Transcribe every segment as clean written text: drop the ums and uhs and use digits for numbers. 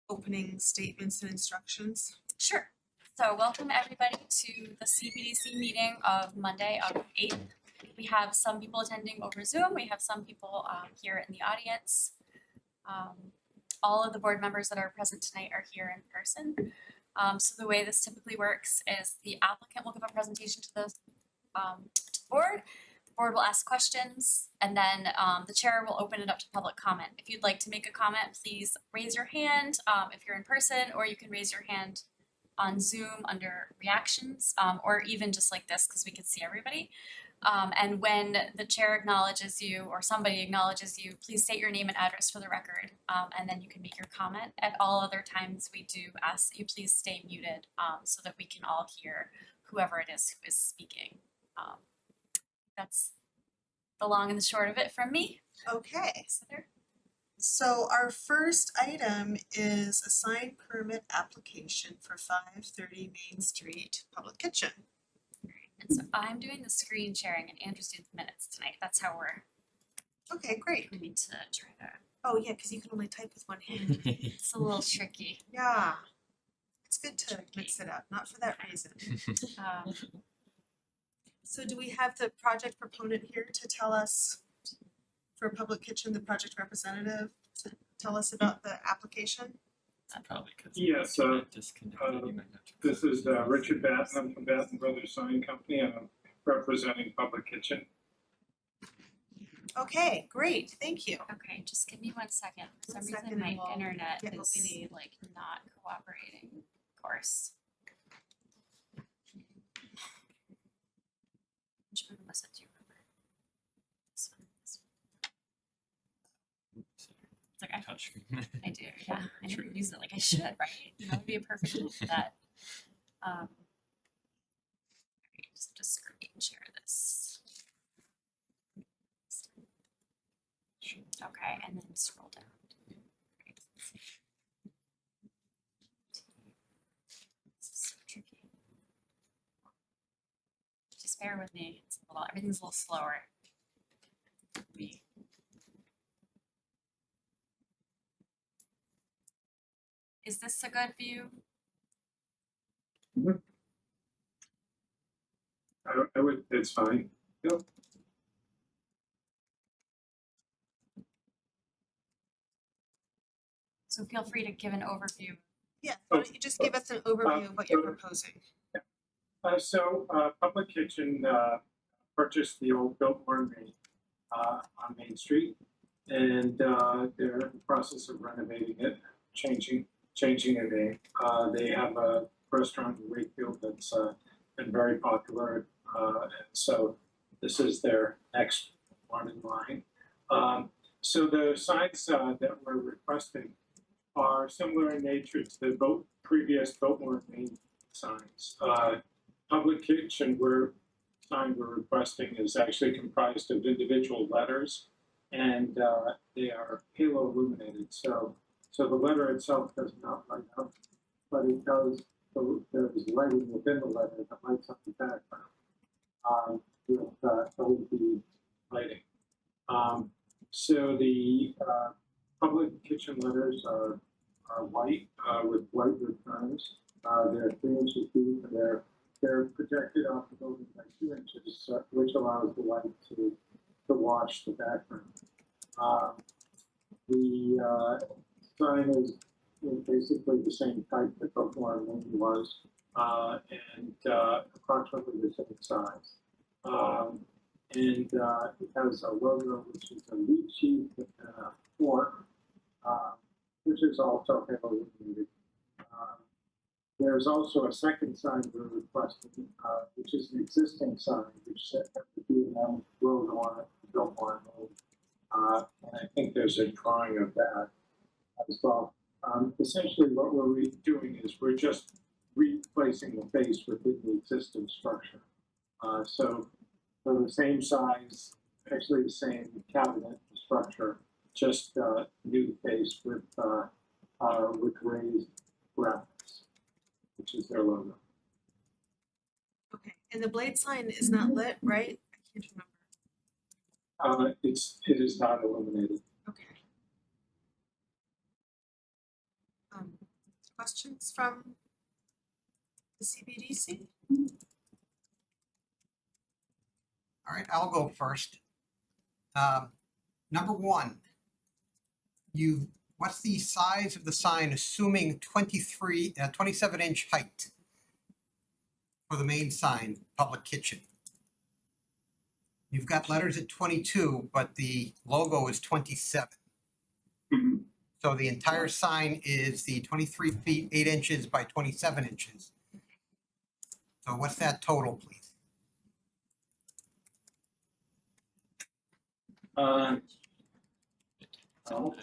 opening statements and instructions? Sure. So welcome everybody to the Cpdc meeting of Monday, August 8th. We have some people attending over Zoom. We have some people here in the audience. All of the board members that are present tonight are here in person. So the way this typically works is the applicant will give a presentation to the board. The board will ask questions, and then the chair will open it up to public comment. If you'd like to make a comment, please raise your hand if you're in person, or you can raise your hand on Zoom under reactions, or even just like this because we can see everybody. And when the chair acknowledges you or somebody acknowledges you, please state your name and address for the record, and then you can make your comment. At all other times, we do ask that you please stay muted so that we can all hear whoever it is who is speaking. That's the long and the short of it from me. Okay. So our first item is a sign permit application for 530 Main Street Public Kitchen. And so I'm doing the screen sharing and Andrew's doing the minutes tonight. That's how we're Okay, great. going to try to. Oh yeah, because you can only type with one hand. It's a little tricky. Yeah. It's good to mix it up, not for that reason. So do we have the project proponent here to tell us, for Public Kitchen, the project representative, to tell us about the application? Probably because Yes, this is Richard Batten. I'm from Batten Brothers Sign Company, and I'm representing Public Kitchen. Okay, great, thank you. Okay, just give me 1 second. For some 1 reason second my and we'll internet get what we is need. like not cooperating, of course. Which one was it? Do you remember? This one. This one. It's like touchscreen. I do, yeah. I never use it like I should, right? You know, it would be a perfect tool for that. Alright, just screen share this. Okay, and then scroll down. This is so tricky. Just bear with me. It's a little, everything's a little slower. Me. Is this a good view? I would, it's fine. Yep. So feel free to give an overview. Yeah, why don't you just give us an overview of what you're proposing? Public Kitchen purchased the old Biltmore Main on Main Street, and they're in the process of renovating it, changing the name. They have a restaurant in Wakefield that's been very popular, and so this is their next one in line. So the signs that we're requesting are similar in nature to the previous Biltmore Main signs. Public Kitchen sign we're requesting is actually comprised of individual letters, and they are halo illuminated. So the letter itself does not light up, but it does. There's lighting within the letter that lights up the background with LED lighting. So the Public Kitchen letters are white with white returns. They're 3 inches deep, and they're projected off the building by 2 inches, which allows the light to wash the background. The sign is basically the same type that Biltmore Main was, and approximately the same size. And it has a logo, which is a leaf sheath and a fork, which is also heavily illuminated. There's also a second sign we're requesting, which is an existing sign, which says that the B&M logo on it, Biltmore Main. And I think there's a drawing of that as well. Essentially, what we're doing is we're just replacing the face within the existing structure. So for the same size, actually the same cabinet structure, just new face with raised graphics, which is their logo. Okay, and the blade sign is not lit, right? I can't remember. It is not illuminated. Okay. questions from the CBDC? All right, I'll go first. Number one, what's the size of the sign assuming 27-inch height for the main sign, public kitchen? You've got letters at 22, but the logo is 27. Mhm. So the entire sign is the 23 feet, 8 inches by 27 inches. So what's that total, please? Oh,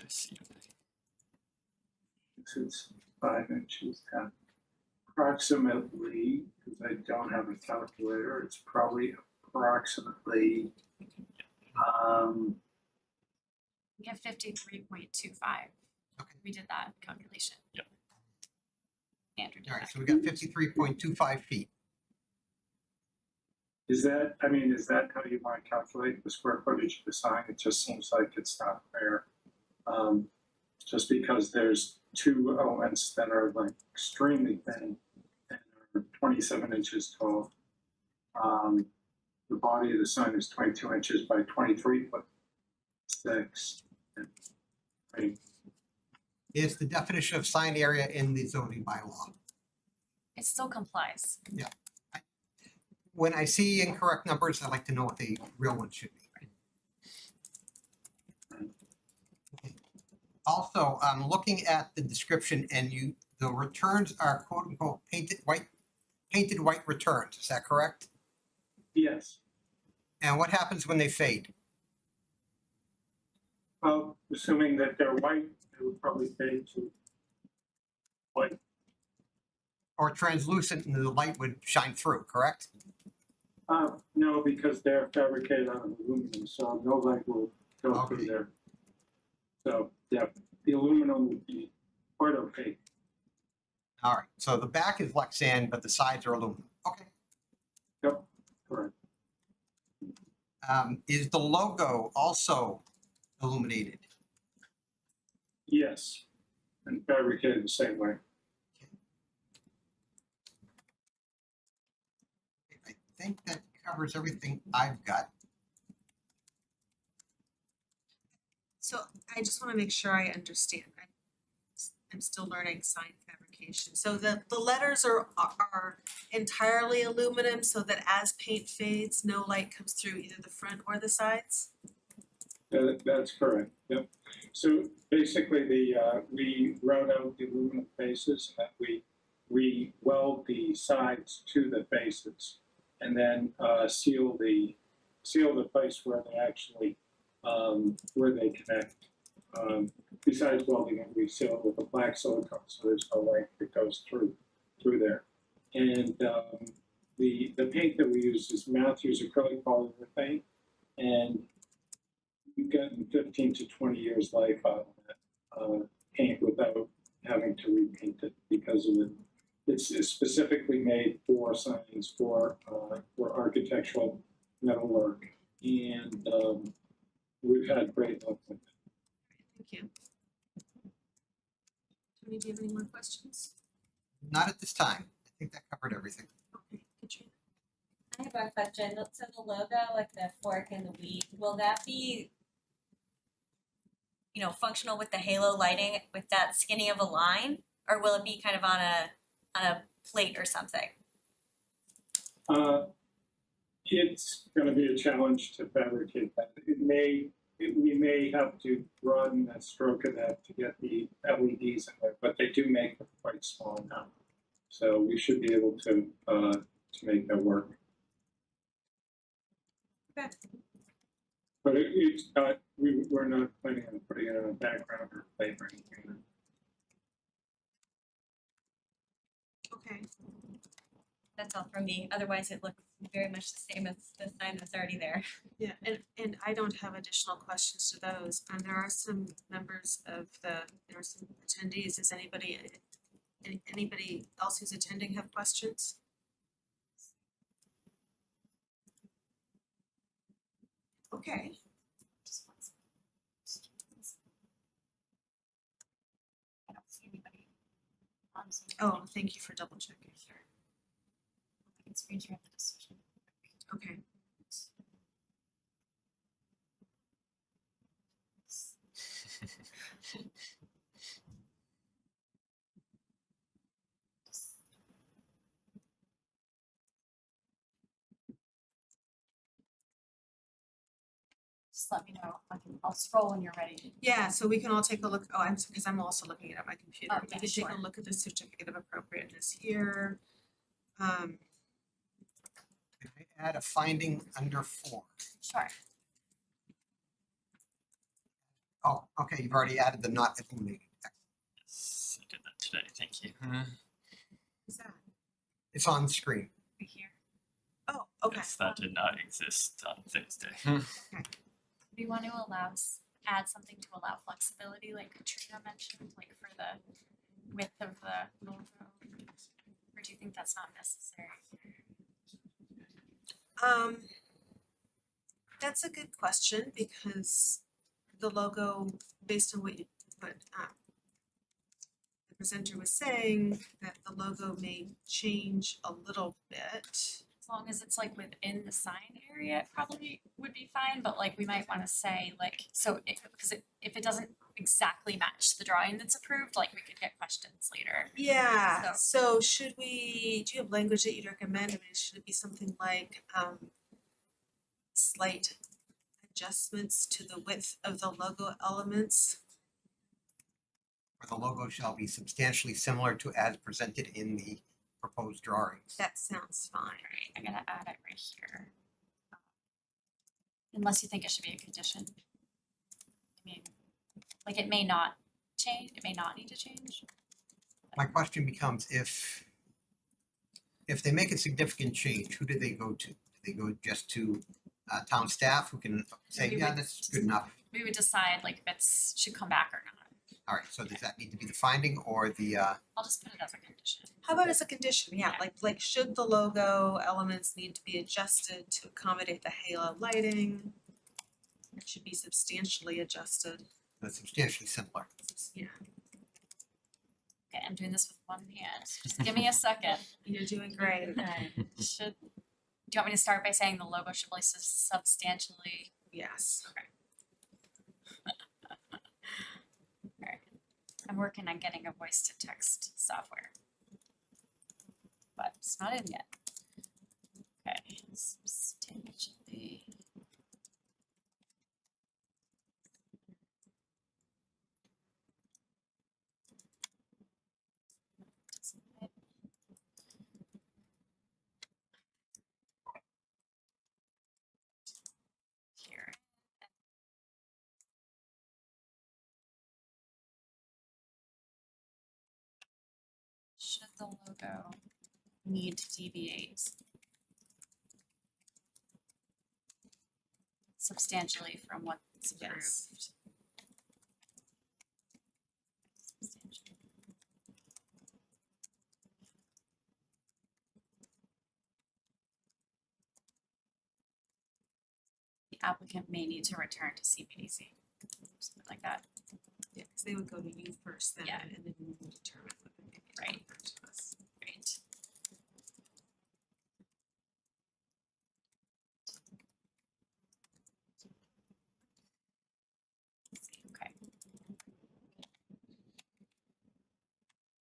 it's 5 inches, approximately, because I don't have a calculator, it's probably approximately, We have 53.25. Okay. We did that calculation. Yep. Andrew did All right, that. so we got 53.25 feet. is that how you want to calculate the square footage of the sign? It just seems like it's not fair. Just because there's two elements that are like extremely thin and are 27 inches tall. The body of the sign is 22 inches by 23.6. Right. Is the definition of sign area in the zoning bylaw. It still complies. When I see incorrect numbers, I like to know what the real one should be. Okay. Also, I'm looking at the description and the returns are quote unquote painted white returns. Is that correct? Yes. And what happens when they fade? Well, assuming that they're white, they would probably fade to white. Or translucent and the light would shine through, correct? No, because they're fabricated out of aluminum, so no light will go Okay. through there. So, yeah, the aluminum would be quite opaque. All right, so the back is Lexan, but the sides are aluminum. Okay. Yep, correct. Is the logo also illuminated? Yes, and fabricated the same way. I think that covers everything I've got. So I just want to make sure I understand. I'm still learning sign fabrication. So the letters are entirely aluminum so that as paint fades, no light comes through either the front or the sides? That's correct, yep. So basically, we route out the aluminum faces, and we weld the sides to the faces, and then seal the place where they actually where they connect. Besides welding it, we seal it with a black silicone, so there's no light that goes through there. And the paint that we use is Matthews acrylic polyurethane, and we've gotten 15 to 20 years life out of that paint without having to repaint it because of it. It's specifically made for signs, for architectural metalwork, and we've had great luck with it. Thank you. Tony, do you have any more questions? Not at this time. I think that covered everything. Okay, Katrina. I have one question. So the logo, like the fork and the wheat, will that be, functional with the halo lighting with that skinny of a line? Or will it be kind of on a plate or something? It's going to be a challenge to fabricate that. We may have to broaden the stroke of that to get the LEDs in there, but they do make them quite small now. So we should be able to make that work. Okay. But it's not, we're not planning on putting it on a background or plate or anything. Okay. That's all from me. Otherwise, it looks very much the same as the sign that's already there. Yeah, and I don't have additional questions to those. And there are some members of there are some attendees. Does anybody else who's attending have questions? Okay. I don't see anybody on so Oh, thank you for double checking. I can screen share the decision. Okay. Just let me know. I'll scroll when you're ready. Yeah, so we can all take a look, because I'm also looking it at my computer. Oh, We yeah, can take a sure. look at the certificate of appropriateness here. Can I add a finding under 4? Sure. Oh, okay, you've already added the not illuminated. Yes, I did that today, thank you. Is that? It's on the screen. Right here. Oh, okay. Yes, that did not exist on Thursday. We want to add something to allow flexibility, like Katrina mentioned, like for the width of the logo. Or do you think that's not necessary? That's a good question because the logo, based on what the presenter was saying, that the logo may change a little bit. As long as it's like within the sign area, it probably would be fine, but like we might wanna say like, if it doesn't exactly match the drawing that's approved, like we could get questions later. Yeah, so do you have language that you'd recommend? I mean, should it be something like slight adjustments to the width of the logo elements? Where the logo shall be substantially similar to as presented in the proposed drawings. That sounds fine. Alright, I'm gonna add it right here. Unless you think it should be a condition. I mean, like it may not change, it may not need to change. My question becomes if they make a significant change, who do they go to? Do they go just to town staff who can say, We yeah, would that's good enough? We would decide like if it's should come back or not. All right, so does that need to be the finding or the, I'll just put it as a condition. How about as a condition? Yeah, like should the logo elements need to be adjusted to accommodate the halo lighting? It should be substantially adjusted. substantially similar? Yeah, Okay, I'm doing this with one hand. Just give me a second. you're doing great. Should, do you want me to start by saying the logo should be substantially? Yes. I'm working on getting a voice to text software. But it's not in yet. Okay, substantially. Here. Should the logo need to deviate substantially from what's approved? Yes. Substantially. The applicant may need to return to CPDC, something like that. Yeah, because they would go to you first then, Yeah. and then you would determine whether they need to Right. come back to us. Great. Okay.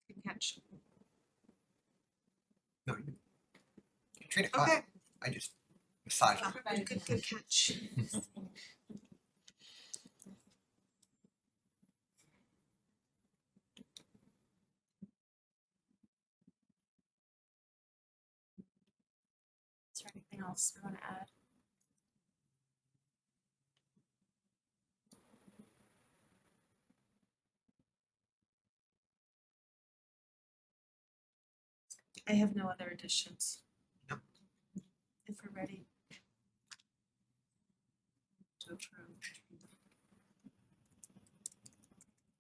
Good catch. No, Katrina caught Okay. it. I just massaged it. Good catch. Is there anything else we want to add? I have no other additions. Nope. If we're ready. To approve.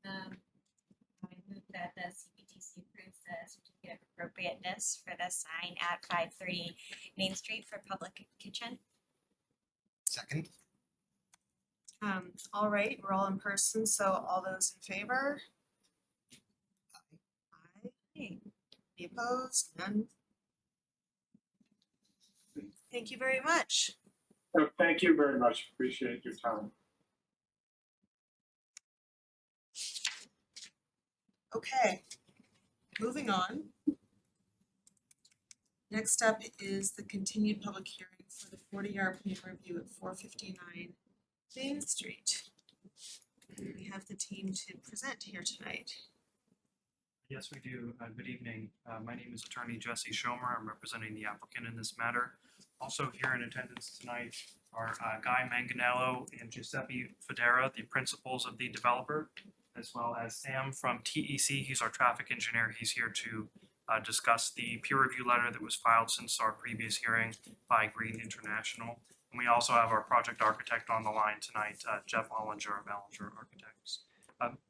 I move that the CPDC approves the certificate of appropriateness for the sign at 530 Main Street for public kitchen. Second, All right, we're all in person, so all those in favor? Aye. Any opposed? None? Thank you very much. So thank you very much. Appreciate your time. Okay, moving on. Next up is the continued public hearing for the 40R plan review at 459 Main Street. We have the team to present here tonight. Yes, we do. Good evening. My name is Attorney Jesse Schomer. I'm representing the applicant in this matter. Also here in attendance tonight are Guy Manganello and Giuseppe Federa, the principals of the developer, as well as Sam from TEC. He's our traffic engineer. He's here to discuss the peer review letter that was filed since our previous hearing by Green International. And we also have our project architect on the line tonight, Jeff Ollinger of Ollinger Architects.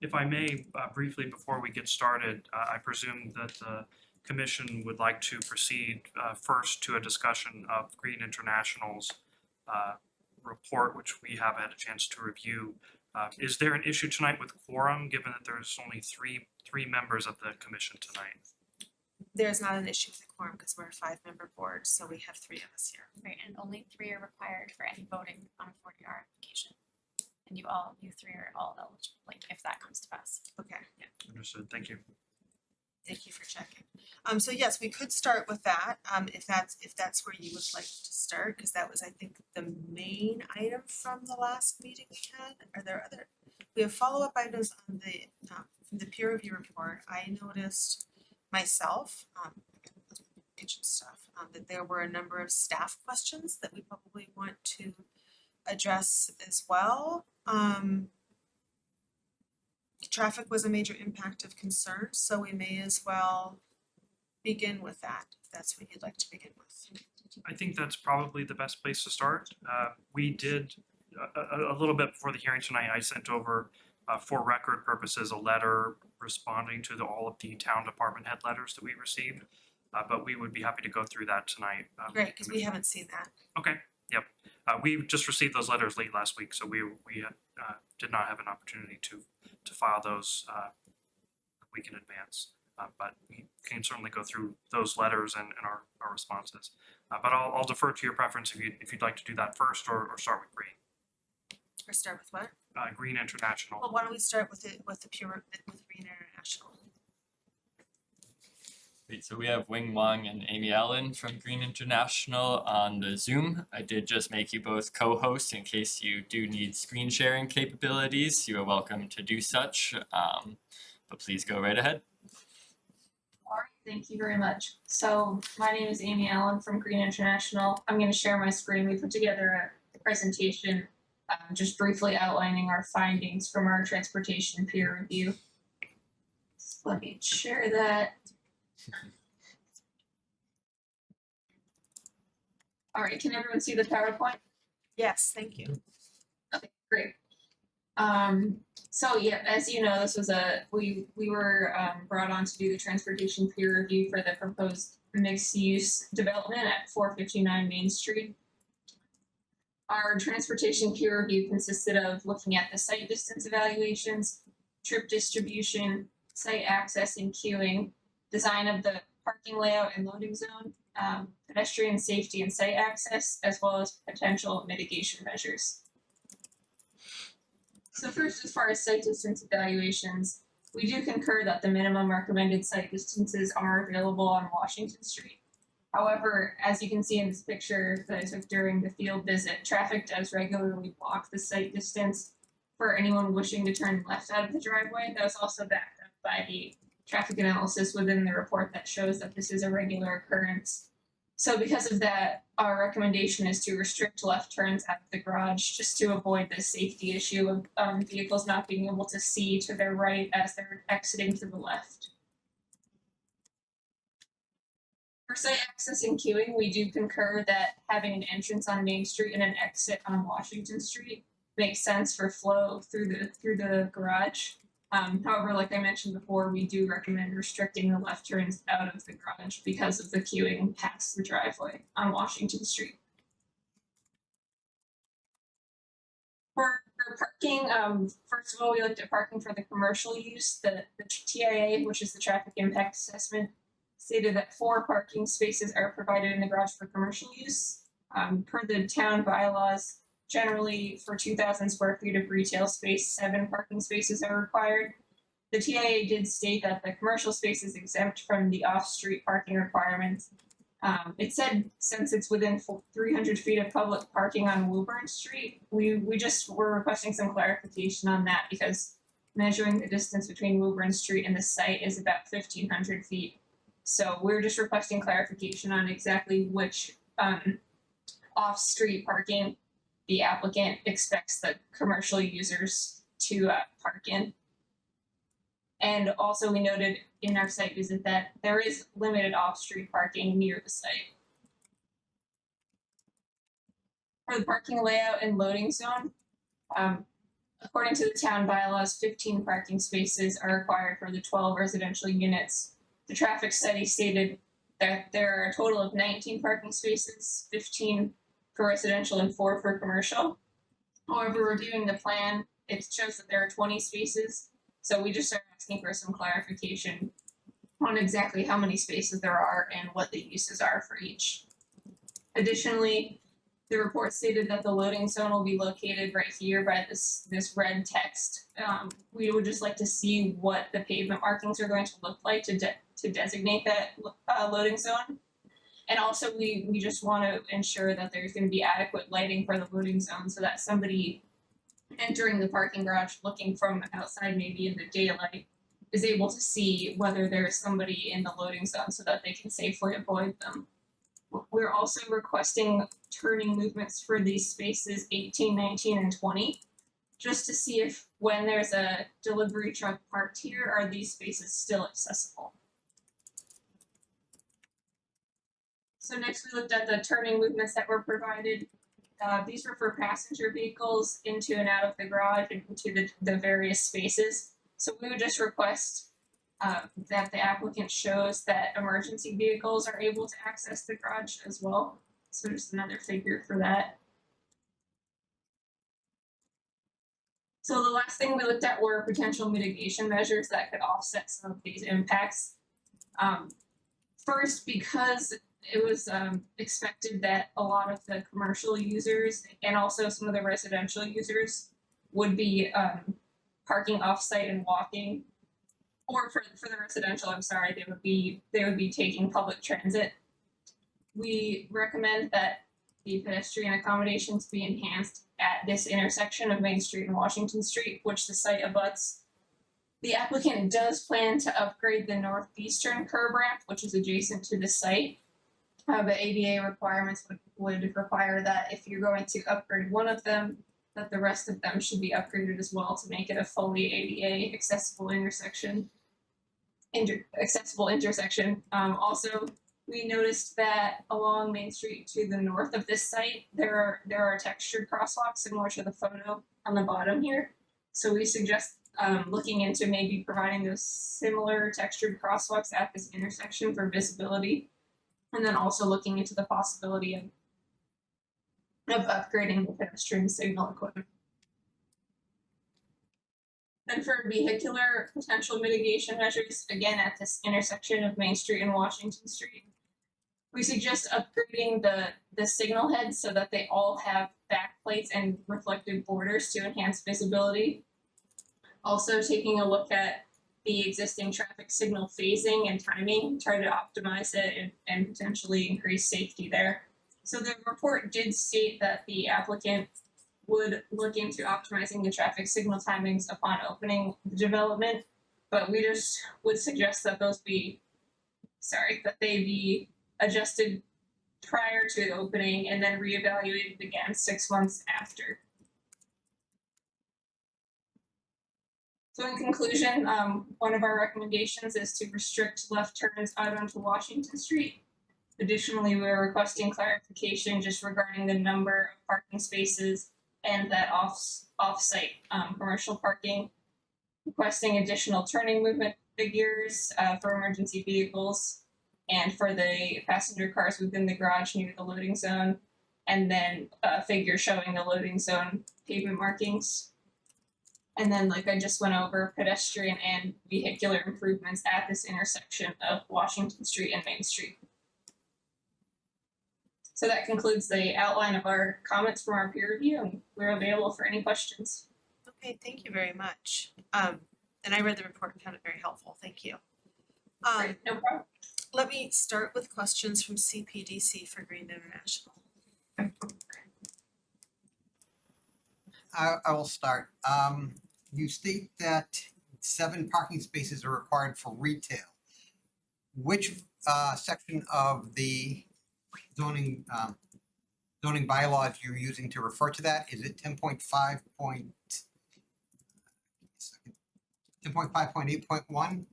If I may, briefly before we get started, I presume that the commission would like to proceed first to a discussion of Green International's report, which we have had a chance to review. Is there an issue tonight with quorum, given that there's only three members of the commission tonight? There's not an issue with the quorum because we're a 5-member board, so we have 3 of us here. Right, and only 3 are required for any voting on a 40R application. And you 3 are all eligible, like if that comes to pass. Okay, Understood. Thank you. thank you for checking. So yes, we could start with that, if that's where you would like to start, because that was, I think, the main item from the last meeting we had. Are there other? We have follow-up items on the from the peer review report. I noticed myself, kitchen stuff, that there were a number of staff questions that we probably want to address as well. Traffic was a major impact of concern, so we may as well begin with that, if that's what you'd like to begin with. I think that's probably the best place to start. We did a little bit before the hearing tonight. I sent over, for record purposes, a letter responding to all of the town department head letters that we received. But we would be happy to go through that tonight. Great, because we haven't seen that. Okay. Yep. We just received those letters late last week, so we did not have an opportunity to file those a week in advance. But we can certainly go through those letters and our responses. But I'll defer to your preference if you'd like to do that first or start with Green. Or start with what? Green International. Well, why don't we start with Green International? Great, so we have Wing Wang and Amy Allen from Green International on the Zoom. I did just make you both co-hosts in case you do need screen sharing capabilities. You are welcome to do such, but please go right ahead. All right, thank you very much. So my name is Amy Allen from Green International. I'm going to share my screen. We put together a presentation just briefly outlining our findings from our transportation peer review. So let me share that. All right, can everyone see the PowerPoint? Yes, thank you. Okay, great. So yeah, as you know, this was we were brought on to do the transportation peer review for the proposed mixed use development at 459 Main Street. Our transportation peer review consisted of looking at the site distance evaluations, trip distribution, site access and queuing, design of the parking layout and loading zone, pedestrian safety and site access, as well as potential mitigation measures. So first, as far as site distance evaluations, we do concur that the minimum recommended site distances are available on Washington Street. However, as you can see in this picture that I took during the field visit, traffic does regularly block the site distance for anyone wishing to turn left out of the driveway. That was also backed up by the traffic analysis within the report that shows that this is a regular occurrence. So because of that, our recommendation is to restrict left turns out of the garage just to avoid the safety issue of vehicles not being able to see to their right as they're exiting to the left. For site access and queuing, we do concur that having an entrance on Main Street and an exit on Washington Street makes sense for flow through the garage. However, like I mentioned before, we do recommend restricting the left turns out of the garage because of the queuing past the driveway on Washington Street. For parking, first of all, we looked at parking for the commercial use. The TIA, which is the traffic impact assessment, stated that 4 parking spaces are provided in the garage for commercial use. Per the town bylaws, generally for 2,000 square feet of retail space, 7 parking spaces are required. The TIA did state that the commercial space is exempt from the off-street parking requirements. It said since it's within 300 feet of public parking on Woburn Street, we just were requesting some clarification on that because measuring the distance between Woburn Street and the site is about 1,500 feet. So we're just requesting clarification on exactly which off-street parking the applicant expects the commercial users to park in. And also we noted in our site visit that there is limited off-street parking near the site. For the parking layout and loading zone, according to the town bylaws, 15 parking spaces are required for the 12 residential units. The traffic study stated that there are a total of 19 parking spaces, 15 for residential and 4 for commercial. However, reviewing the plan, it shows that there are 20 spaces. So we just are asking for some clarification on exactly how many spaces there are and what the uses are for each. Additionally, the report stated that the loading zone will be located right here by this red text. We would just like to see what the pavement markings are going to look like to designate that loading zone. And also we just want to ensure that there's going to be adequate lighting for the loading zone so that somebody entering the parking garage looking from outside, maybe in the daylight, is able to see whether there's somebody in the loading zone so that they can safely avoid them. We're also requesting turning movements for these spaces 18, 19, and 20, just to see if when there's a delivery truck parked here, are these spaces still accessible? So next we looked at the turning movements that were provided. These were for passenger vehicles into and out of the garage and into the various spaces. So we would just request that the applicant shows that emergency vehicles are able to access the garage as well. So just another figure for that. So the last thing we looked at were potential mitigation measures that could offset some of these impacts. First, because it was expected that a lot of the commercial users and also some of the residential users would be parking off-site and walking, or for the residential, I'm sorry, they would be taking public transit. We recommend that the pedestrian accommodations be enhanced at this intersection of Main Street and Washington Street, which the site abuts. The applicant does plan to upgrade the northeastern curb ramp, which is adjacent to the site. But ADA requirements would require that if you're going to upgrade one of them, that the rest of them should be upgraded as well to make it a fully ADA accessible intersection. Also, we noticed that along Main Street to the north of this site, there are textured crosswalks similar to the photo on the bottom here. So we suggest looking into maybe providing those similar textured crosswalks at this intersection for visibility. And then also looking into the possibility of upgrading the pedestrian signal equipment. Then for vehicular potential mitigation measures, again at this intersection of Main Street and Washington Street, we suggest upgrading the signal heads so that they all have backplates and reflective borders to enhance visibility. Also taking a look at the existing traffic signal phasing and timing, try to optimize it and potentially increase safety there. So the report did state that the applicant would look into optimizing the traffic signal timings upon opening the development, but we just would suggest that they be adjusted prior to the opening and then reevaluated again 6 months after. So in conclusion, one of our recommendations is to restrict left turns out onto Washington Street. Additionally, we're requesting clarification just regarding the number of parking spaces and that off-site commercial parking. Requesting additional turning movement figures for emergency vehicles and for the passenger cars within the garage near the loading zone, and then a figure showing the loading zone pavement markings. And then, like I just went over, pedestrian and vehicular improvements at this intersection of Washington Street and Main Street. So that concludes the outline of our comments from our peer review, and we're available for any questions. Okay, thank you very much. And I read the report and found it very helpful. Thank you. Great, no problem. Let me start with questions from CPDC for Green International. I will start. You state that 7 parking spaces are required for retail. Which section of the zoning bylaws you're using to refer to that? Is it 10.5.8.1?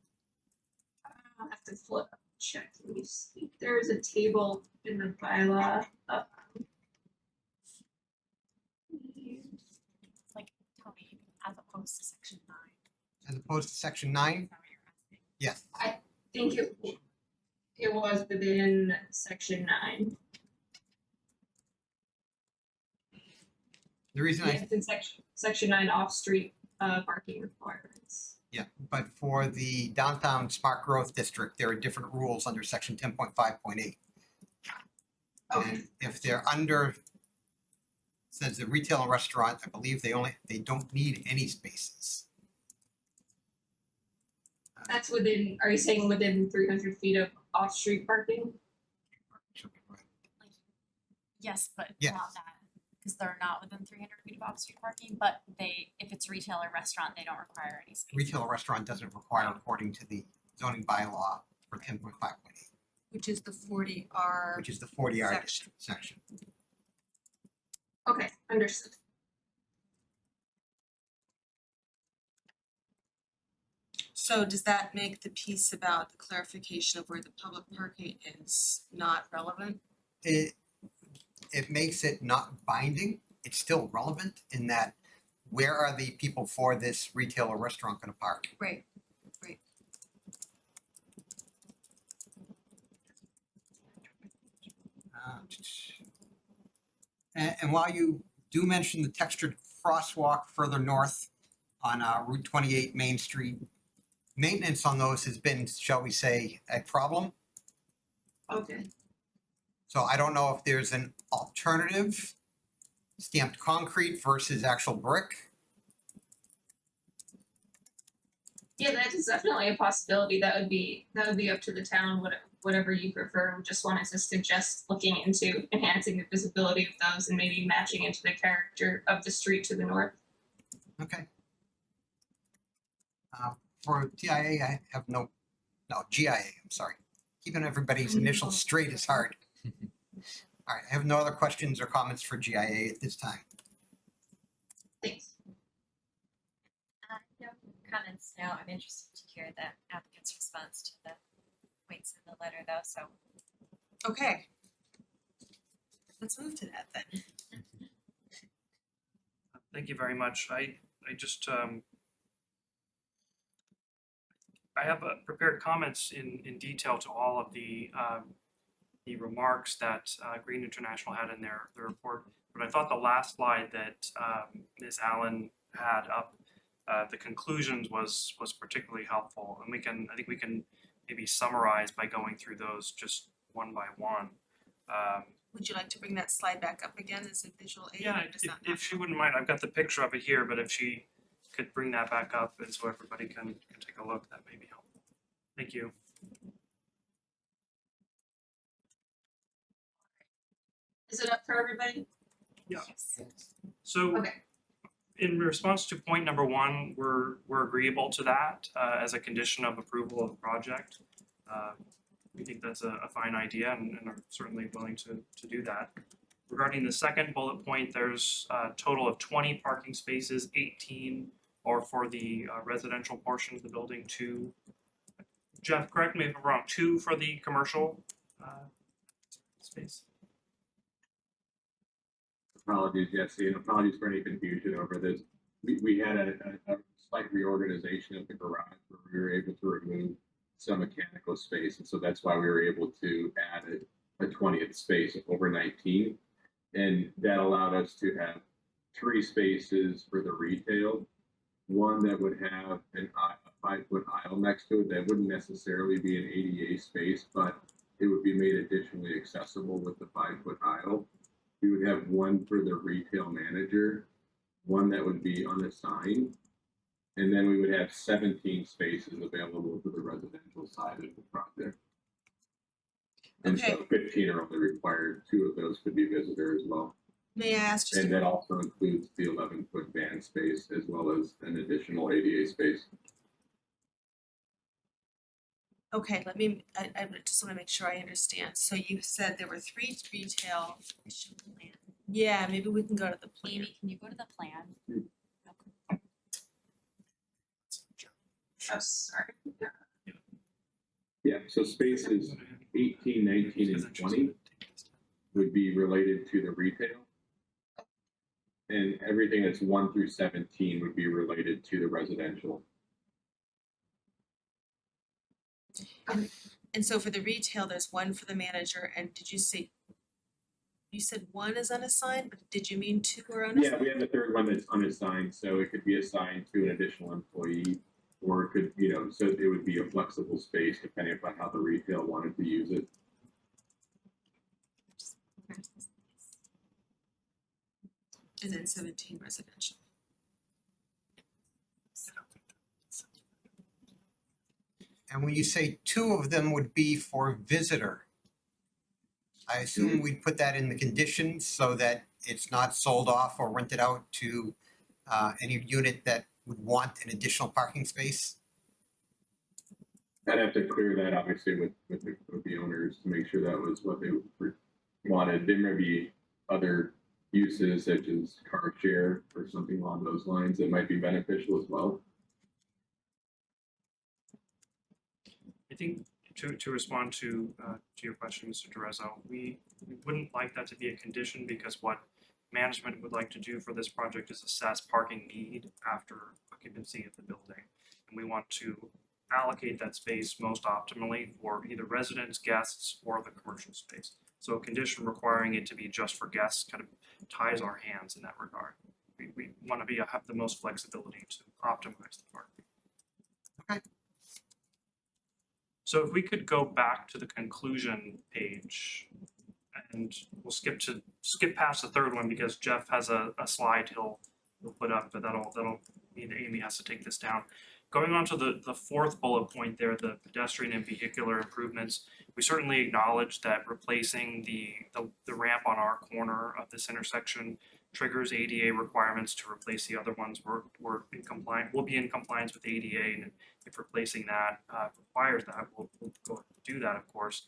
I'll have to flip, check, let me see. There is a table in the bylaw. Like, Tony, as opposed to section 9. As opposed to section 9? Is that what you're asking? Yes. I think it was within section 9. The reason Yeah, it's in section 9 off-street parking requirements. Yeah, but for the downtown smart growth district, there are different rules under section 10.5.8. Okay. And if they're under, says the retail and restaurant, I believe they don't need any spaces. That's within, are you saying within 300 feet of off-street parking? Yes, but Yes. not that, because they're not within 300 feet of off-street parking, but if it's retail or restaurant, they don't require any space. Retail or restaurant doesn't require according to the zoning bylaw for 10.5.8, Which is the 40R which is the 40R section. section. Okay, understood. So does that make the piece about the clarification of where the public parking is not relevant? It makes it not binding. It's still relevant in that where are the people for this retail or restaurant going to park? Right. And while you do mention the textured crosswalk further north on Route 28 Main Street, maintenance on those has been, shall we say, a problem. Okay. So I don't know if there's an alternative, stamped concrete versus actual brick. Yeah, that is definitely a possibility. That would be up to the town, whatever you prefer. We just wanted to suggest looking into enhancing the visibility of those and maybe matching into the character of the street to the north. Okay. For TIA, I have GIA, I'm sorry. Keeping everybody's initials straight is hard. All right, I have no other questions or comments for GIA at this time. Thanks. No comments now. I'm interested to hear the applicant's response to the points in the letter though, so. Okay. Let's move to that then. Thank you very much. I just I have prepared comments in detail to all of the remarks that Green International had in their report. But I thought the last slide that Ms. Allen had up, the conclusions was particularly helpful, and I think we can maybe summarize by going through those just one by one. Would you like to bring that slide back up again as a visual aid? Yeah, or does that if she wouldn't mind, I've got the picture of it here, but if she could bring that back up and so everybody can take a look, that may be helpful. Thank you. Is it up for everybody? Yeah. So Okay. in response to point number 1, we're agreeable to that as a condition of approval of the project. We think that's a fine idea and are certainly willing to do that. Regarding the second bullet point, there's a total of 20 parking spaces, 18 are for the residential portion of the building, 2. Jeff, correct me if I'm wrong, 2 for the commercial space. Apologies, Jesse, and apologies for any confusion over this. We had a slight reorganization of the garage where we were able to remove some mechanical space, and so that's why we were able to add a 20th space over 19. And that allowed us to have 3 spaces for the retail one that would have a 5-foot aisle next to it. That wouldn't necessarily be an ADA space, but it would be made additionally accessible with the 5-foot aisle. We would have one for the retail manager, one that would be unassigned, and then we would have 17 spaces available for the residential side of the project. And so 15 are only required. 2 of those could be visitor as well. May I ask just And that also includes the 11-foot van space as well as an additional ADA space. okay, I just wanna make sure I understand. So you said there were 3 retail. Yeah, maybe we can go to the plan. Amy, can you go to the plan? Oh, sorry. Yeah, so spaces 18, 19, and 20 would be related to the retail. And everything that's 1 through 17 would be related to the residential. And so for the retail, there's 1 for the manager, and did you say, you said 1 is unassigned, but did you mean 2 are unassigned? Yeah, we have a third one that's unassigned, so it could be assigned to an additional employee, or it could, so it would be a flexible space depending upon how the retail wanted to use it. And then 17 residential. And when you say 2 of them would be for visitor, I assume we'd put that in the conditions so that it's not sold off or rented out to any unit that would want an additional parking space? I'd have to clear that obviously with the owners to make sure that was what they wanted. There may be other uses such as car share or something along those lines that might be beneficial as well. I think to respond to your question, Mr. Terezzo, we wouldn't like that to be a condition because what management would like to do for this project is assess parking need after occupancy of the building. And we want to allocate that space most optimally for either residents, guests, or the commercial space. So a condition requiring it to be just for guests kind of ties our hands in that regard. We want to have the most flexibility to optimize the parking. Okay. So if we could go back to the conclusion page, and we'll skip past the third one because Jeff has a slide he'll put up, but that'll mean Amy has to take this down. Going on to the fourth bullet point there, the pedestrian and vehicular improvements, we certainly acknowledge that replacing the ramp on our corner of this intersection triggers ADA requirements to replace the other ones. We'll be in compliance with ADA, and if replacing that requires that, we'll go do that, of course.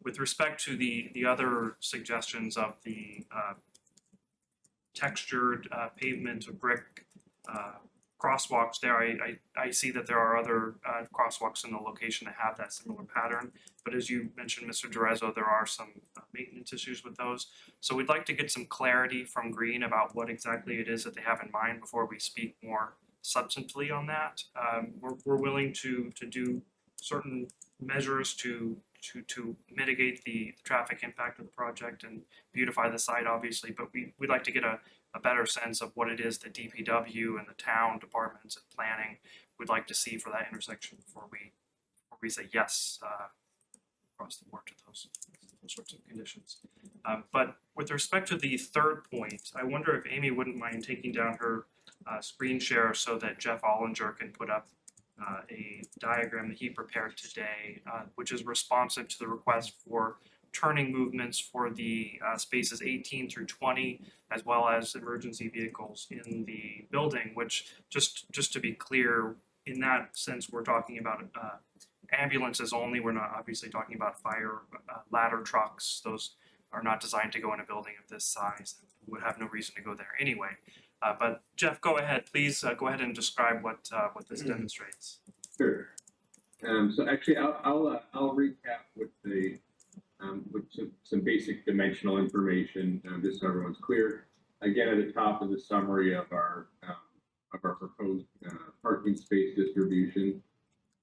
With respect to the other suggestions of the textured pavement or brick crosswalks there, I see that there are other crosswalks in the location that have that similar pattern. But as you mentioned, Mr. Terezzo, there are some maintenance issues with those. So we'd like to get some clarity from Green about what exactly it is that they have in mind before we speak more substantively on that. We're willing to do certain measures to mitigate the traffic impact of the project and beautify the site, obviously, but we'd like to get a better sense of what it is that DPW and the town departments and planning would like to see for that intersection before we say yes across the board to those sorts of conditions. But with respect to the third point, I wonder if Amy wouldn't mind taking down her screen share so that Jeff Ollinger can put up a diagram that he prepared today, which is responsive to the request for turning movements for the spaces 18 through 20, as well as emergency vehicles in the building, which just to be clear, in that sense, we're talking about ambulances only. We're not obviously talking about fire ladder trucks. Those are not designed to go in a building of this size. Would have no reason to go there anyway. But Jeff, go ahead, please. Go ahead and describe what this demonstrates. Sure. So actually, I'll recap with some basic dimensional information, just so everyone's clear. Again, at the top is a summary of our proposed parking space distribution.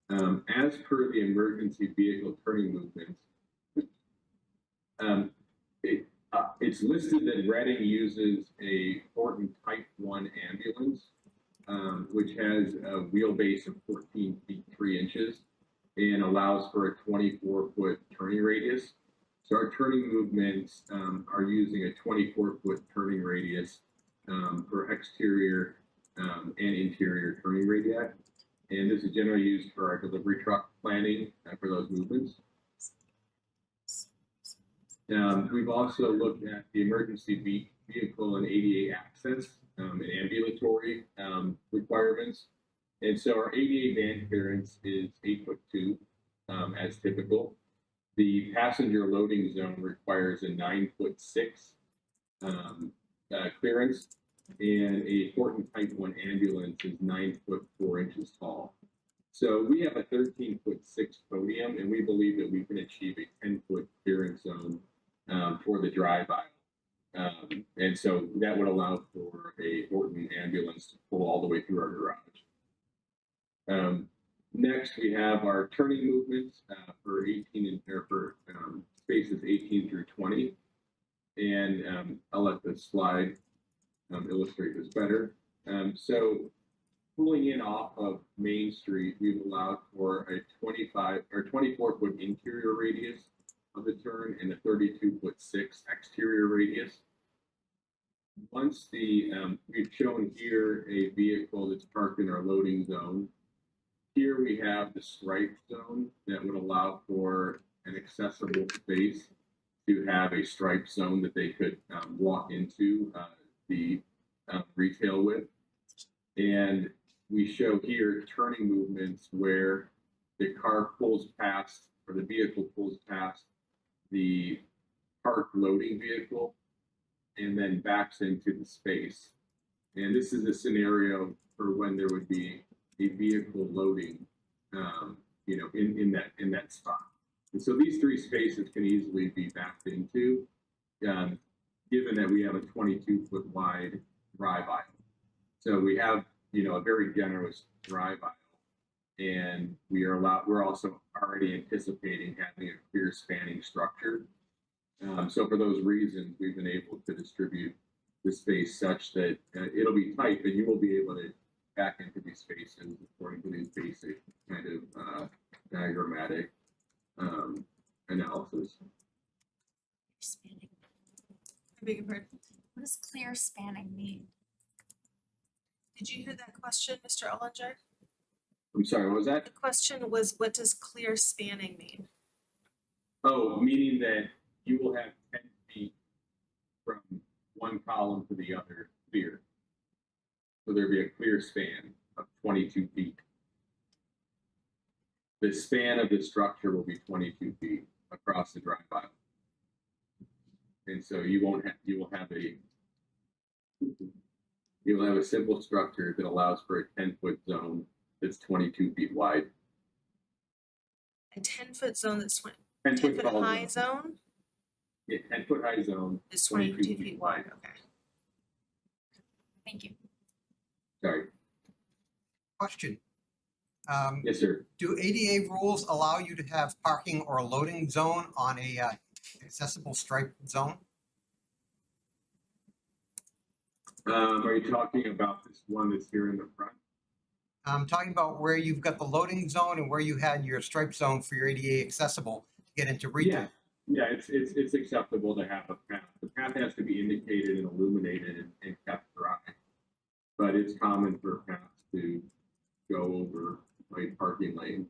As per the emergency vehicle turning movements, it's listed that Reading uses a Horton Type 1 ambulance. which has a wheelbase of 14 feet 3 inches and allows for a 24-foot turning radius. So our turning movements are using a 24-foot turning radius for exterior and interior turning radii. And this is generally used for our delivery truck planning for those movements. We've also looked at the emergency vehicle and ADA access and ambulatory requirements. And so our ADA van clearance is 8'2", as typical. The passenger loading zone requires a 9'6" clearance, and a Horton Type 1 ambulance is 9'4" tall. So we have a 13'6" podium, and we believe that we can achieve a 10-foot clearance zone for the drive aisle. And so that would allow for a Horton ambulance to pull all the way through our garage. Next, we have our turning movements for spaces 18 through 20. And I'll let this slide illustrate this better. So pulling in off of Main Street, we've allowed for a 24-foot interior radius of the turn and a 32'6" exterior radius. Once we've shown here a vehicle that's parked in our loading zone. Here we have the stripe zone that would allow for an accessible space to have a stripe zone that they could walk into the retail with. And we show here turning movements where the car pulls past, or the vehicle pulls past the parked loading vehicle and then backs into the space. And this is a scenario for when there would be a vehicle loading, in that spot. And so these three spaces can easily be backed into, given that we have a 22-foot wide drive aisle. So we have, a very generous drive aisle, and we're also already anticipating having a clear spanning structure. So for those reasons, we've been able to distribute the space such that it'll be tight, but you will be able to back into these spaces according to these basic kind of diagrammatic analysis. Spanning. I beg your pardon? What does clear spanning mean? Did you hear that question, Mr. Ollinger? I'm sorry, what was that? The question was, what does clear spanning mean? Oh, meaning that you will have 10 feet from one column to the other clear. So there'd be a clear span of 22 feet. The span of the structure will be 22 feet across the drive aisle. And so you will have a simple structure that allows for a 10-foot zone that's 22 feet wide. A 10-foot zone that's 10 10-foot tall high zone Yeah, 10-foot high zone. is 22 feet wide, okay. Thank you. Sorry. Question. Yes, sir. Do ADA rules allow you to have parking or a loading zone on a accessible stripe zone? Are you talking about this one that's here in the front? I'm talking about where you've got the loading zone and where you had your stripe zone for your ADA accessible to get into retail. Yeah, it's acceptable to have a path. The path has to be indicated and illuminated and kept dry. But it's common for paths to go over a parking lane.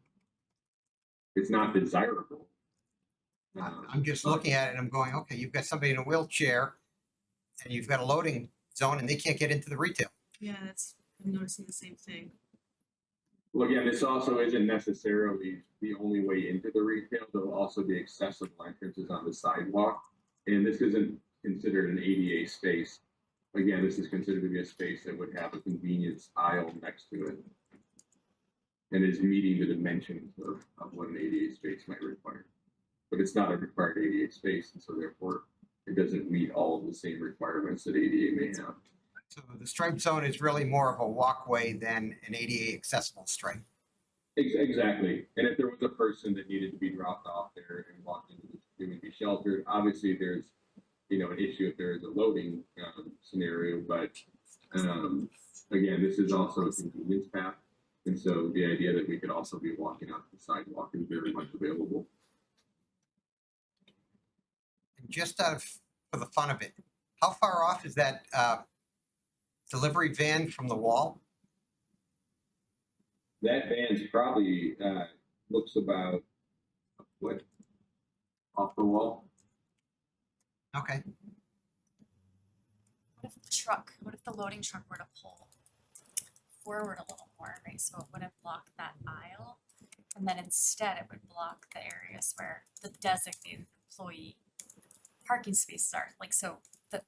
It's not desirable. I'm just looking at it and I'm going, okay, you've got somebody in a wheelchair and you've got a loading zone and they can't get into the retail. Yeah, I'm noticing the same thing. Well, again, this also isn't necessarily the only way into the retail. There will also be accessible entrances on the sidewalk. And this isn't considered an ADA space. Again, this is considered to be a space that would have a convenience aisle next to it. And is meeting the dimensions of what an ADA space might require. But it's not a required ADA space, and so therefore it doesn't meet all of the same requirements that ADA may have. So the stripe zone is really more of a walkway than an ADA accessible stripe. Exactly. And if there was a person that needed to be dropped off there and walked into the, it would be sheltered. Obviously, there's an issue if there is a loading scenario, but Again, this is also a convenience path, and so the idea that we could also be walking out the sidewalk is very much available. And just out of, for the fun of it, how far off is that delivery van from the wall? That van's probably looks about a foot off the wall. Okay. What if the loading truck were to pull forward a little more, right? So it wouldn't block that aisle. And then instead it would block the areas where the designated employee parking spaces are. Like, so the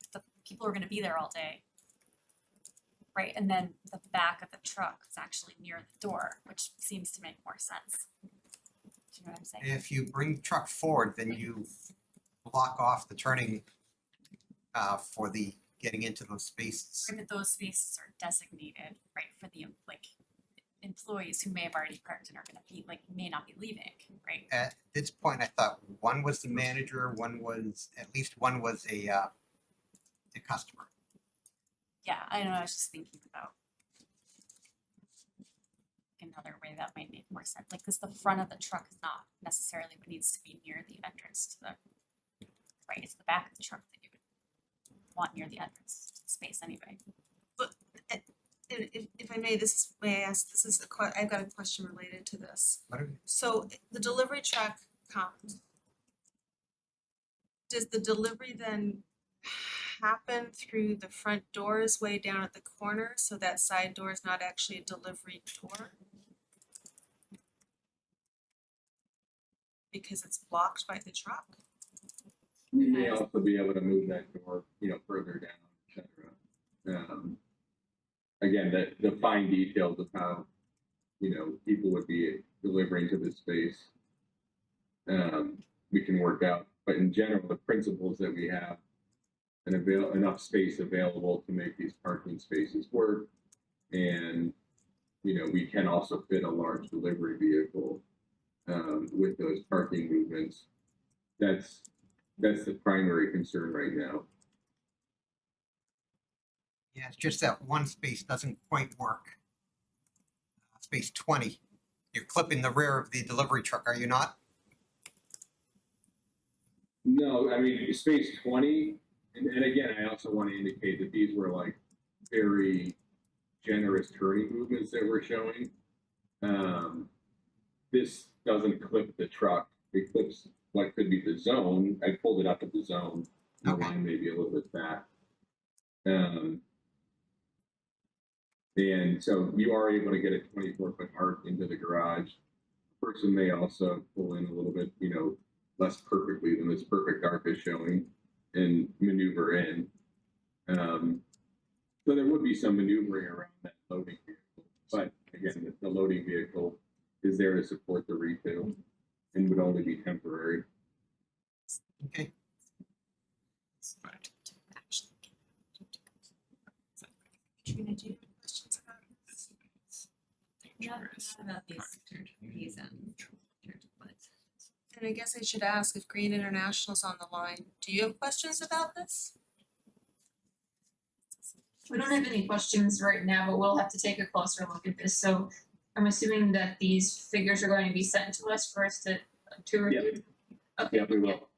people are gonna be there all day. Right, and then the back of the truck is actually near the door, which seems to make more sense. Do you know what I'm saying? If you bring the truck forward, then you block off the turning for the getting into those spaces. Right, but those spaces are designated, right, for the employees who may have already parked and are gonna be, like, may not be leaving, right? At this point, I thought one was the manager, at least one was a customer. Yeah, I don't know, I was just thinking about another way that might make more sense, like, cause the front of the truck is not necessarily what needs to be near the entrance to the, right, it's the back of the truck that you would want near the entrance space anyway. If I may, may I ask, this is I've got a question related to this. What are- So the delivery truck comes. Does the delivery then happen through the front doors way down at the corner, so that side door is not actually a delivery door? Because it's blocked by the truck? We may also be able to move that door, further down, et cetera. Again, the fine details of how, people would be delivering to this space, we can work out. But in general, the principles that we have enough space available to make these parking spaces work, and we can also fit a large delivery vehicle with those parking movements. That's the primary concern right now. Yeah, it's just that one space doesn't quite work. Space 20, you're clipping the rear of the delivery truck, are you not? No, I mean, space 20, and again, I also want to indicate that these were like very generous turning movements that we're showing. This doesn't clip the truck. It clips what could be the zone. I pulled it up at the zone. The Okay. line may be a little bit fat. And so you are able to get a 24-foot arc into the garage. The person may also pull in a little bit, less perfectly than this perfect arc is showing, and maneuver in. So there would be some maneuvering around that loading vehicle, but again, the loading vehicle is there to support the retail and would only be temporary. Okay. Katrina, do you have questions about this? Not about these And I guess I should ask if Green International's on the line. Do you have questions about this? We don't have any questions right now, but we'll have to take a closer look at this. So I'm assuming that these figures are going to be sent to us for us to review. Okay. Yeah, we will.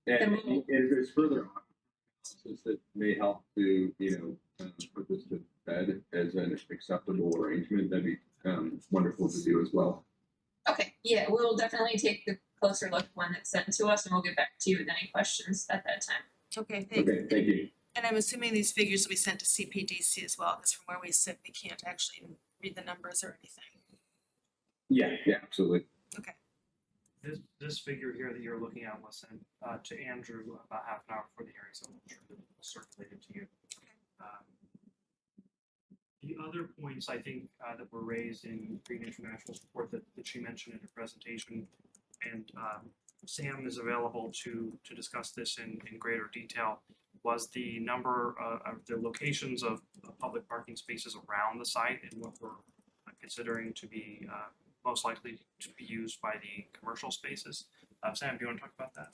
Then And we'll- if there's further analysis that may help to, put this to bed as an acceptable arrangement, that'd be wonderful to do as well. Okay, yeah, we'll definitely take a closer look when it's sent to us, and we'll get back to you with any questions at that time. Okay, thank Okay, thank you. And I'm assuming these figures will be sent to CPDC as well, because from where we sit, we can't actually read the numbers or anything. Yeah, absolutely. This figure here that you're looking at was sent to Andrew about half an hour before the hearing, so I'm sure that it was circulated to you. The other points I think that were raised in Green International's report that she mentioned in her presentation, and Sam is available to discuss this in greater detail, was the number of the locations of public parking spaces around the site and what we're considering to be most likely to be used by the commercial spaces. Sam, do you want to talk about that?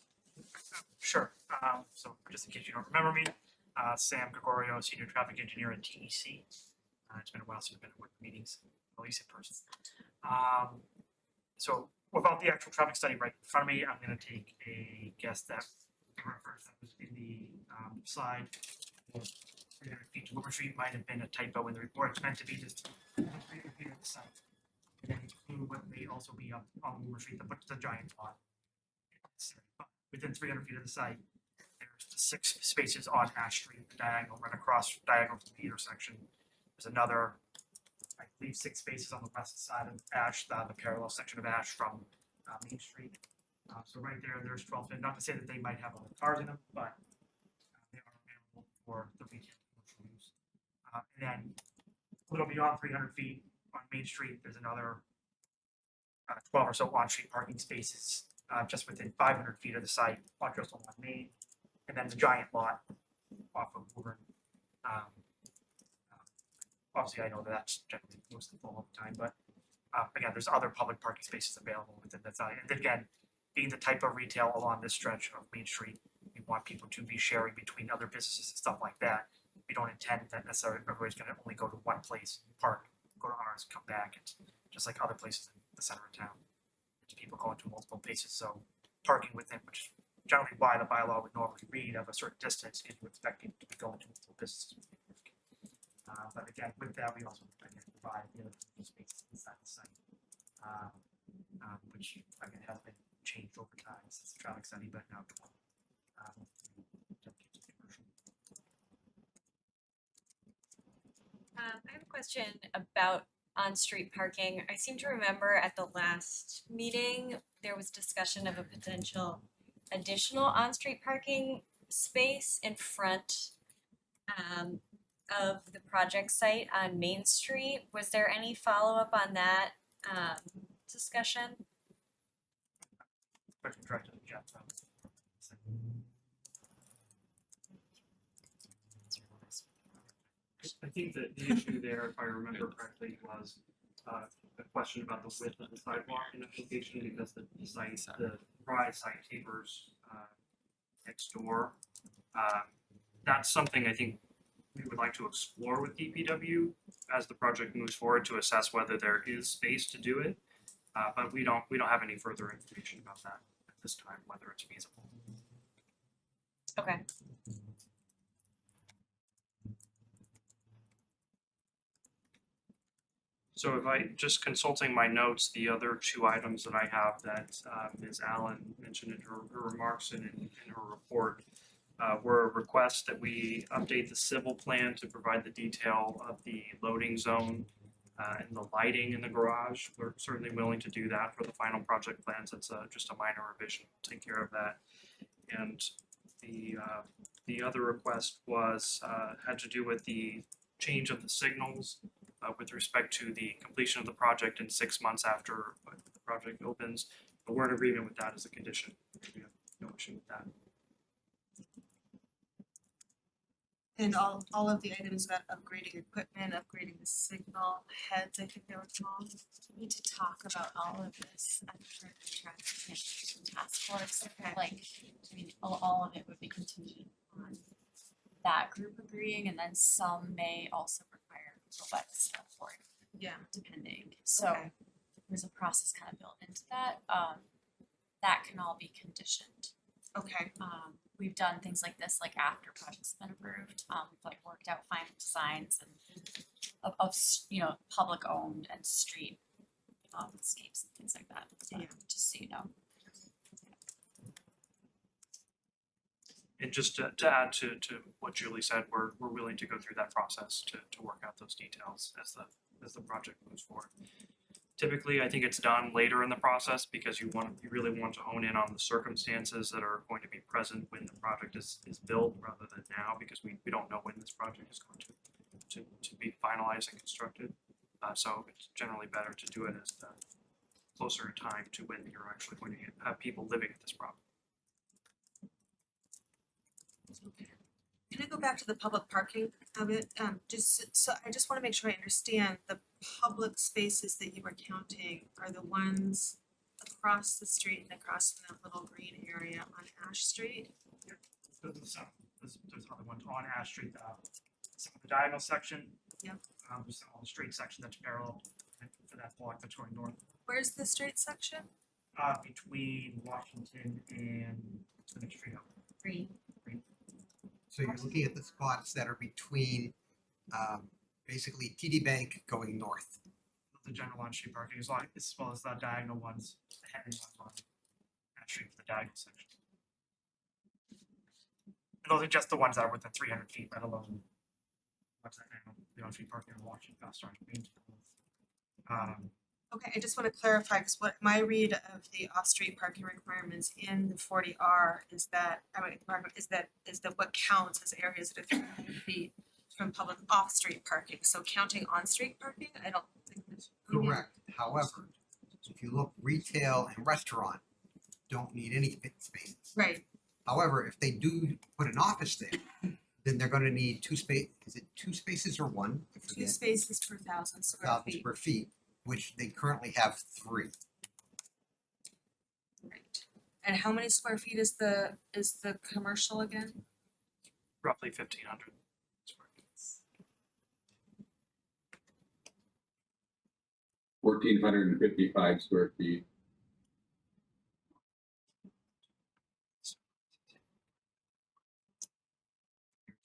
Sure. So just in case you don't remember me, Sam Gregorio, Senior Traffic Engineer at TEC. It's been a while since I've been at work meetings, at least in person. So without the actual traffic study right in front of me, I'm gonna take a guess that the reference that was in the slide, 300 feet to Wilbur Street might have been a typo in the report. It's meant to be just 300 feet of the site. And then include what may also be up on Wilbur Street, the giant lot. Within 300 feet of the site, there's the 6 spaces on Ash Street, the diagonal, run across diagonal to the intersection. There's another, I believe, 6 spaces on the west side of Ash, the parallel section of Ash from Main Street. So right there, there's 12 feet. Not to say that they might have other cars in them, but they are available for the retail commercial use. And then a little beyond 300 feet on Main Street, there's another 12 or so on-street parking spaces just within 500 feet of the site on Crystal One Main, and then the giant lot off of Woburn. Obviously, I know that that's generally mostly full all the time, but again, there's other public parking spaces available within that site. And then again, being the type of retail along this stretch of Main Street, we want people to be sharing between other businesses and stuff like that. We don't intend that necessarily everybody's going to only go to one place, park, go to ours, come back. It's just like other places in the center of town. It's people going to multiple places, so parking within, which is generally why the bylaw would normally read of a certain distance, because you expect people to be going to multiple businesses. But again, with that, we also provide the other spaces inside the site, which again has been changed over time since the traffic study, but now I have a question about on-street parking. I seem to remember at the last meeting, there was discussion of a potential additional on-street parking space in front of the project site on Main Street. Was there any follow-up on that discussion? directed to Jeff. I think that the issue there, if I remember correctly, was a question about the width of the sidewalk in application, because the site, the Rise site tapers next door. That's something I think we would like to explore with DPW as the project moves forward to assess whether there is space to do it. But we don't have any further information about that at this time, whether it's feasible. Okay. So if I just consulting my notes, the other 2 items that I have that Ms. Allen mentioned in her remarks and in her report were requests that we update the civil plan to provide the detail of the loading zone and the lighting in the garage. We're certainly willing to do that for the final project plans. It's just a minor revision. We'll take care of that. And the other request was had to do with the change of the signals with respect to the completion of the project in 6 months after the project opens. But we're in agreement with that as a condition. We have no issue with that. And all of the items about upgrading equipment, upgrading the signal heads, I think they were called. We need to talk about all of this at the transportation task force. Okay. Like, I mean, all of it would be contingent on that group agreeing, and then some may also require a wet step for it, Yeah. depending. So Okay. there's a process kind of built into that. That can all be conditioned. Okay. We've done things like this, like after projects have been approved, we've like worked out final designs and of you know, public owned and street escapes and things like that. So, Yeah. just so you know. And just to add to what Julie said, we're willing to go through that process to work out those details as the project moves forward. Typically, I think it's done later in the process because you really want to hone in on the circumstances that are going to be present when the project is built rather than now, because we don't know when this project is going to be finalized and constructed. So it's generally better to do it as the closer in time to when you're actually going to have people living at this property. Can I go back to the public parking of it? I just wanna make sure I understand, the public spaces that you were counting are the ones across the street and across from that little green area on Ash Street? There's other ones on Ash Street, some of the diagonal section. Yep. Just on the straight section that's parallel for that block that's going north, Where's the straight section? between Washington and the next street up. Green. So you're looking at the spots that are between, basically TD Bank going north. The general on-street parking as well as the diagonal ones, the heading ones on Ash Street for the diagonal section. And those are just the ones that are within 300 feet, let alone what's that now, the on-street parking in Washington, starting Green. Okay, I just wanna clarify, cause what my read of the off-street parking requirements in the 40R is that, is that what counts as areas that are 300 feet from public off-street parking, so counting on-street parking, I don't think that's. Correct. However, if you look, retail and restaurant don't need any spaces. Right, However, if they do put an office there, then they're gonna need is it two spaces or one? I 2 forget. spaces per 1,000 square 1,000 feet. square feet, which they currently have 3. Right. And how many square feet is the commercial again? Roughly 1,500 square feet. 1,455 square feet.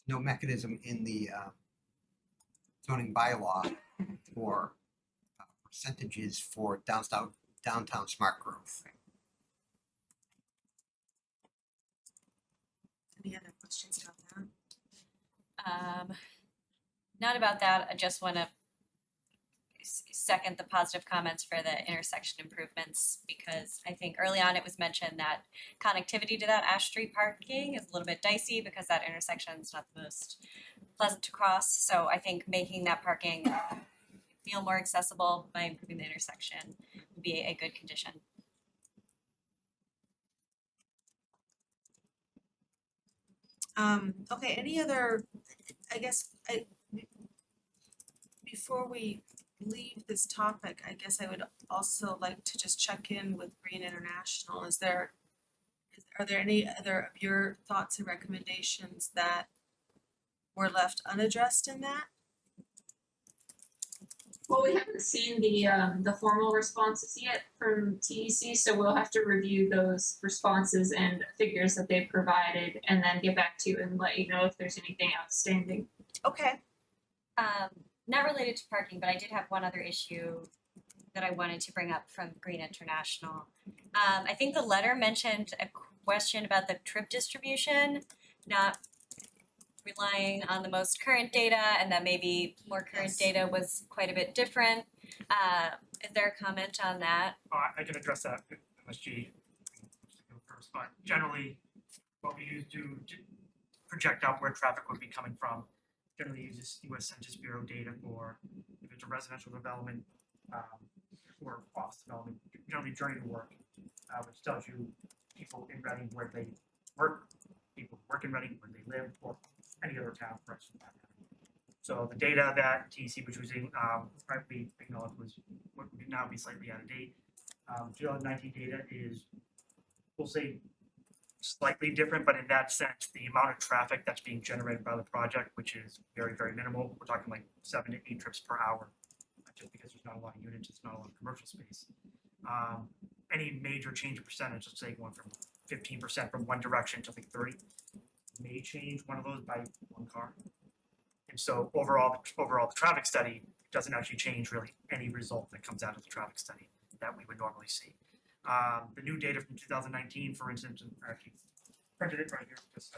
No mechanism in the zoning bylaw for percentages for downtown smart growth. Any other questions about that? Not about that, I just wanna second the positive comments for the intersection improvements, because I think early on it was mentioned that connectivity to that Ash Street parking is a little bit dicey because that intersection is not the most pleasant to cross, so I think making that parking feel more accessible by improving the intersection would be a good condition. Okay, any other, before we leave this topic, I guess I would also like to just check in with Green International. Are there any other of your thoughts and recommendations that were left unaddressed in that? Well, we haven't seen the formal responses yet from TDC, so we'll have to review those responses and figures that they've provided and then get back to you and let you know if there's anything outstanding. Okay, Not related to parking, but I did have one other issue that I wanted to bring up from Green International. I think the letter mentioned a question about the trip distribution, not relying on the most current data, and that maybe more current Yes. data was quite a bit different. Is there a comment on that? I can address that, MSG first, but generally, what we use to project out where traffic would be coming from, generally uses US Census Bureau data for if it's a residential development, or office development, generally journey to work, which tells you people in Reading where they work, people who work in Reading where they live, or any other town for us. So the data that TEC was using, rightly acknowledged was what would now be slightly out of date. 2019 data is, we'll say, slightly different, but in that sense, the amount of traffic that's being generated by the project, which is very, very minimal, we're talking like 7 to 8 trips per hour, just because there's not a lot of units, it's not a lot of commercial space. Any major change in percentage, let's say going from 15% from one direction to like 30, may change one of those by 1 car. And so overall, the traffic study doesn't actually change really any result that comes out of the traffic study that we would normally see. The new data from 2019, for instance, and I actually printed it right here just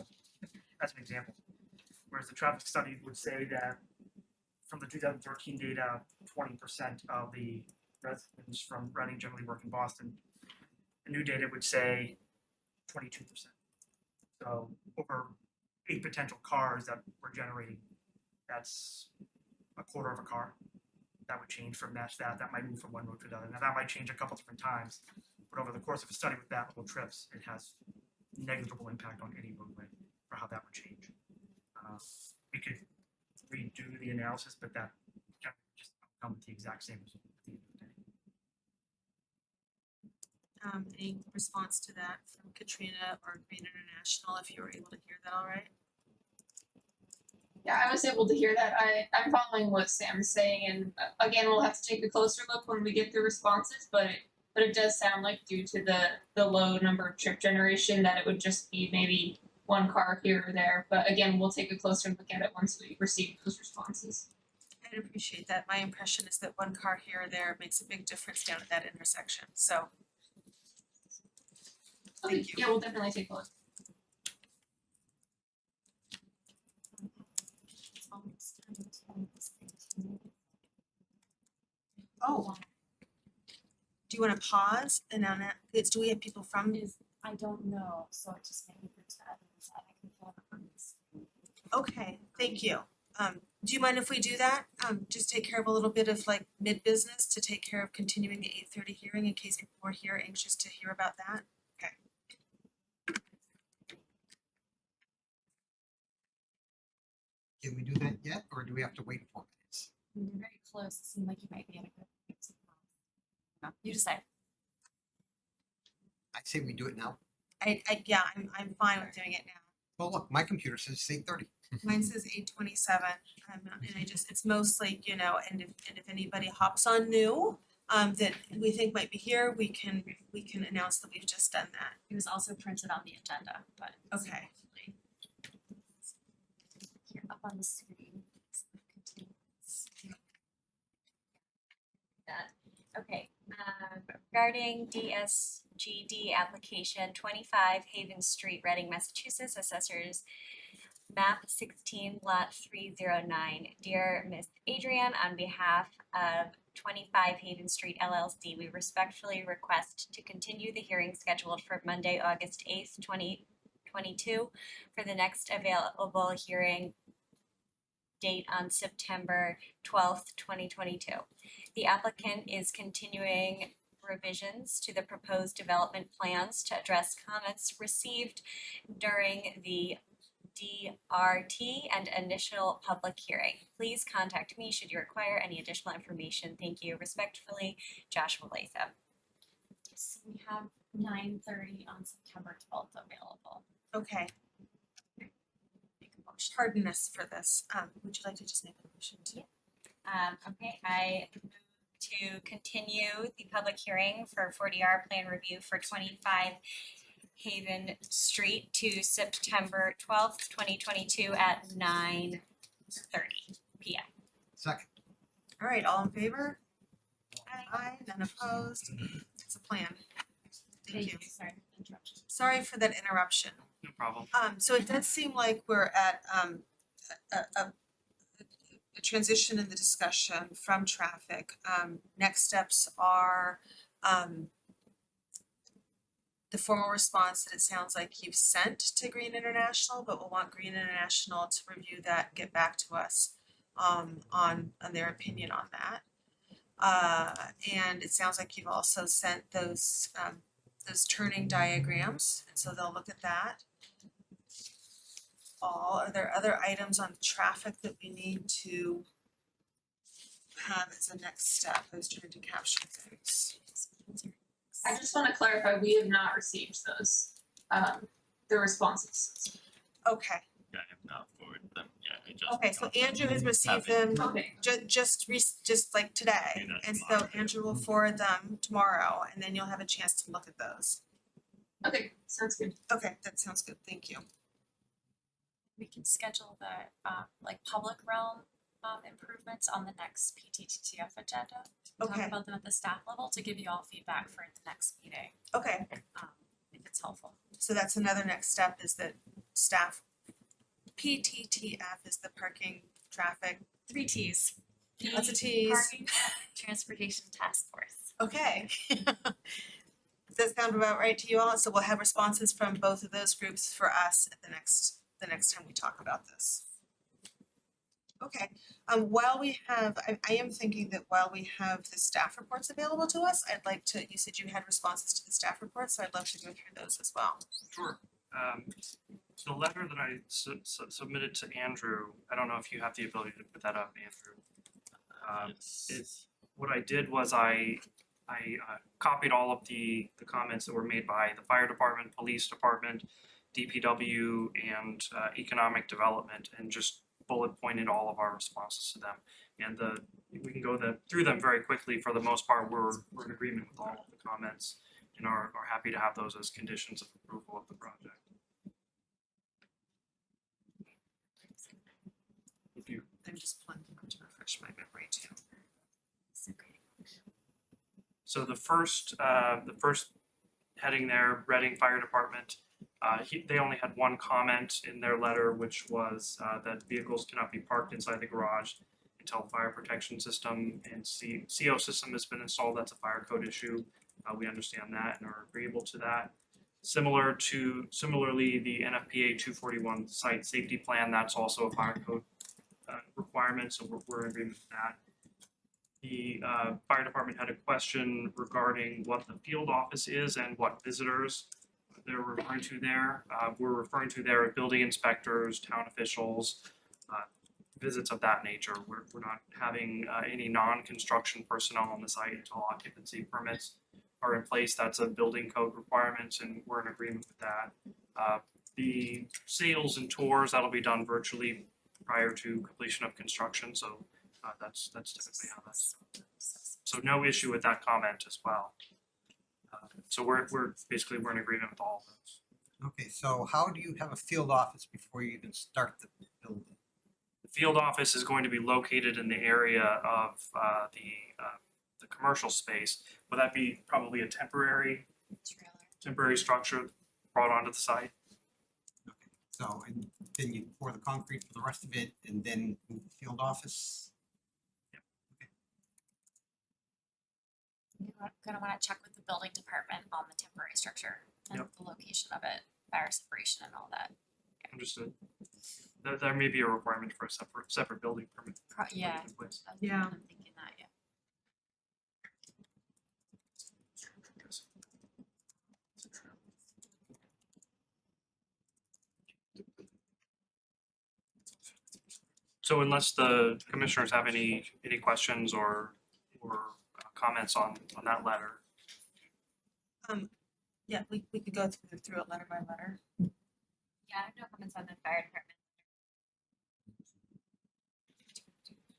as an example. Whereas the traffic study would say that from the 2013 data, 20% of the residents from Reading generally work in Boston. The new data would say 22%. So over 8 potential cars that we're generating, that's a quarter of a car. That would change from that. That might move from one road to another. Now that might change a couple different times, but over the course of a study with that little trips, it has negligible impact on any roadway for how that would change. We could redo the analysis, but that can just come with the exact same result at the end of the day. Any response to that from Katrina or Green International, if you were able to hear that all right? Yeah, I was able to hear that. I'm following what Sam's saying, and again, we'll have to take a closer look when we get the responses, but it does sound like due to the low number of trip generation that it would just be maybe one car here or there. But again, we'll take a closer look at it once we receive those responses. I'd appreciate that. My impression is that one car here or there makes a big difference down at that intersection, so. Okay, Thank you. yeah, we'll definitely take a look. Oh. Do you wanna pause and now, do we have people from, I don't know, so it just made me put to others, I can pull it on this. okay, thank you. Do you mind if we do that? Just take care of a little bit of like mid-business to take care of continuing the 8:30 hearing in case people are here anxious to hear about that? Okay. Can we do that yet, or do we have to wait 4 minutes? You're very close, it seemed like you might be at a good place. No, you decide. I say we do it now. Yeah, I'm fine with doing it now. Well, look, my computer says 8:30. Mine says 8:27, and it's mostly, and if anybody hops on new, that we think might be here, we can announce that we've just done that. It was also printed on the agenda, but. Okay. Here, up on the screen. Okay, regarding DSGD application 25 Haven Street, Reading, Massachusetts, assessors map 16 lot 309. Dear Miss Adrian, on behalf of 25 Haven Street LLC, we respectfully request to continue the hearing scheduled for Monday, August 8th, 2022 for the next available hearing date on September 12th, 2022. The applicant is continuing revisions to the proposed development plans to address comments received during the DRT and initial public hearing. Please contact me should you require any additional information. Thank you. Respectfully, Joshua Latham. So we have 9:30 on September 12th available. Okay. Pardon us for this. Would you like to just make a motion to? Okay, I move to continue the public hearing for 40R plan review for 25 Haven Street to September 12th, 2022 at 9:30 PM. Second. All right, all in favor? Aye, none opposed. It's a plan. Thank you. Sorry for the interruption. Sorry for that interruption. No problem. So it does seem like we're at a transition in the discussion from traffic. Next steps are the formal response that it sounds like you've sent to Green International, but we'll want Green International to review that and get back to us on their opinion on that. And it sounds like you've also sent those turning diagrams, and so they'll look at that. Are there other items on traffic that we need to have as a next step? I was trying to capture things. I just want to clarify, we have not received those, the responses. Okay, Yeah, I have not forwarded them yet. I just okay, so got them. Andrew has received Haven't- them Okay, just like today, Do that and so tomorrow. Andrew will forward them tomorrow, and then you'll have a chance to look at those. okay, sounds good. Okay, that sounds good, thank you. We can schedule the like public realm improvements on the next PTTF agenda. To Okay. talk about them at the staff level to give you all feedback for the next meeting, Okay, if it's helpful. so that's another next step is that staff, PTTF is the parking, traffic, 3 Ts. lots of Ts. Parking Transportation Task Force. Okay. Does that sound about right to you all? So we'll have responses from both of those groups for us at the next time we talk about this. Okay, while we have, I am thinking that while we have the staff reports available to us, I'd like to, you said you had responses to the staff reports, so I'd love to go through those as well. Sure. So the letter that I submitted to Andrew, I don't know if you have the ability to put that up, Andrew. Yes. What I did was I copied all of the comments that were made by the fire department, police department, DPW, and economic development, and just bullet pointed all of our responses to them. And we can go through them very quickly. For the most part, we're in agreement with all of the comments and are happy to have those as conditions of approval of the project. If you I'm just pulling them up to refresh my memory too. So the first heading there, Reading Fire Department, they only had one comment in their letter, which was that vehicles cannot be parked inside the garage until fire protection system and CO system has been installed. That's a fire code issue. We understand that and are agreeable to that. Similarly, the NFPA 241 site safety plan, that's also a fire code requirement, so we're in agreement with that. The fire department had a question regarding what the field office is and what visitors they're referring to there. We're referring to there building inspectors, town officials, visits of that nature. We're not having any non-construction personnel on the site until occupancy permits are in place. That's a building code requirement, and we're in agreement with that. The sales and tours, that'll be done virtually prior to completion of construction, so that's typically how that's. So no issue with that comment as well. So we're in agreement with all of those. Okay, so how do you have a field office before you even start the building? The field office is going to be located in the area of the commercial space. Would that be probably a temporary structure brought onto the site? Okay, so and then you pour the concrete for the rest of it and then move the field office? You're gonna wanna check with the building department on the temporary structure and Yep. the location of it, fire separation and all that. Understood. There may be a requirement for a separate building permit. Yeah. in place. Yeah. I'm thinking that, yeah. So unless the commissioners have any questions or comments on that letter, Yeah, we could go through it letter by letter. Yeah, I have no comments on the fire department.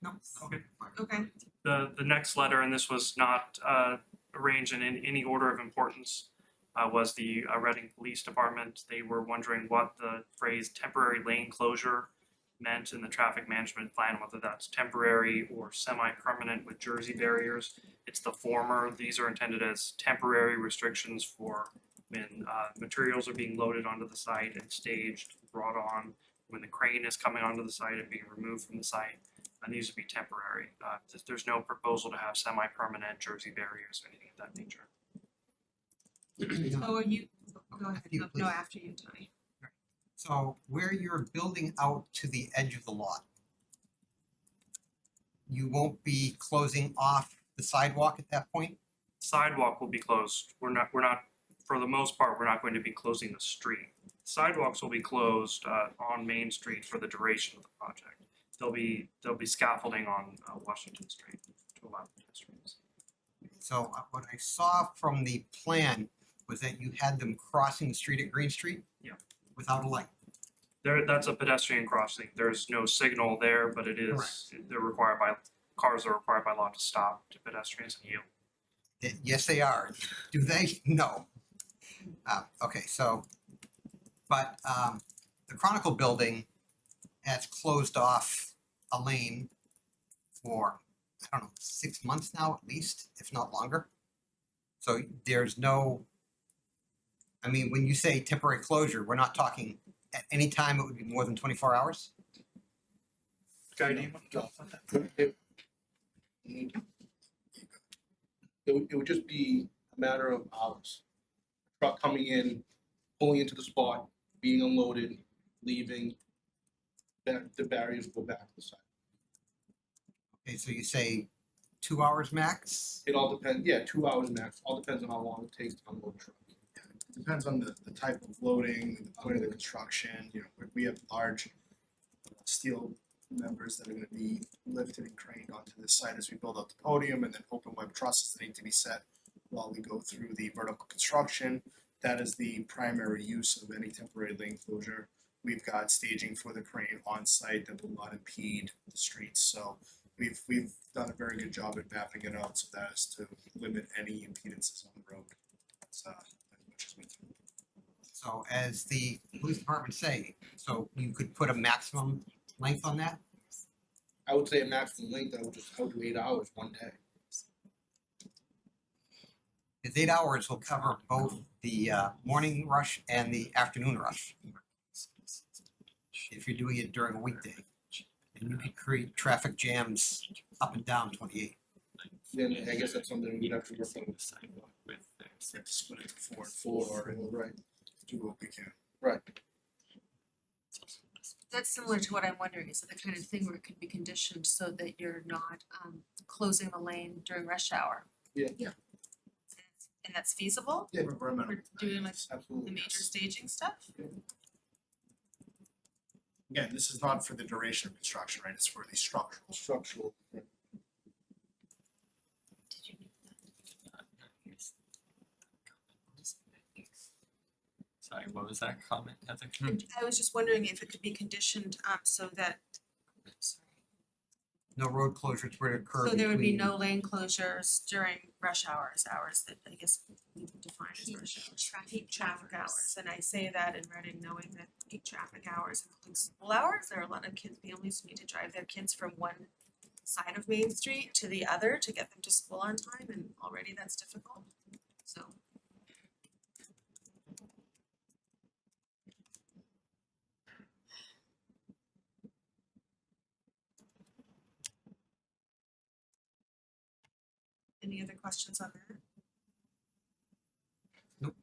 No. Okay. Okay. the next letter, and this was not arranged in any order of importance, was the Reading Police Department. They were wondering what the phrase temporary lane closure meant in the traffic management plan, whether that's temporary or semi-permanent with jersey barriers. It's the former. These are intended as temporary restrictions for when materials are being loaded onto the site and staged, brought on, when the crane is coming onto the site and being removed from the site. And these would be temporary. There's no proposal to have semi-permanent jersey barriers or anything of that nature. So are you, go ahead, You, no, please. after you, Tony. So where you're building out to the edge of the lot, you won't be closing off the sidewalk at that point? Sidewalk will be closed. We're not, for the most part, we're not going to be closing the street. Sidewalks will be closed on Main Street for the duration of the project. There'll be scaffolding on Washington Street to allow pedestrians. So what I saw from the plan was that you had them crossing the street at Green Street? Yeah. Without a light? That's a pedestrian crossing. There's no signal there, but it is, cars are required by law to stop to pedestrians and yield. Yes, they are. Do they? No. Okay, so, but the Chronicle building has closed off a lane for, I don't know, 6 months now at least, if not longer. So there's no, I mean, when you say temporary closure, we're not talking at any time it would be more than 24 hours? Guy, do you want to talk about that? It would just be a matter of hours. Truck coming in, pulling into the spot, being unloaded, leaving, the barriers go back to the side. Okay, so you say 2 hours max? It all depends, yeah, 2 hours max, all depends on how long it takes to unload a truck. It depends on the type of loading, the point of the construction, you know, we have large steel members that are gonna be lifted and craned onto this site as we build up the podium, and then open web trusses that need to be set while we go through the vertical construction. That is the primary use of any temporary lane closure. we've got staging for the crane on site that will not impede the streets, so we've done a very good job at mapping it out so that as to limit any impedances on the road. As much as we can. So as the police department say, so you could put a maximum length on that? I would say a maximum length, I would do 8 hours one day. Because 8 hours will cover both the morning rush and the afternoon rush. If you're doing it during a weekday. And you could create traffic jams up and down 28. Then I guess that's something we'd have to work on. The sidewalk with theirs. We have to split it to 4 and 4 and Right, do what we can. right. That's similar to what I'm wondering, is it the kind of thing where it could be conditioned so that you're not closing the lane during rush hour? Yeah. Yeah. And that's feasible? Yeah. We're doing like the Absolutely. major staging stuff? Again, this is not for the duration of construction, right? It's for the structural. Structural. Right. Sorry, what was that comment, Heather? And I was just wondering if it could be conditioned so that, sorry, No road closures would occur so there would be between- no lane closures during rush hours that I guess we would define as rush hours. Peak traffic hours, and I say that in Reading, knowing that peak traffic hours include school hours. There are a lot of families who need to drive their kids from one side of Main Street to the other to get them to school on time, and already that's difficult, so. Any other questions on that?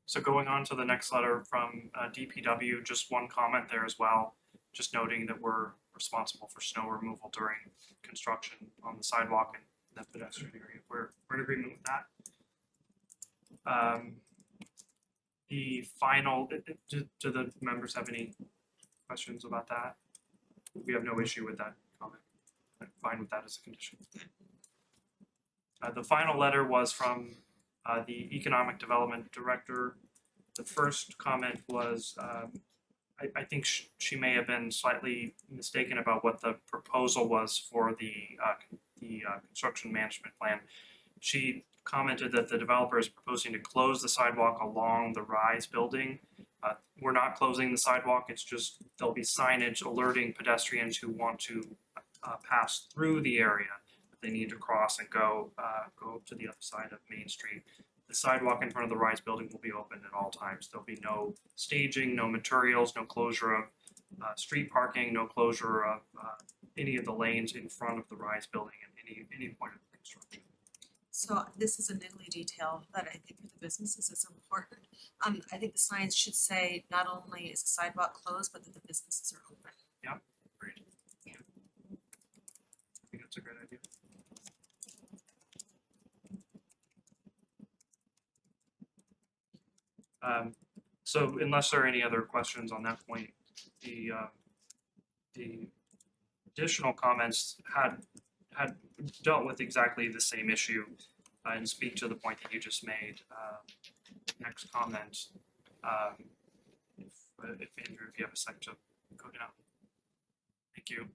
So going on to the next letter from DPW, just one comment there as well, just noting that we're responsible for snow removal during construction on the sidewalk and the pedestrian area. We're in agreement with that. The final, do the members have any questions about that? We have no issue with that comment. I'm fine with that as a condition. The final letter was from the Economic Development Director. The first comment was, I think she may have been slightly mistaken about what the proposal was for the construction management plan. She commented that the developer is proposing to close the sidewalk along the Rise building. We're not closing the sidewalk, it's just there'll be signage alerting pedestrians who want to pass through the area. They need to cross and go to the other side of Main Street. The sidewalk in front of the Rise building will be open at all times. There'll be no staging, no materials, no closure of street parking, no closure of any of the lanes in front of the Rise building at any point of the construction. So this is a niggly detail, but I think for the businesses it's important. I think the signs should say not only is the sidewalk closed, but that the businesses are open. Yep, agreed. Yeah. I think that's a great idea. So unless there are any other questions on that point, the additional comments had dealt with exactly the same issue and speak to the point that you just made. Next comment, if Andrew, if you have a second to go down. Thank you.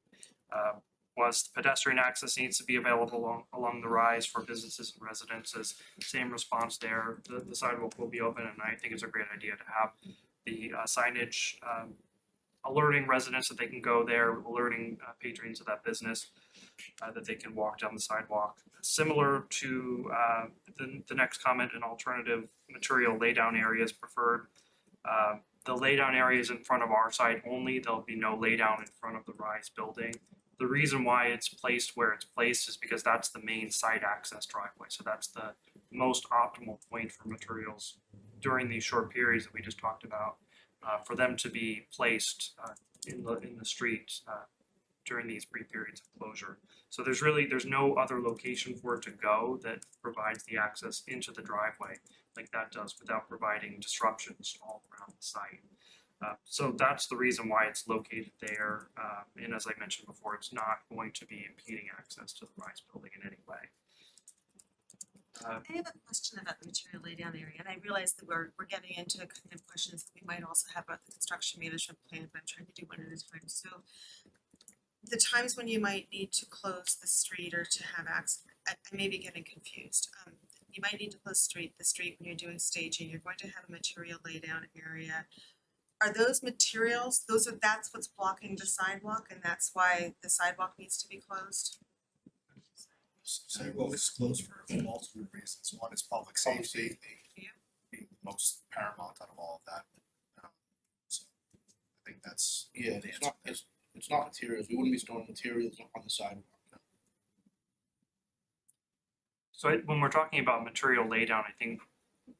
Was pedestrian access needs to be available along the Rise for businesses and residences. Same response there. The sidewalk will be open, and I think it's a great idea to have the signage alerting residents that they can go there, alerting patrons of that business that they can walk down the sidewalk. Similar to the next comment, an alternative material laydown area is preferred. The laydown area is in front of our site only. There'll be no laydown in front of the Rise building. The reason why it's placed where it's placed is because that's the main site access driveway. So that's the most optimal point for materials during these short periods that we just talked about, for them to be placed in the street during these brief periods of closure. So there's no other location for it to go that provides the access into the driveway like that does without providing disruptions all around the site. So that's the reason why it's located there. And as I mentioned before, it's not going to be impeding access to the Rise building in any way. I have a question about the material laydown area, and I realize that we're getting into kind of questions that we might also have about the construction management plan, but I'm trying to do one at a time. So the times when you might need to close the street or to have access, I may be getting confused. You might need to close the street when you're doing staging, you're going to have a material laydown area. Are those materials, that's what's blocking the sidewalk, and that's why the sidewalk needs to be closed? Sidewalk is closed for multiple reasons. One is public safety. Yeah. Being the most paramount out of all of that. So I think that's. Yeah, it's not materials. We wouldn't be storing materials on the sidewalk. So when we're talking about material laydown, I think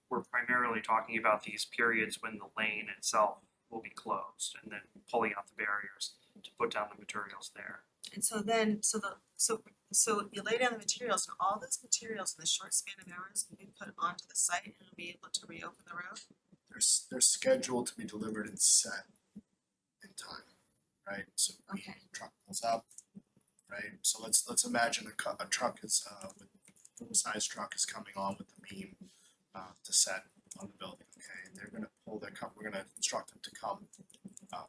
we're primarily talking about these periods when the lane itself will be closed and then pulling out the barriers to put down the materials there. And so then, so you lay down the materials, and all those materials in the short span of hours will be put onto the site and it'll be able to reopen the road? They're scheduled to be delivered and set in time, right? So Okay. the truck pulls up, right? So let's imagine a truck is with full-size truck is coming on with the beam to set on the building. Okay, they're gonna pull their we're gonna instruct them to come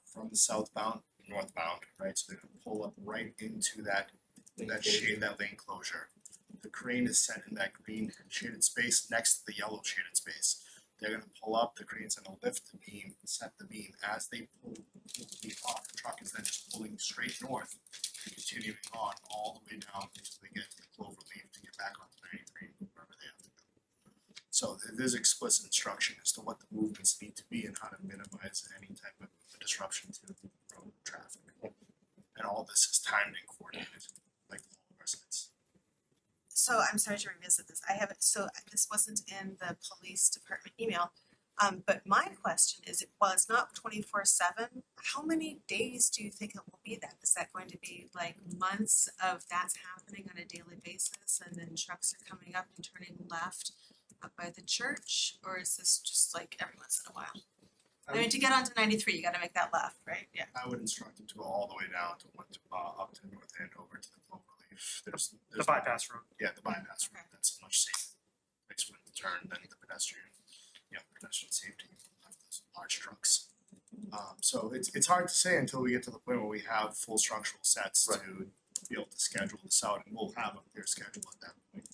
from the southbound, northbound, right? So they're gonna pull up right into that lane closure. The crane is set in that green shaded space next to the yellow shaded space. They're gonna pull up, the crane's gonna lift the beam, set the beam. As they pull the beam off, the truck is then just pulling straight north and continuing on all the way down until they get to the clover leaf to get back onto 93, wherever they have to go. So there's explicit instruction as to what the movements need to be and how to minimize any type of disruption to road traffic. And all this is timed and coordinated, like all of our sites. So I'm sorry to revisit this. This wasn't in the police department email. But my question is, while it's not 24/7, how many days do you think it will be that? Is that going to be like months of that's happening on a daily basis, and then trucks are coming up and turning left up by the church? Or is this just like every once in a while? I mean, to get onto 93, you gotta make that left, right? Yeah. I would instruct them to go all the way down to up to North Andover to the Cloverleaf. There's The bypass road. Yeah, the bypass road. Okay. That's a much safer place for them to turn than the pedestrian. Pedestrian safety of those large trucks. So it's hard to say until we get to the point where we have full structural sets to be able to schedule this out, and we'll have a clear schedule at that point.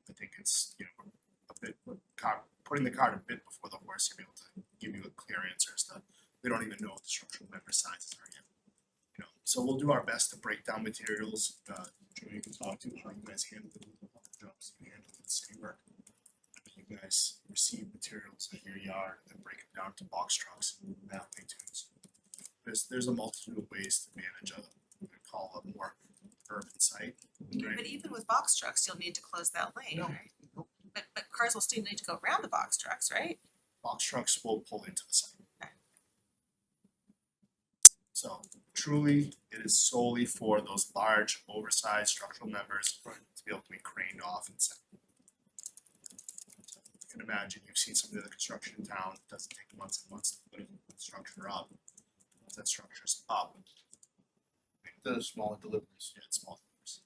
I think it's a bit putting the cart a bit before the horse to be able to give you a clear answer as to we don't even know what the structural member sizes are yet. So we'll do our best to break down materials. Joey can talk to how you guys handle the jobs, you handle the city work. You guys receive materials at your yard and break them down to box trucks and move that way too. There's a multitude of ways to manage a more urban site. Right? But even with box trucks, you'll need to close that lane, No. right? But cars will still need to go around the box trucks, right? Box trucks will pull into the site. Okay. So truly, it is solely for those large, oversized structural members to be able to be craned off and set. You can imagine, you've seen some of the other construction in town, it doesn't take months and months to put a structure up. Once that structure's up, The smaller deliveries. it's small numbers.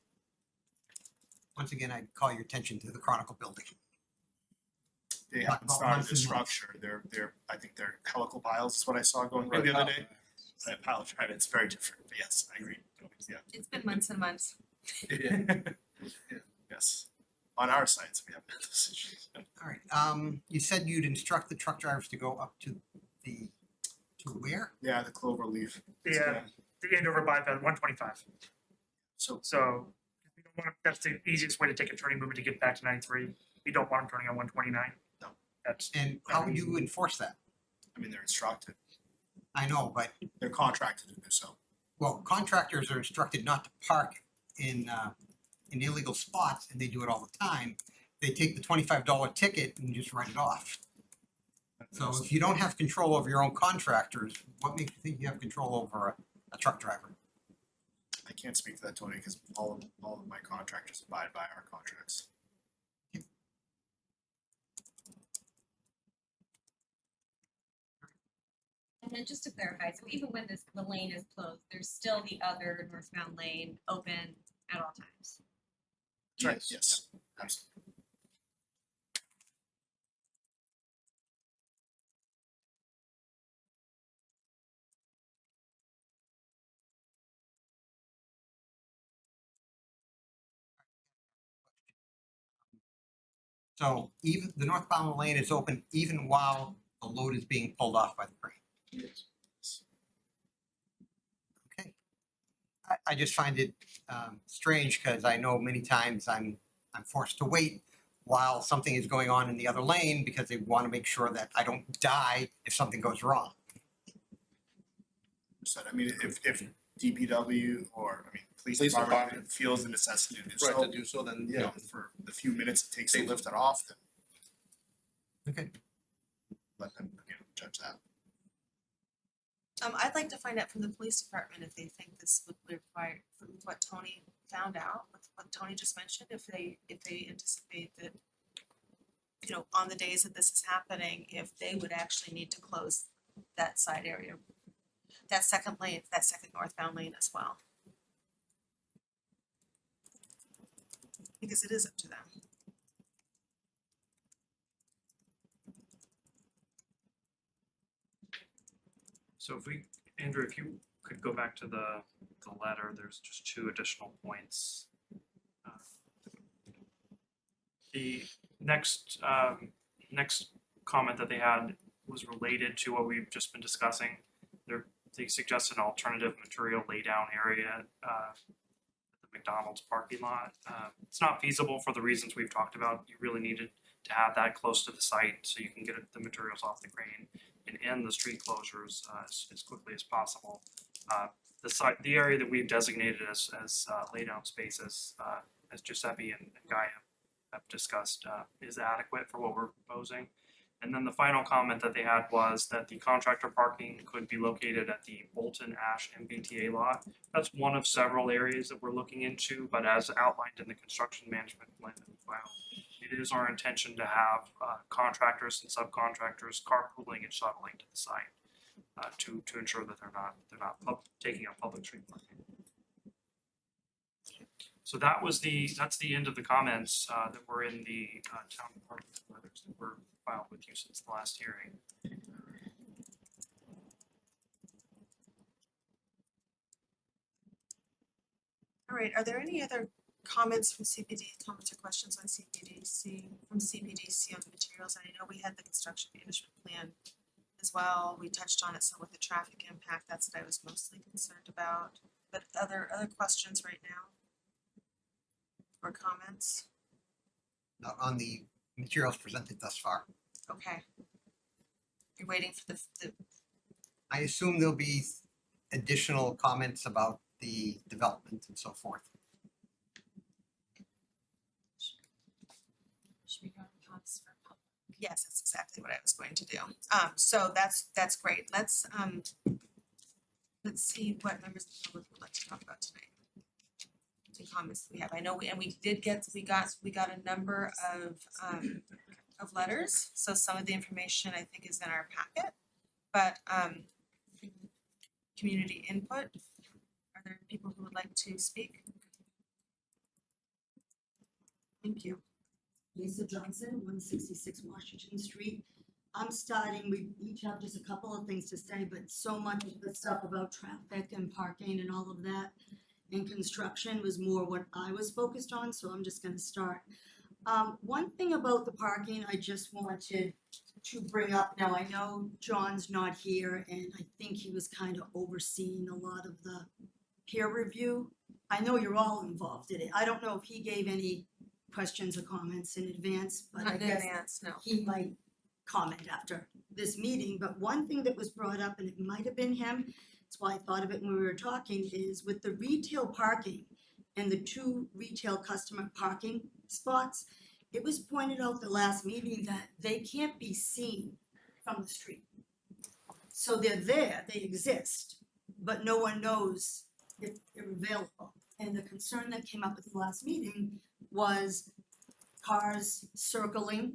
Once again, I'd call your attention to the Chronicle building. They About haven't started months the and months. structure, I think they're helical piles is what I saw going by the other day. Pile drive, it's very different, but yes, I agree, yeah. It's been months and months. Yes, on our sites, we haven't had those issues. All right, you said you'd instruct the truck drivers to go up to where? Yeah, the clover leaf. The Andover bypass, 125. So So we don't want that's the easiest way to take a turning movement to get back to 93. We don't want them turning on 129. No. That's And how would you enforce that? I mean, they're instructed, I know, but, they're contracted to do so. well, contractors are instructed not to park in illegal spots, and they do it all the time. They take the $25 ticket and just write it off. So if you don't have control over your own contractors, what makes you think you have control over a truck driver? I can't speak to that, Tony, because all of my contractors abide by our contracts. And then just to clarify, so even when the lane is closed, there's still the other northbound lane open at all times. That's right, yes, absolutely. So even the northbound lane is open even while the load is being pulled off by the crane. Yes. Okay. I just find it strange because I know many times I'm forced to wait while something is going on in the other lane because they want to make sure that I don't die if something goes wrong. So, I mean, if DPW or, I mean, police Police department department. feels the necessity to do Right, so, to do so, then, you know, for the few minutes it takes to Takes- lift it off, then Okay. let them, judge that. I'd like to find out from the police department if they think this would require, from what Tony found out, with what Tony just mentioned, if they anticipate that, you know, on the days that this is happening, if they would actually need to close that side area, that second lane, that second northbound lane as well. Because it is up to them. So if we, Andrew, if you could go back to the letter, there's just two additional points. The next comment that they had was related to what we've just been discussing. They suggest an alternative material laydown area at the McDonald's parking lot. It's not feasible for the reasons we've talked about. You really needed to have that close to the site so you can get the materials off the crane and end the street closures as quickly as possible. The area that we've designated as laydown spaces, as Giuseppe and Guy have discussed, is adequate for what we're proposing. And then the final comment that they had was that the contractor parking could be located at the Bolton Ash MBTA lot. That's one of several areas that we're looking into, but as outlined in the construction management plan that we filed, it is our intention to have contractors and subcontractors carpooling and shuttling to the site to ensure that they're not taking up public street parking. So that's the end of the comments that were in the town department letters that were filed with you since the last hearing. All right, are there any other comments from comments or questions on from CPDC on the materials? And I know we had the construction management plan as well. We touched on it some with the traffic impact. That's what I was mostly concerned about. But other questions right now? Or comments? Not on the materials presented thus far. Okay. You're waiting for the I assume there'll be additional comments about the development and so forth. Should we go to pause for public? yes, that's exactly what I was going to do. So that's great. Let's see what members of the public would like to talk about tonight. The comments we have. I know we got a number of letters, so some of the information I think is in our packet, but community input. Are there people who would like to speak? Thank you. Lisa Johnson, 166 Washington Street. I'm starting, we each have just a couple of things to say, but so much of the stuff about traffic and parking and all of that and construction was more what I was focused on, so I'm just gonna start. One thing about the parking I just wanted to bring up, now I know John's not here and I think he was kind of overseeing a lot of the peer review. I know you're all involved in it. I don't know if he gave any questions or comments in advance, but I Not in guess advance, no. he might comment after this meeting. But one thing that was brought up, and it might have been him, that's why I thought of it when we were talking, is with the retail parking and the 2 retail customer parking spots, it was pointed out the last meeting that they can't be seen from the street. So they're there, they exist, but no one knows if they're available. And the concern that came up at the last meeting was cars circling,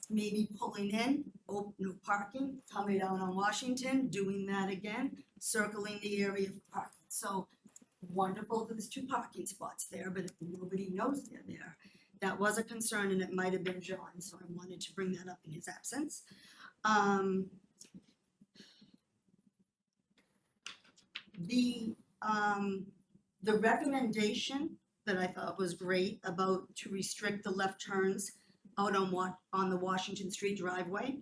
maybe pulling in, no parking, coming down on Washington, doing that again, circling the area for parking. So wonderful, there's 2 parking spots there, but if nobody knows they're there, that was a concern, and it might have been John, so I wanted to bring that up in his absence. The recommendation that I thought was great about to restrict the left turns out on the Washington Street driveway.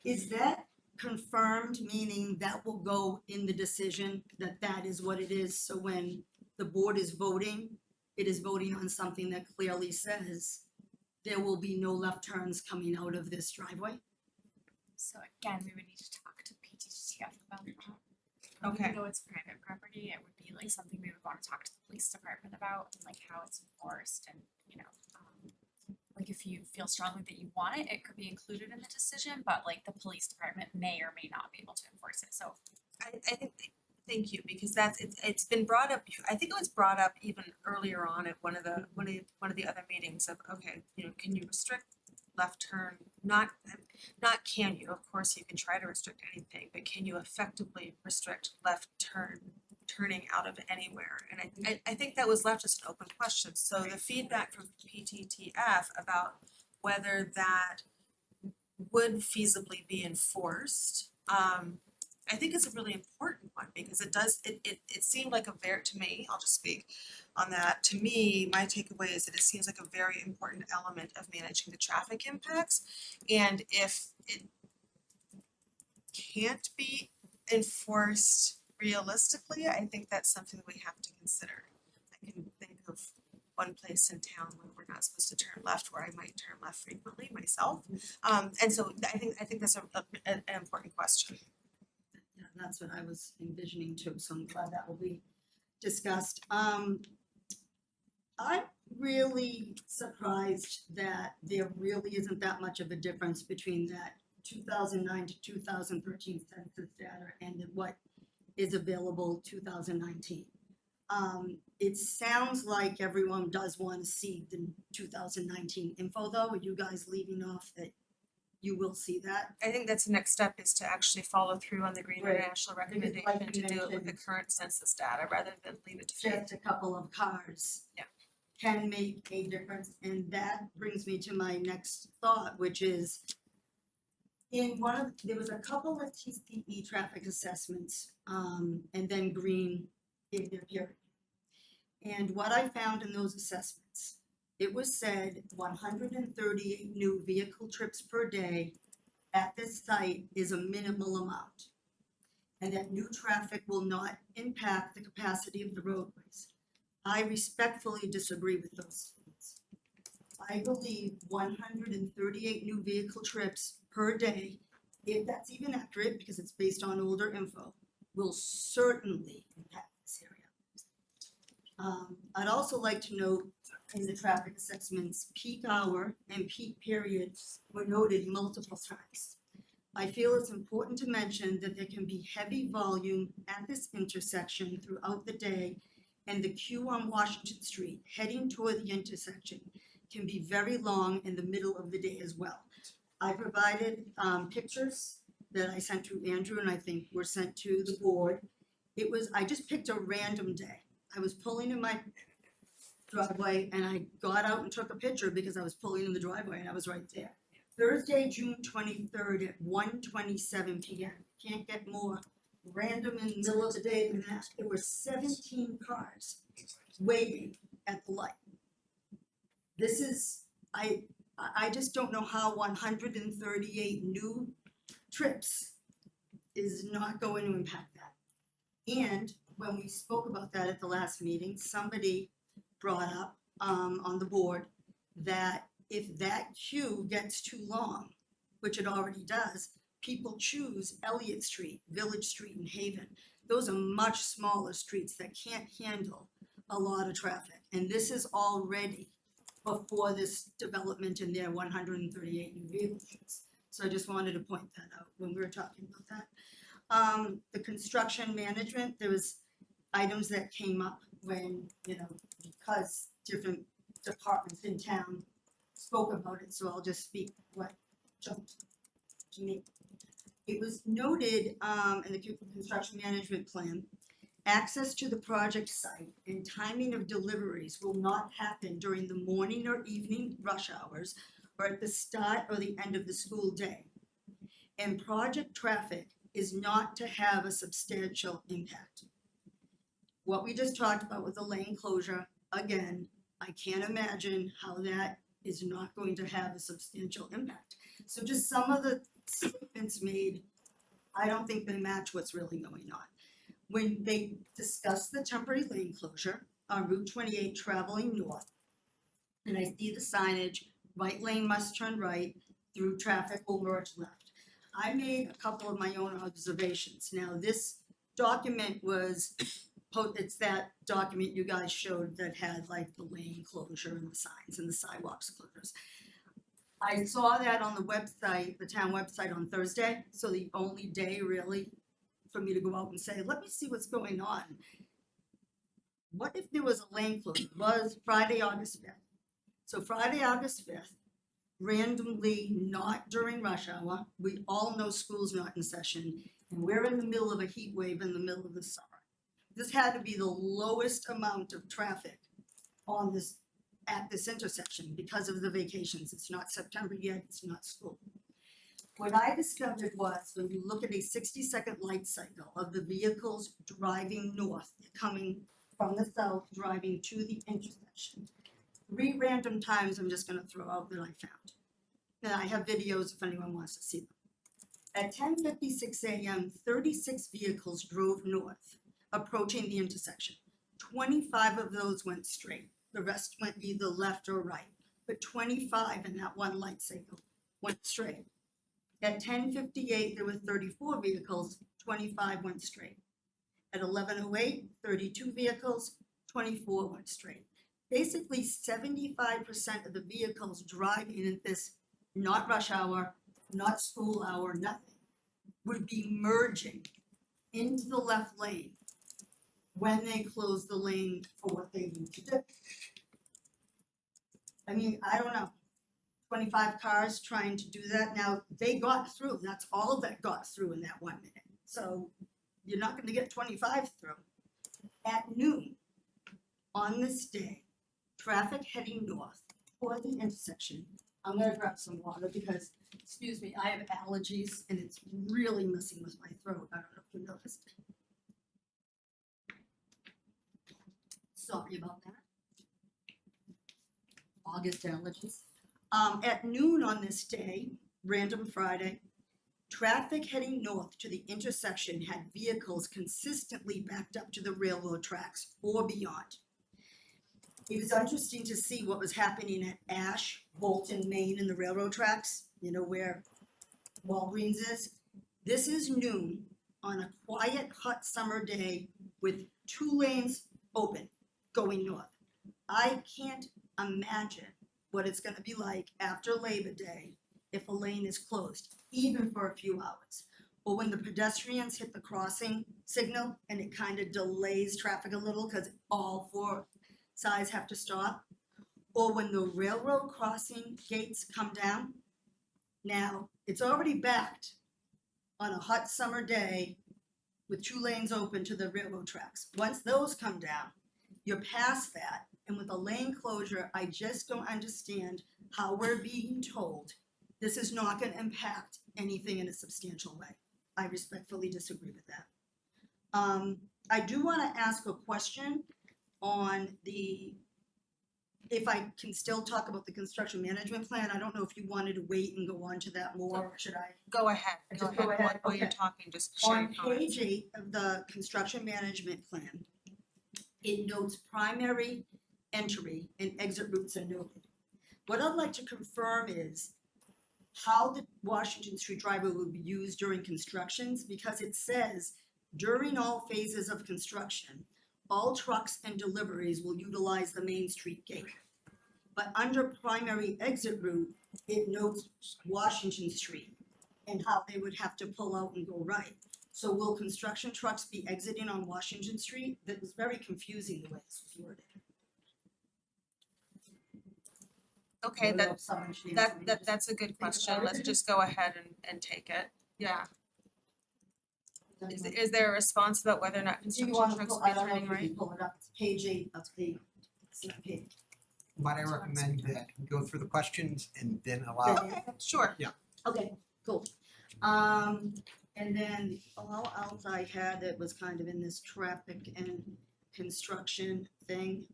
Is that confirmed, meaning that will go in the decision that that is what it is? So when the board is voting, it is voting on something that clearly says there will be no left turns coming out of this driveway? So again, we would need to talk to PTTF about that. Okay. Even though it's private property, it would be like something we would wanna talk to the police department about, and like how it's enforced and, like if you feel strongly that you want it, it could be included in the decision, but like the police department may or may not be able to enforce it, so. I think, thank you, because it's been brought up, I think it was brought up even earlier on at one of the other meetings of, okay, can you restrict left turn? Not can you, of course you can try to restrict anything, but can you effectively restrict left turning out of anywhere? And I think that was left as an open question. So the feedback from PTTF about whether that would feasibly be enforced, I think it's a really important one because it seemed like to me, I'll just speak on that. To me, my takeaway is that it seems like a very important element of managing the traffic impacts. And if it can't be enforced realistically, I think that's something that we have to consider. I can think of one place in town where we're not supposed to turn left, where I might turn left frequently myself. And so I think that's an important question. Yeah, that's what I was envisioning too, so I'm glad that will be discussed. I'm really surprised that there really isn't that much of a difference between that 2009 to 2013 census data and what is available 2019. It sounds like everyone does want to see the 2019 info though. Are you guys leaving off that you will see that? I think that's the next step is to actually follow through on the Green Right. International like recommendation to you do it with the mentioned. current census data rather than leave it to fate. Just a couple of cars. Yeah. Can make a difference, and that brings me to my next thought, which is there was a couple of TCE traffic assessments, and then Green gave their peer review. And what I found in those assessments, it was said 138 new vehicle trips per day at this site is a minimal amount, and that new traffic will not impact the capacity of the roadways. I respectfully disagree with those statements. I believe 138 new vehicle trips per day, if that's even accurate, because it's based on older info, will certainly impact this area. I'd also like to note in the traffic assessments, peak hour and peak period were noted multiple times. I feel it's important to mention that there can be heavy volume at this intersection throughout the day, and the queue on Washington Street heading toward the intersection can be very long in the middle of the day as well. I provided pictures that I sent to Andrew and I think were sent to the board. I just picked a random day. I was pulling in my driveway and I got out and took a picture because I was pulling in the driveway and I was right there. Thursday, June 23rd at 1:27 p.m. Can't get more random in the middle of the day than that. There were 17 cars waiting at the light. This is, I just don't know how 138 new trips is not going to impact that. And when we spoke about that at the last meeting, somebody brought up on the board that if that queue gets too long, which it already does, people choose Elliott Street, Village Street, and Haven. Those are much smaller streets that can't handle a lot of traffic. And this is already before this development in their 138 new vehicles. So I just wanted to point that out when we were talking about that. The construction management, there was items that came up when, because different departments in town spoke about it, so I'll just speak what jumped to me. It was noted in the construction management plan, access to the project site and timing of deliveries will not happen during the morning or evening rush hours or at the start or the end of the school day. And project traffic is not to have a substantial impact. What we just talked about with the lane closure, again, I can't imagine how that is not going to have a substantial impact. So just some of the statements made, I don't think they match what's really going on. When they discussed the temporary lane closure on Route 28 traveling north, and I see the signage, right lane must turn right, through traffic will merge left. I made a couple of my own observations. Now, this document was, it's that document you guys showed that had like the lane closure and the signs and the sidewalks closures. I saw that on the website, the town website on Thursday, so the only day really for me to go out and say, let me see what's going on. What if there was a lane closure? It was Friday, August 5th. So Friday, August 5th, randomly, not during rush hour, we all know school's not in session, and we're in the middle of a heat wave in the middle of the summer. This had to be the lowest amount of traffic on this, at this intersection because of the vacations. It's not September yet, it's not school. What I discovered was when you look at a 60-second light cycle of the vehicles driving north, coming from the south, driving to the intersection, 3 random times I'm just gonna throw out that I found. And I have videos if anyone wants to see them. At 10:56 a.m., 36 vehicles drove north, approaching the intersection. 25 of those went straight. The rest went either left or right. But 25 in that one light cycle went straight. At 10:58, there were 34 vehicles, 25 went straight. At 11:08, 32 vehicles, 24 went straight. Basically, 75% of the vehicles driving at this, not rush hour, not school hour, nothing, would be merging into the left lane when they close the lane for what they need to do. I mean, I don't know, 25 cars trying to do that. Now, they got through, that's all that got through in that 1 minute. So you're not gonna get 25 through. At noon on this day, traffic heading north toward the intersection. I'm gonna grab some water because, excuse me, I have allergies and it's really messing with my throat. I don't know if you noticed. Sorry about that. August allergies. At noon on this day, random Friday, traffic heading north to the intersection had vehicles consistently backed up to the railroad tracks or beyond. It was interesting to see what was happening at Ash, Bolton, Maine, and the railroad tracks, you know, where Walgreens is. This is noon on a quiet, hot summer day with 2 lanes open going north. I can't imagine what it's gonna be like after Labor Day if a lane is closed, even for a few hours. Or when the pedestrians hit the crossing signal and it kind of delays traffic a little because all 4 sides have to stop, or when the railroad crossing gates come down. Now, it's already backed on a hot summer day with 2 lanes open to the railroad tracks. Once those come down, you're past that, and with a lane closure, I just don't understand how we're being told this is not gonna impact anything in a substantial way. I respectfully disagree with that. I do wanna ask a question on the, if I can still talk about the construction management plan. I don't know if you wanted to wait and go on to that more, or should I? Go ahead, Just go ahead, while you're okay. talking, just share your On comments. page 8 of the construction management plan, it notes primary entry and exit routes are noted. What I'd like to confirm is how the Washington Street driveway will be used during constructions, because it says during all phases of construction, all trucks and deliveries will utilize the Main Street gate. But under primary exit route, it notes Washington Street and how they would have to pull out and go right. So will construction trucks be exiting on Washington Street? That was very confusing the way this was worded. I Okay, don't know if someone should answer me. that's a good question. about Let's it. just go ahead and take it. Yeah. Is there a response about whether or not Do you construction want to trucks pull, will be I don't know turning if you right? can pull it up, it's page 8 of the, it's not page. Might I recommend that we go through the questions and then allow, Okay, sure. Okay, cool. And then all else I had that was kind of in this traffic and construction thing,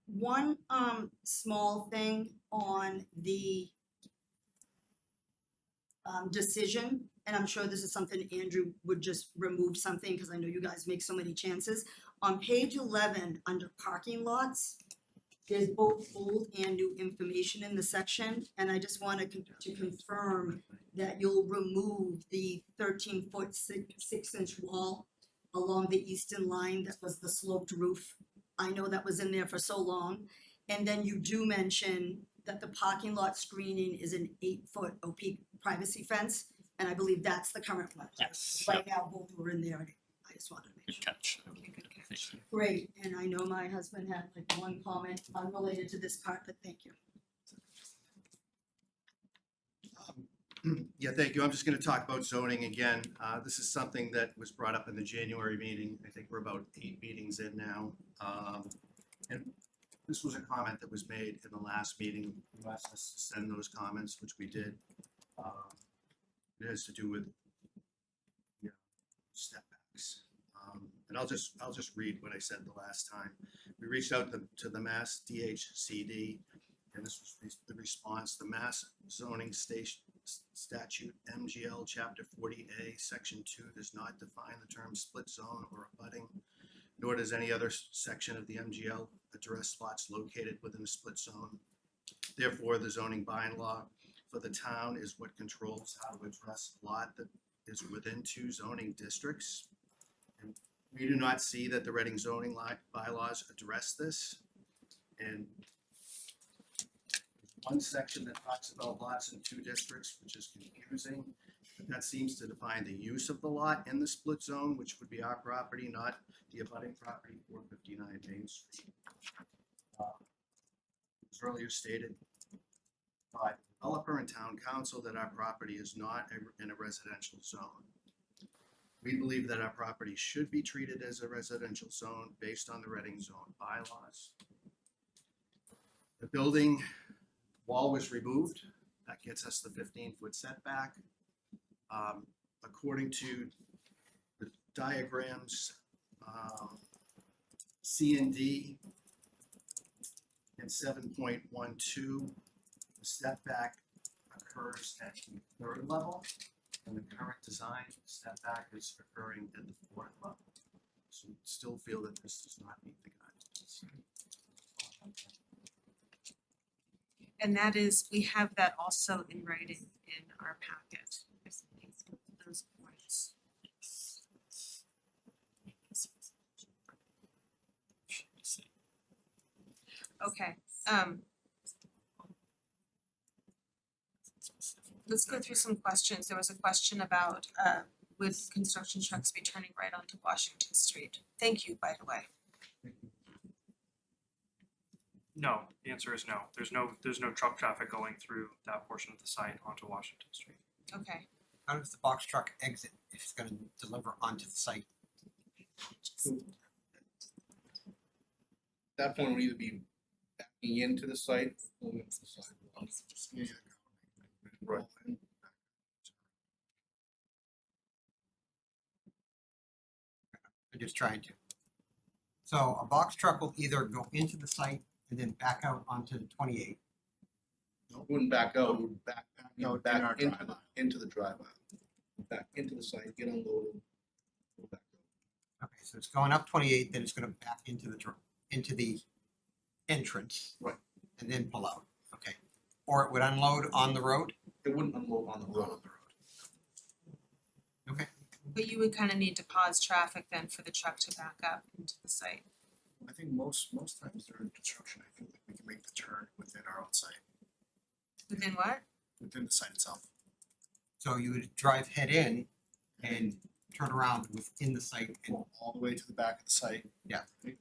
one small thing on the decision, and I'm sure this is something Andrew would just remove something, because I know you guys make so many chances. On page 11, under parking lots, there's both old and new information in the section, and I just wanted to confirm that you'll remove the 13-foot 6-inch wall along the eastern line that was the sloped roof. I know that was in there for so long. And then you do mention that the parking lot screening is an 8-foot opaque privacy fence, and I believe that's the current one. Yes. Right now, both were in there, I just wanted to make Good sure. catch. Okay, good catch. Thank you. Great, and I know my husband had like one comment unrelated to this part, but thank you. Yeah, thank you. I'm just gonna talk about zoning again. This is something that was brought up in the January meeting. I think we're about 8 meetings in now. And this was a comment that was made in the last meeting. You asked us to send those comments, which we did. It has to do with, you know, step backs. And I'll just read what I said the last time. We reached out to the Mass DHCD, and this was the response. The Mass Zoning Statute, MGL Chapter 40A, Section 2 does not define the term split zone or abutting, nor does any other section of the MGL address lots located within a split zone. Therefore, the zoning bylaw for the town is what controls how to address a lot that is within 2 zoning districts. And we do not see that the Reading zoning bylaws address this. And one section that talks about lots in 2 districts, which is confusing. That seems to define the use of the lot in the split zone, which would be our property, not the abutting property, 459 Main Street. It was earlier stated by the developer and town council that our property is not in a residential zone. We believe that our property should be treated as a residential zone based on the Reading zone bylaws. The building wall was removed. That gets us the 15-foot setback. According to the diagrams, C and D in 7.12, the setback occurs at the 3rd level, and the current design setback is occurring at the 4th level. So we still feel that this does not meet the guidelines. And that is, we have that also in writing in our packet. Those points. Okay, let's go through some questions. There was a question about, would construction trucks be turning right onto Washington Street? Thank you, by the way. No, the answer is no. There's no truck traffic going through that portion of the site onto Washington Street. Okay. How does the box truck exit if it's gonna deliver onto the site? That point would either be backing into the site or going into the sidewalk. Right. I'm just trying to. So a box truck will either go into the site and then back out onto the 28. No, it wouldn't back out, it would back No, in our back drive aisle. into the drive aisle. Back into the site, get unloaded, go back out. Okay, so it's going up 28, then it's gonna back into the entrance. Right. And then pull out, okay. Or it would unload on the road? It wouldn't unload on the road. Okay. But you would kind of need to pause traffic then for the truck to back up into the site. I think most times during construction, I feel like we can make the turn within our own site, Within what? within the site itself. So you would drive head in and turn around within the site and, All the way to the back of the site. Yeah. Right?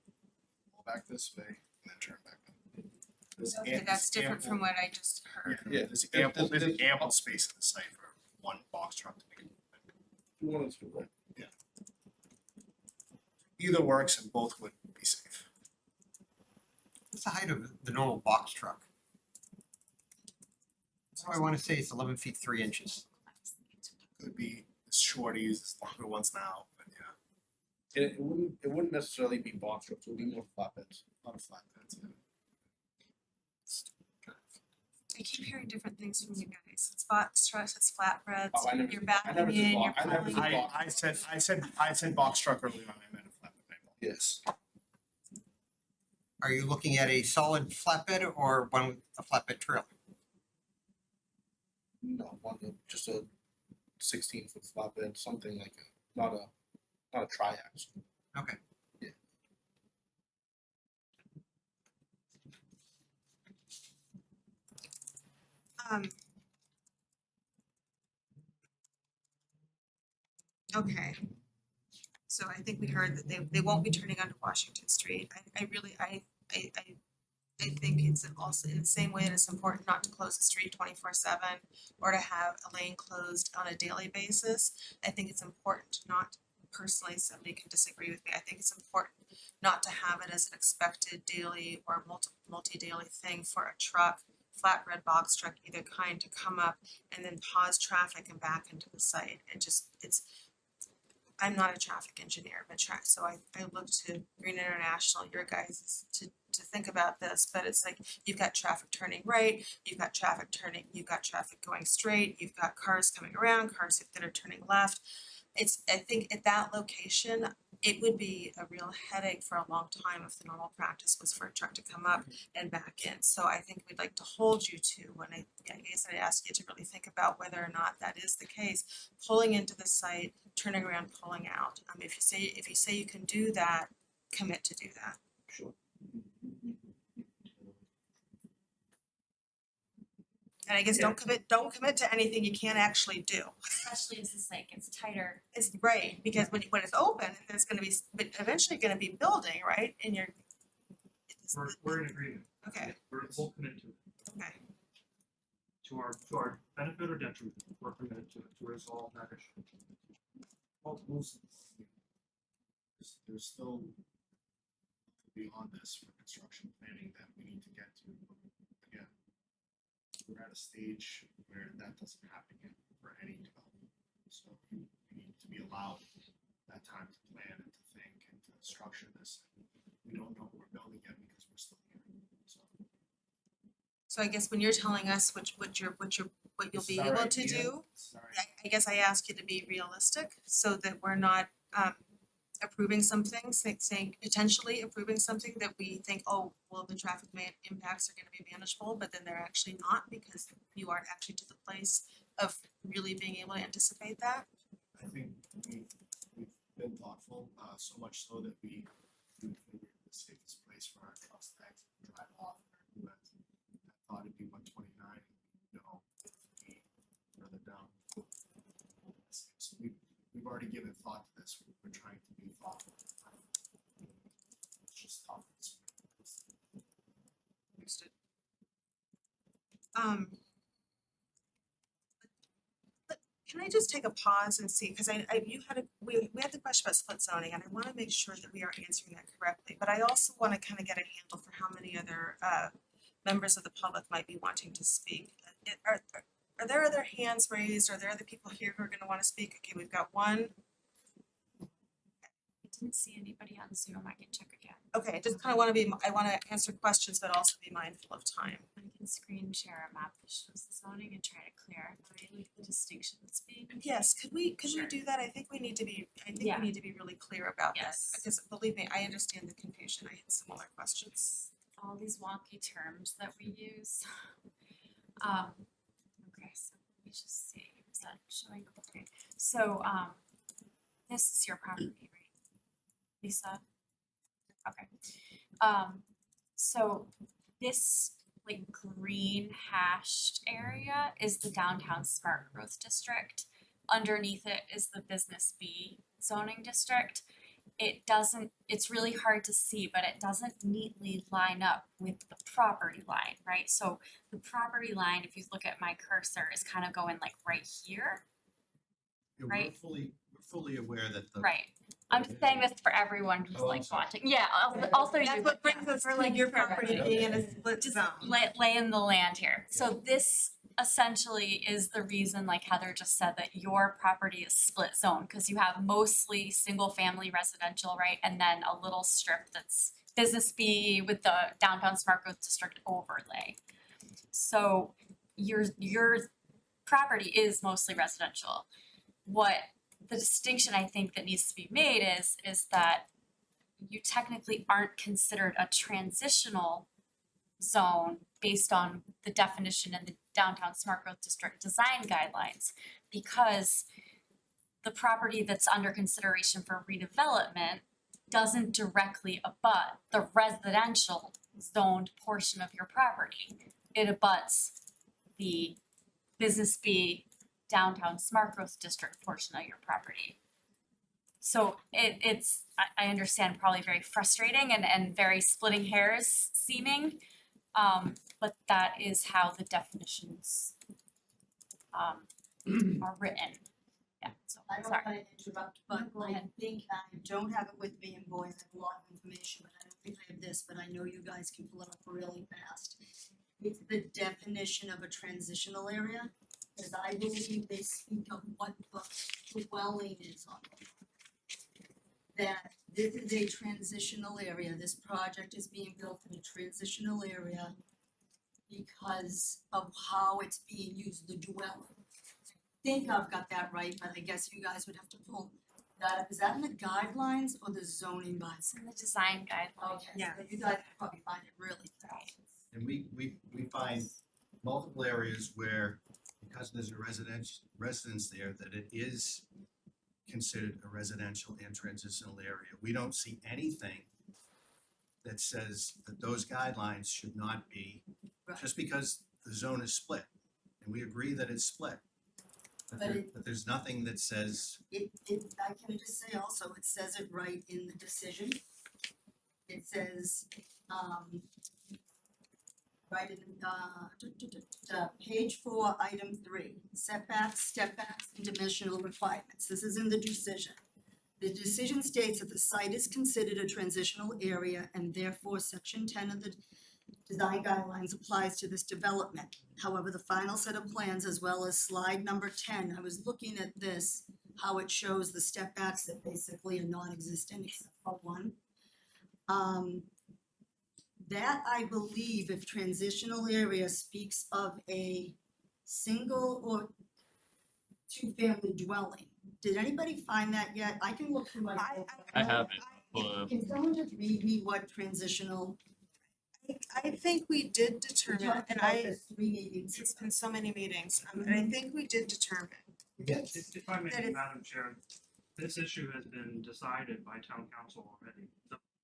All back this way and then turn back up. There's Okay, that's different from ample- what I just heard. Yeah, there's ample space in the site for one box truck to make it. You want it to, right? Either works and both would be safe. what's the height of the normal box truck? So I wanna say it's 11 feet 3 inches. Could be as shorty as longer ones now, but yeah, And it wouldn't necessarily be box trucks, it would be more flatbeds. a lot of flatbeds, yeah. I keep hearing different things from you guys. It's box trucks, it's flatbreads, Oh, I never you're said- I never backing said in, you're box- I never pulling. said box. I said box truck earlier on, I meant a flatbed. Yes. Are you looking at a solid flatbed or one with a flatbed trailer? No, just a 16-foot flatbed, something like not a triax. Okay. Yeah. Okay. So I think we heard that they won't be turning onto Washington Street. I really, I think it's also in the same way that it's important not to close the street 24/7 or to have a lane closed on a daily basis. I think it's important not, personally, somebody can disagree with me, I think it's important not to have it as an expected daily or multi-daily thing for a truck, flatbread, box truck, either kind, to come up and then pause traffic and back into the site. I'm not a traffic engineer, but so I look to Green International, your guys, to think about this, but it's like, you've got traffic turning right, you've got traffic going straight, you've got cars coming around, cars that are turning left. I think at that location, it would be a real headache for a long time if the normal practice was for a truck to come up and back in. So I think we'd like to hold you to, when I guess I'd ask you to really think about whether or not that is the case, pulling into the site, turning around, pulling out. If you say you can do that, commit to do that. Sure. And I guess don't commit to anything you can't actually do. Especially as the site gets tighter. It's right, because when it's open, there's gonna be, but eventually gonna be building, right? And you're. We're in agreement. Okay, We're both committed to it. okay. To our benefit or detriment, we're committed to it, to resolve that issue. Well, there's still beyond this for construction planning that we need to get to. Again, we're at a stage where that doesn't happen yet for any development. So we need to be allowed that time to plan and to think and to structure this. We don't know what we're building yet because we're still here. So I guess when you're telling us what you'll be able to do, I guess I ask you to be realistic so that we're not approving something, saying potentially approving something that we think, oh, well, the traffic impacts are gonna be manageable, but then they're actually not, because you aren't actually to the place of really being able to anticipate that. I think we've been thoughtful, so much so that we figured the safest place for our trucks to exit and drive off. I thought it'd be 129, no, it'd be further down. So we've already given thought to this. We're trying to be thoughtful. It's just tough. Understood. Can I just take a pause and see, because we had the question about split zoning, and I want to make sure that we are answering that correctly, but I also want to kind of get a handle for how many other members of the public might be wanting to speak. Are there other hands raised? Are there other people here who are going to want to speak? Okay, we've got one. I didn't see anybody on Zoom, I can check again. Okay, just kind of want to I want to answer questions, but also be mindful of time. I can screen share a map that shows the zoning and try to clarify like the distinctions being. Yes, could we Sure. do that? I think we need to be Yeah. we need to be really clear about that. Yes. Because believe me, I understand the confusion. I had similar questions. All these wonky terms that we use. Okay, so let me just see, is that showing? Okay, so this is your property, right? Lisa? Okay. So this like green hashed area is the downtown smart growth district. Underneath it is the business B zoning district. It's really hard to see, but it doesn't neatly line up with the property line, right? So the property line, if you look at my cursor, is kind of going like right here, Yeah, right? We're fully aware that the. Right. I'm just saying this for everyone who's like watching. Yeah, also you. That's what brings us to like your property being in a split Just zone. laying the land here. So this essentially is the reason, like Heather just said, that your property is split zone, because you have mostly single family residential, right? And then a little strip that's business B with the downtown smart growth district overlay. So your property is mostly residential. What the distinction I think that needs to be made is that you technically aren't considered a transitional zone based on the definition in the downtown smart growth district design guidelines, because the property that's under consideration for redevelopment doesn't directly abut the residential zoned portion of your property. It abuts the business B downtown smart growth district portion of your property. So it's I understand probably very frustrating and very splitting hairs seeming, but that is how the definitions are written. Yeah, so I don't sorry. wanna interrupt, but Go I ahead. think I don't have it with me, and boy, I have a lot of information, but I don't think I have this, but I know you guys can pull it up really fast. It's the definition of a transitional area, because I believe they speak of what the dwelling is on. That this is a transitional area, this project is being built in a transitional area because of how it's being used, the dwelling. I think I've got that right, but I guess you guys would have to pull that up. Is that in the guidelines or the zoning guidelines? In the design guidelines. Okay, so you guys could probably find it really fast. And we find multiple areas where, because there's a residence there, that it is considered a residential and transitional area. We don't see anything that says that those guidelines should not be, Right. just because the zone is split. And we agree that it's split. But But but there's nothing that says, I can just say also, it says it right in the decision. It says, right in, page 4, item 3, setbacks, step-backs, and dimensional requirements. This is in the decision. The decision states that the site is considered a transitional area and therefore section 10 of the design guidelines applies to this development. However, the final set of plans as well as slide number 10, I was looking at this, how it shows the step backs that basically are non-existent except for one. That I believe if transitional area speaks of a single or two-family dwelling. Did anybody find that yet? I can look through my. I have it. Pull it Can someone just read me what transitional? I think we did We determine, talked and about this 3 meetings. it's been so many meetings, and I think we did determine. Yes. If I may, That is- Madam Chair, this issue has been decided by town council already.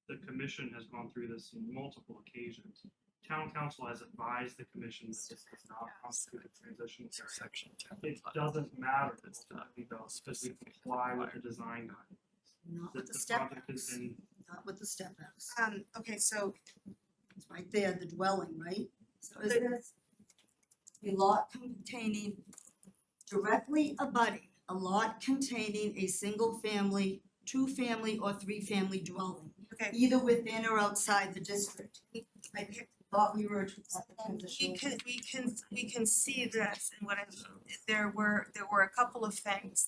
The commission has gone through this on multiple occasions. Town council has advised the commission that this does not constitute a transition area. section 10. It doesn't matter It's what not we go, because we comply with the design guidelines. Not with the The step project has backs, been, not with the step backs. Okay, so It's right there, the dwelling, right? So it says a lot containing directly abutting, a lot containing a single family, two-family, or three-family dwelling, okay, either within or outside the district. I thought we were at the transition. we can see this and what I, there were a couple of things.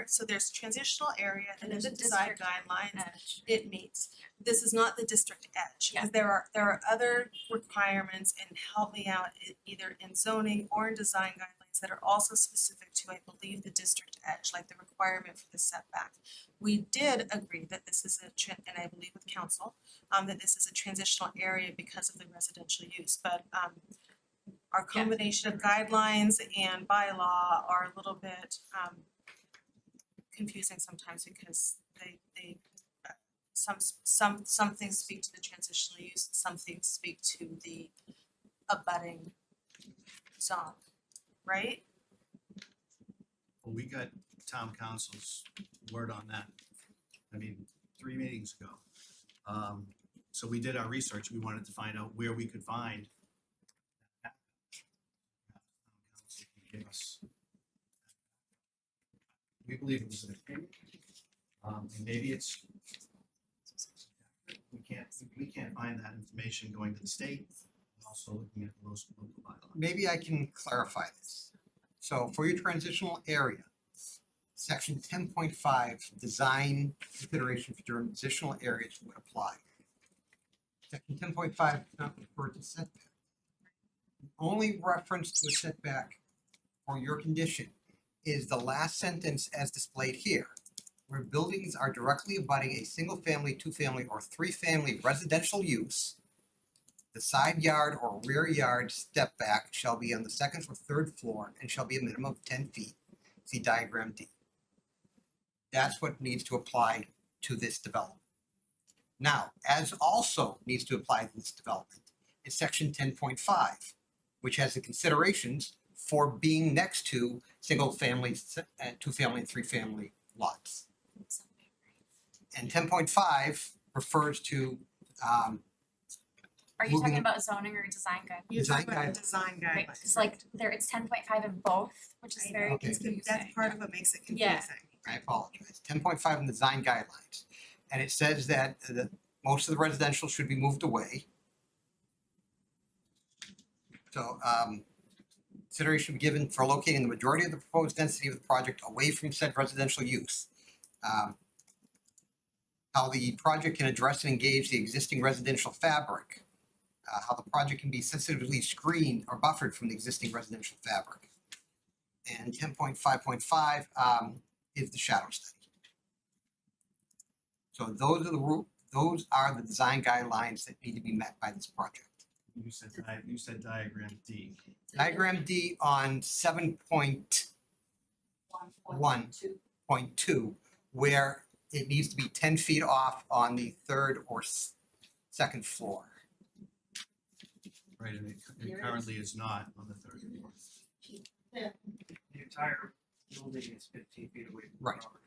So there's transitional area and in There's the a design district guidelines, edge. it meets. This is not the district edge, Yeah. because there are other requirements, and help me out, either in zoning or in design guidelines that are also specific to, I believe, the district edge, like the requirement for the setback. We did agree that this is and I believe with council, that this is a transitional area because of the residential use, but our combination of guidelines and bylaw are a little bit confusing sometimes because they some things speak to the transitional use, and some things speak to the abutting zone, right? well, we got town council's word on that. I mean, 3 meetings ago. So we did our research. We wanted to find out where we could find. Town council can give us. We believe it was an opinion. And maybe it's. We can't find that information going to the state, also looking at the local bylaw. Maybe I can clarify this. So for your transitional area, section 10.5, design consideration for transitional areas would apply. Section 10.5 does not refer to setback. Only reference to a setback for your condition is the last sentence as displayed here, where buildings are directly abutting a single-family, two-family, or three-family residential use. The side yard or rear yard step back shall be on the second or third floor and shall be a minimum of 10 feet. See diagram D. That's what needs to apply to this development. Now, as also needs to apply to this development is section 10.5, which has the considerations for being next to single-family, two-family, and three-family lots. And 10.5 refers to Are you moving- talking about zoning or design guidelines? You're talking Design about design Right, guidelines. it's like there, it's 10.5 in both, which is I very know, Okay. confusing. that's part of what makes it Yeah. confusing. I apologize, 10.5 in the design guidelines. And it says that most of the residential should be moved away. So consideration be given for locating the majority of the proposed density of the project away from said residential use. How the project can address and engage the existing residential fabric. How the project can be sensitively screened or buffered from the existing residential fabric. And 10.5.5 is the shadow study. So those are the design guidelines that need to be met by this project. You said diagram D. Diagram D on 7.1.2, where it needs to be 10 feet off on the third or second floor. Right, and it currently is not on the third floor. The entire building is 15 feet away from the Right. property.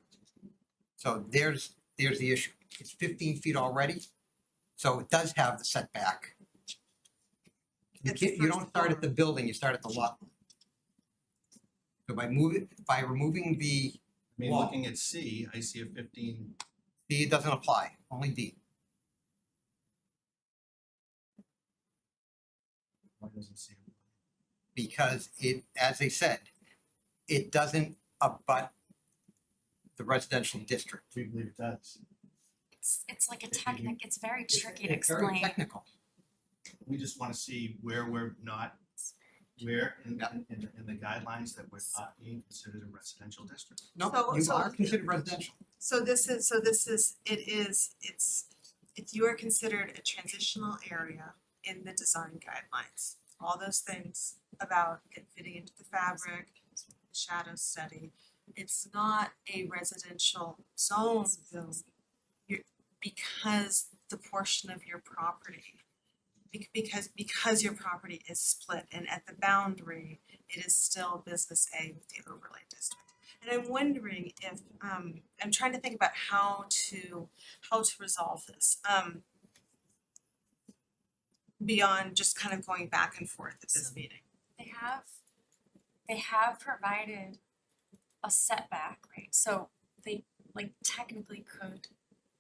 So there's the issue. It's 15 feet already, so it does have the setback. You don't start at the building, you start at the lot. So by removing the I mean, wall, looking at C, I see a 15. D doesn't apply, only D. Why doesn't C? Because it, as I said, it doesn't abut the residential district. We believe it does. It's like a technic, it's very It's- tricky to it's very explain. technical. We just want to see where we're not, where in the guidelines that we're not being considered a residential district. No, So- you so- are considered residential. If you are considered a transitional area in the design guidelines, all those things about it fitting into the fabric, the shadow study, it's not a residential zone though. Because the portion of your property, because your property is split and at the boundary, it is still business A with the overlay district. And I'm wondering if, I'm trying to think about how to resolve this, beyond just kind of going back and forth at this meeting. They have provided a setback, right? So they like technically could,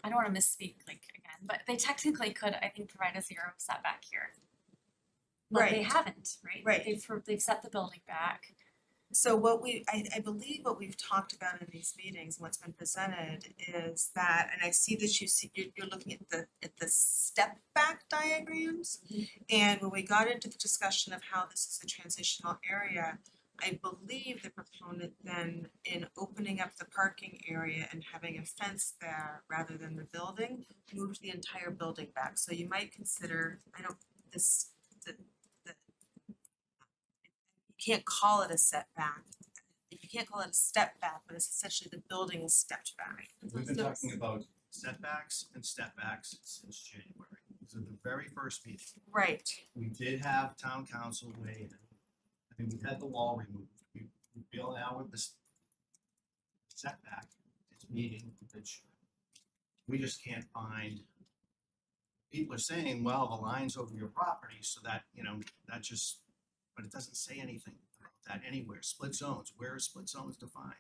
I don't wanna misspeak like again, but they technically could, I think, provide a 0 setback here. But they Right. haven't, right? Right. They've set the building back. So I believe what we've talked about in these meetings, what's been presented is that, and I see that you're looking at the step back diagrams. And when we got into the discussion of how this is a transitional area, I believe the proponent then in opening up the parking area and having a fence there rather than the building, moved the entire building back. So you might consider, you can't call it a setback. You can't call it a step back, but it's essentially the building is stepped back. We've been So- talking about setbacks and step backs since January. This is the very first meeting. Right, We did have town council weigh in. I mean, we had the wall removed. We feel now with this setback, it's meeting, which we just can't find. People are saying, well, the line's over your property, so that, that just, but it doesn't say anything about that anywhere. Split zones, where are split zones defined?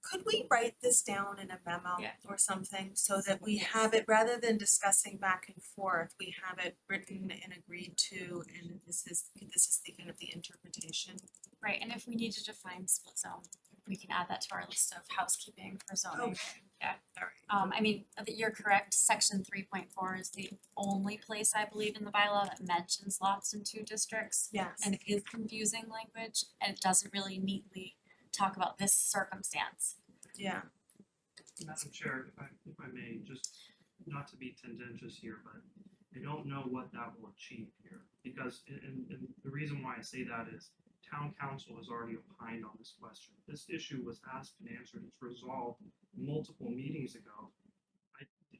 could we write this down in a memo Yeah. or something so that we have it, rather than discussing back and forth, we have it written and agreed to, and this is the kind of the interpretation. Right, and if we need to define split zone, we can add that to our list of housekeeping for zoning. Okay. Yeah. All right. I mean, you're correct, section 3.4 is the only place I believe in the bylaw that mentions lots in two districts. Yes. And it is confusing language, and it doesn't really neatly talk about this circumstance. Yeah. Madam Chair, if I may, just not to be tendentious here, but I don't know what that will achieve here. Because, and the reason why I say that is town council has already opined on this question. This issue was asked and answered, it's resolved multiple meetings ago.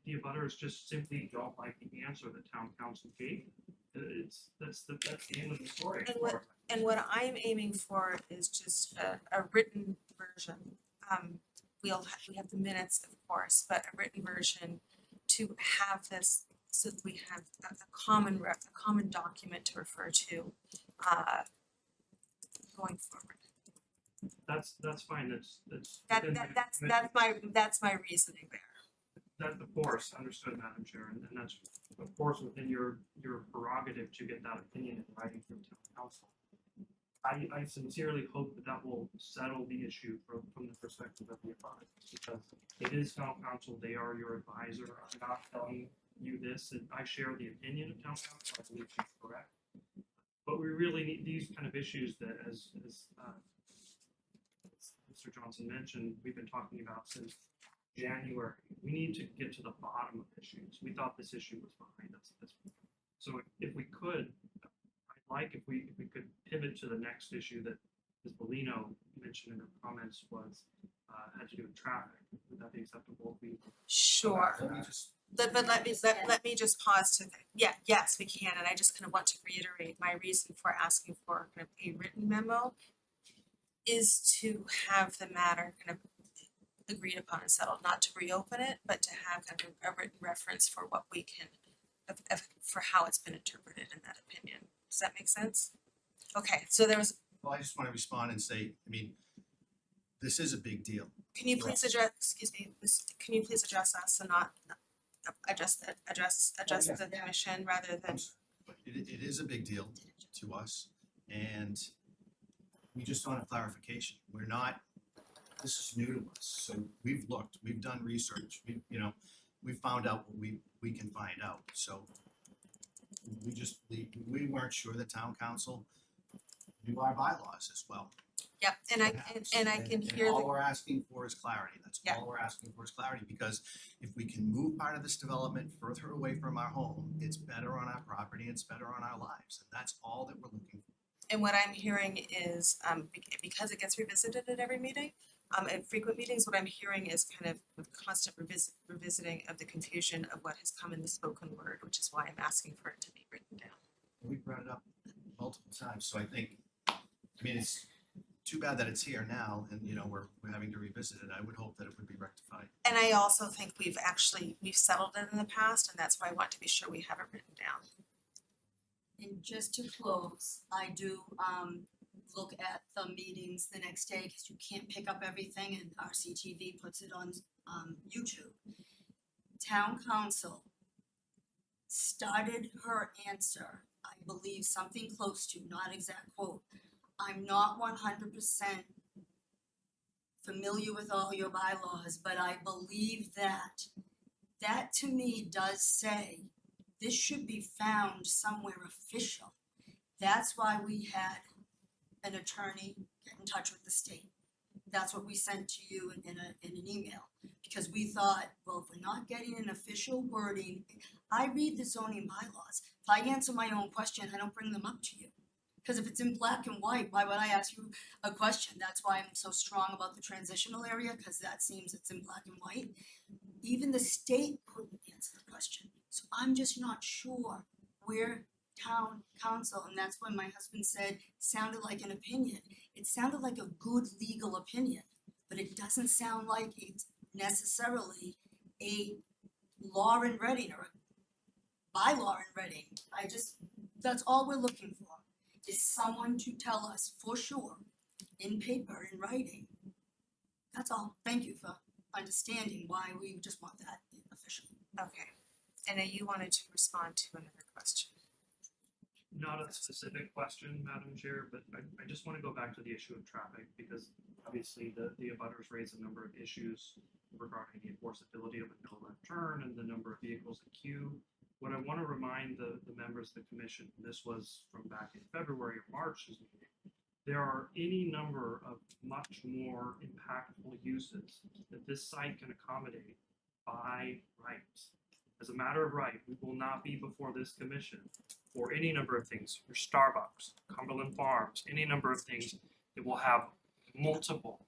The abutters just simply don't like the answer that town council gave. That's the end of the story. And what I'm aiming for is just a written version. We have the minutes, of course, but a written version to have this, so that we have a common document to refer to going forward. That's fine, that's That's my reasoning there. That, of course, understood, Madam Chair, and that's, of course, within your prerogative to get that opinion in writing from town council. I sincerely hope that will settle the issue from the perspective of the abutters, because it is town council, they are your advisor. I'm not telling you this, and I share the opinion of town council, I believe she's correct. But we really need these kind of issues that, as Mr. Johnson mentioned, we've been talking about since January. We need to get to the bottom of issues. We thought this issue was behind us. So if we could, I'd like if we could pivot to the next issue that Ms. Bellino mentioned in her comments was had to do with traffic. Would that be acceptable if we? Sure. Let me just But let me just pause to, yes, we can, and I just kind of want to reiterate my reason for asking for kind of a written memo is to have the matter kind of agreed upon and settled, not to reopen it, but to have kind of a written reference for what we can, for how it's been interpreted in that opinion. Does that make sense? Okay, so there was, Well, I just want to respond and say, I mean, this is a big deal. can you please address, excuse me, can you please address us and not address the commission rather than, But it is a big deal to us, and we just want a clarification. We're not, this is new to us, so we've looked, we've done research, we found out what we can find out, so we weren't sure the town council knew our bylaws as well. yep, and I can hear all the, we're asking for is clarity, that's Yeah. all we're asking for is clarity, because if we can move part of this development further away from our home, it's better on our property, it's better on our lives, and that's all that we're looking for. and what I'm hearing is, because it gets revisited at every meeting, at frequent meetings, what I'm hearing is kind of a constant revisiting of the confusion of what has come in the spoken word, which is why I'm asking for it to be written down. We brought it up multiple times, so I think, it's too bad that it's here now and, we're having to revisit it. I would hope that it would be rectified. And I also think we've settled it in the past, and that's why I want to be sure we have it written down. And just to close, I do look at the meetings the next day, because you can't pick up everything, and our CTV puts it on YouTube. Town council started her answer, I believe something close to, not exact quote, I'm not 100% familiar with all your bylaws, but I believe that. That to me does say this should be found somewhere official. That's why we had an attorney get in touch with the state. That's what we sent to you in an email, because we thought, well, if we're not getting an official wording, I read the zoning bylaws. If I answer my own question, I don't bring them up to you. Because if it's in black and white, why would I ask you a question? That's why I'm so strong about the transitional area, because that seems it's in black and white. Even the state couldn't answer the question. So I'm just not sure where town council, and that's when my husband said, sounded like an opinion. It sounded like a good legal opinion, but it doesn't sound like it's necessarily a law in Reading or a bylaw in Reading. That's all we're looking for, is someone to tell us for sure, in paper, in writing. That's all. Thank you for understanding why we just want that official. Okay, and then you wanted to respond to another question. Not a specific question, Madam Chair, but I just want to go back to the issue of traffic because obviously the abutters raised a number of issues regarding the enforceability of a no left turn and the number of vehicles in queue. What I want to remind the members of the commission, and this was from back in February or March's meeting, there are any number of much more impactful uses that this site can accommodate by right. As a matter of right, we will not be before this commission for any number of things, your Starbucks, Cumberland Farms, any number of things that will have multiple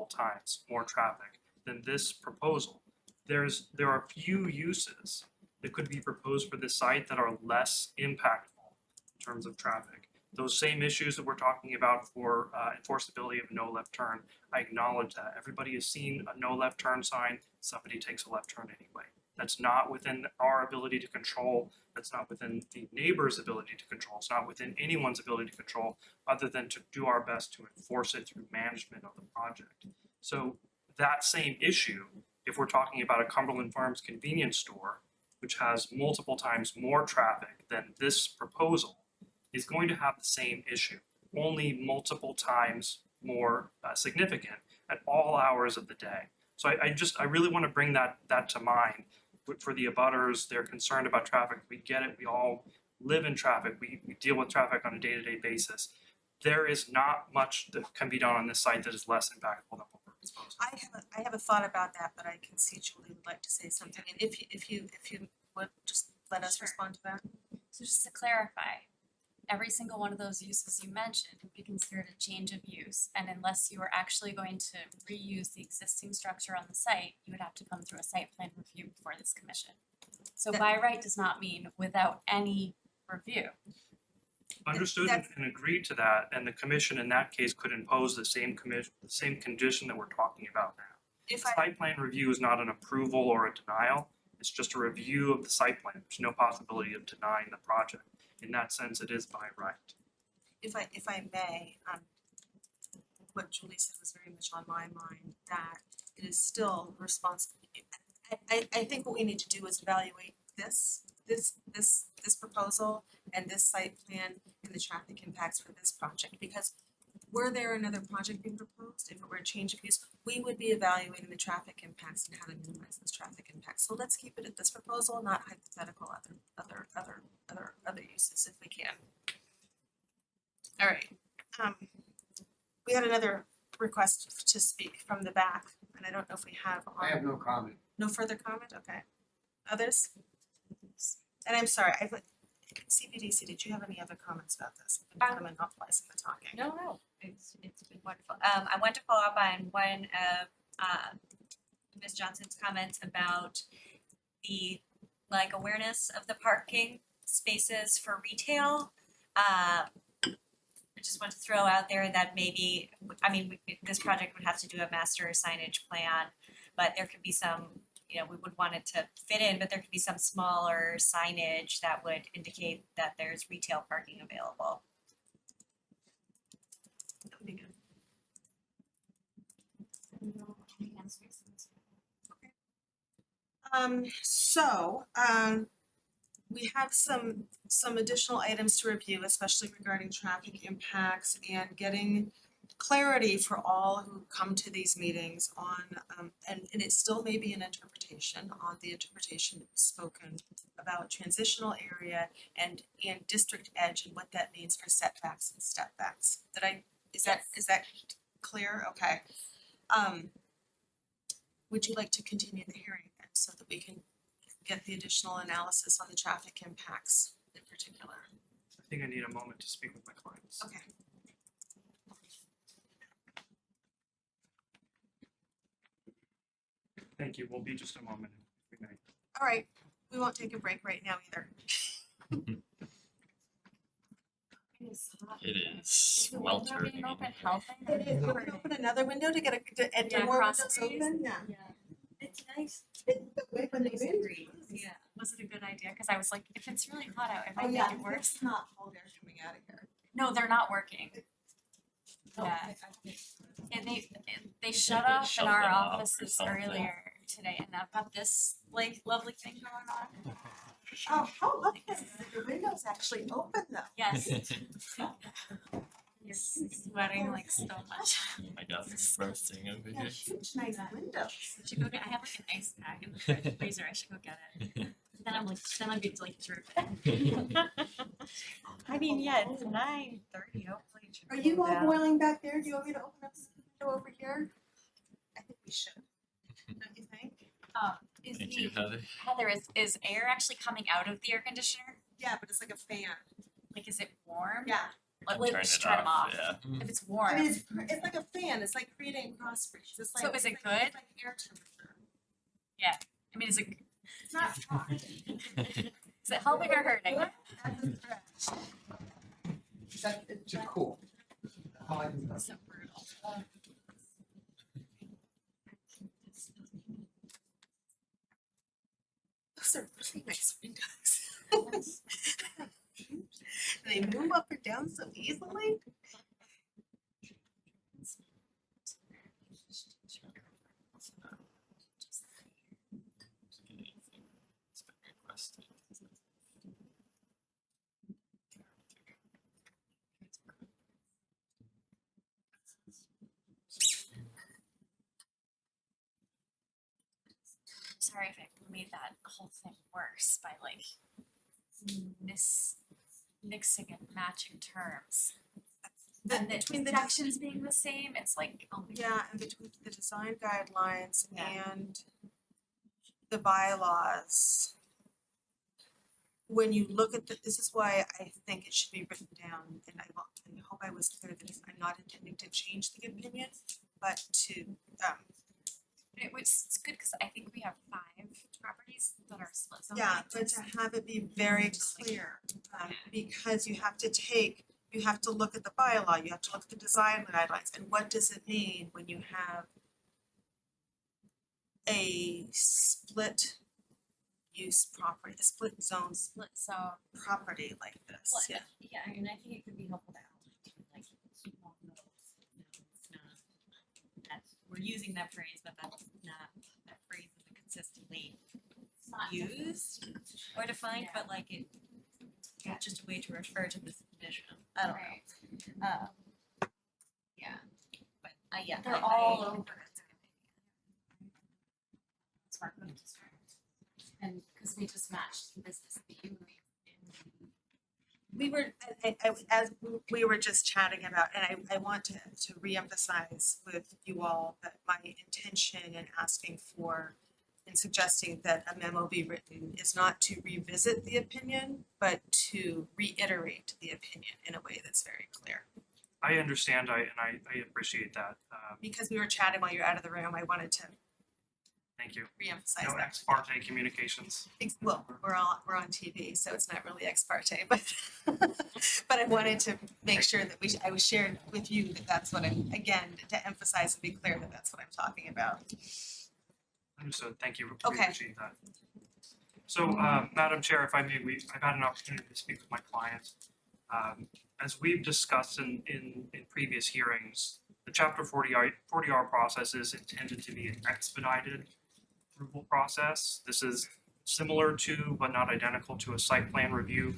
times more traffic than this proposal. There are few uses that could be proposed for this site that are less impactful in terms of traffic. Those same issues that we're talking about for enforceability of no left turn, I acknowledge that. Everybody has seen a no left turn sign, somebody takes a left turn anyway. That's not within our ability to control. That's not within the neighbor's ability to control. It's not within anyone's ability to control other than to do our best to enforce it through management of the project. So that same issue, if we're talking about a Cumberland Farms convenience store, which has multiple times more traffic than this proposal, is going to have the same issue, only multiple times more significant at all hours of the day. So I really want to bring that to mind for the abutters. They're concerned about traffic. We get it. We all live in traffic. We deal with traffic on a day-to-day basis. There is not much that can be done on this site that is less impactful than what we're proposing. I have a thought about that, but I can see Julie would like to say something, and if you would just let us Sure. respond to that. So just to clarify, every single one of those uses you mentioned would be considered a change of use. And unless you were actually going to reuse the existing structure on the site, you would have to come through a site plan review before this commission. So That- by right does not mean without any review. Understood That's- and agreed to that, and the commission in that case could impose the same condition that we're talking about now. If I, Site plan review is not an approval or a denial, it's just a review of the site plan. There's no possibility of denying the project. In that sense, it is by right. if I may, what Julie said was very much on my mind, that it is still responsible. I think what we need to do is evaluate this proposal and this site plan and the traffic impacts for this project, because were there another project being proposed, if it were a change of use, we would be evaluating the traffic impacts and how to minimize those traffic impacts. So let's keep it at this proposal, not hypothetical other uses if we can. All right, we had another request to speak from the back, and I don't know if we have. I have no comment. No further comment, okay. Others? And I'm sorry, CPDC, did you have any other comments about this? I'm monopolizing the talking. No, it's been wonderful. I want to follow up on one of Ms. Johnson's comments about the awareness of the parking spaces for retail. I just want to throw out there that maybe, this project would have to do a master signage plan, but there could be some, we would want it to fit in, but there could be some smaller signage that would indicate that there's retail parking available. That would be good. We have some additional items to review, especially regarding traffic impacts and getting clarity for all who come to these meetings on, and it still may be an interpretation on the interpretation that was spoken about transitional area and district edge and what that means for setbacks and stepbacks. Is that clear? Okay. Would you like to continue the hearing then so that we can get the additional analysis on the traffic impacts in particular? I think I need a moment to speak with my clients. Okay. Thank you. We'll be just a moment, if we may. All right, we won't take a break right now either. It is sweltering. Open helping. It is, you want to open another window to get and Yeah, more cross windows breeze. open? Yeah. It's nice. Wait, when they breathe. Yeah. Was it a good idea? Cause I was like, if it's really hot out, it Oh, might yeah, make it worse. it's not cold air coming out of here. No, they're not working. Yeah. And they shut off in shut our them off or offices something. earlier today, and I've got this like lovely thing going on. Oh, how lucky is it that the window's actually open though? Yes. You're sweating like so much. Oh my God, it's roasting over Yeah, here. huge, nice windows. I should go get, I have like an ice pack in the fridge, freezer, I should go get it. Then I'd be like dripping. I mean, yeah, it's 9:30, hopefully it should Are cool you all down. boiling back there? Do you want me to open up the window over here? I think we should, don't you think? Is Thank you, the, Heather. Heather, is air actually coming out of the air conditioner? Yeah, but it's like a fan. Like, is it warm? Yeah. Like, Turn let's it turn them off, off. yeah. If it's warm. I mean, it's like a fan. It's like creating cross breeze. It's like. So is it it's good? like air temperature. I mean, is it It's not hot. is it helping or hurting? That's a stretch. It's just cool. So brutal. Those are really nice windows. They move up and down so easily. It's been requested. Sorry if I made that whole thing worse by like mixing and matching terms. And Between the the sections being the same, it's like, oh my God. Yeah, and between the design guidelines Yeah. and the bylaws. When you look at this is why I think it should be written down, and I hope I was clear that I'm not intending to change the opinion, but to, It's good because I think we have 5 properties that are split zone. yeah, but to have it be very clear, because you have to look at the bylaw, you have to look at the design guidelines, and what does it mean when you have a split use property, a split zone Split zone. property like this, Well, yeah. yeah, I mean, I think it could be helpful to outline too, like, small notes, it's not, that's, we're using that phrase, but that's not, that phrase isn't consistently used or defined, but like it's just a way to refer to this condition, I don't know. Yeah, but, yeah. They're I- all I- over. Smart move to start. And because we just matched the business theme. We were, as we were just chatting about, and I want to reemphasize with you all that my intention in asking for and suggesting that a memo be written is not to revisit the opinion, but to reiterate the opinion in a way that's very clear. I understand, I appreciate that. Because we were chatting while you're out of the room, I wanted to Thank you. reemphasize No that. ex parte communications. Well, we're on TV, so it's not really ex parte, but but I wanted to make sure that I was sharing with you that that's what I'm, again, to emphasize and be clear that that's what I'm talking about. Understood, thank you, we Okay. appreciate that. So, Madam Chair, if I may, I've had an opportunity to speak with my clients. As we've discussed in previous hearings, the Chapter 40R process is intended to be an expedited approval process. This is similar to, but not identical to, a site plan review.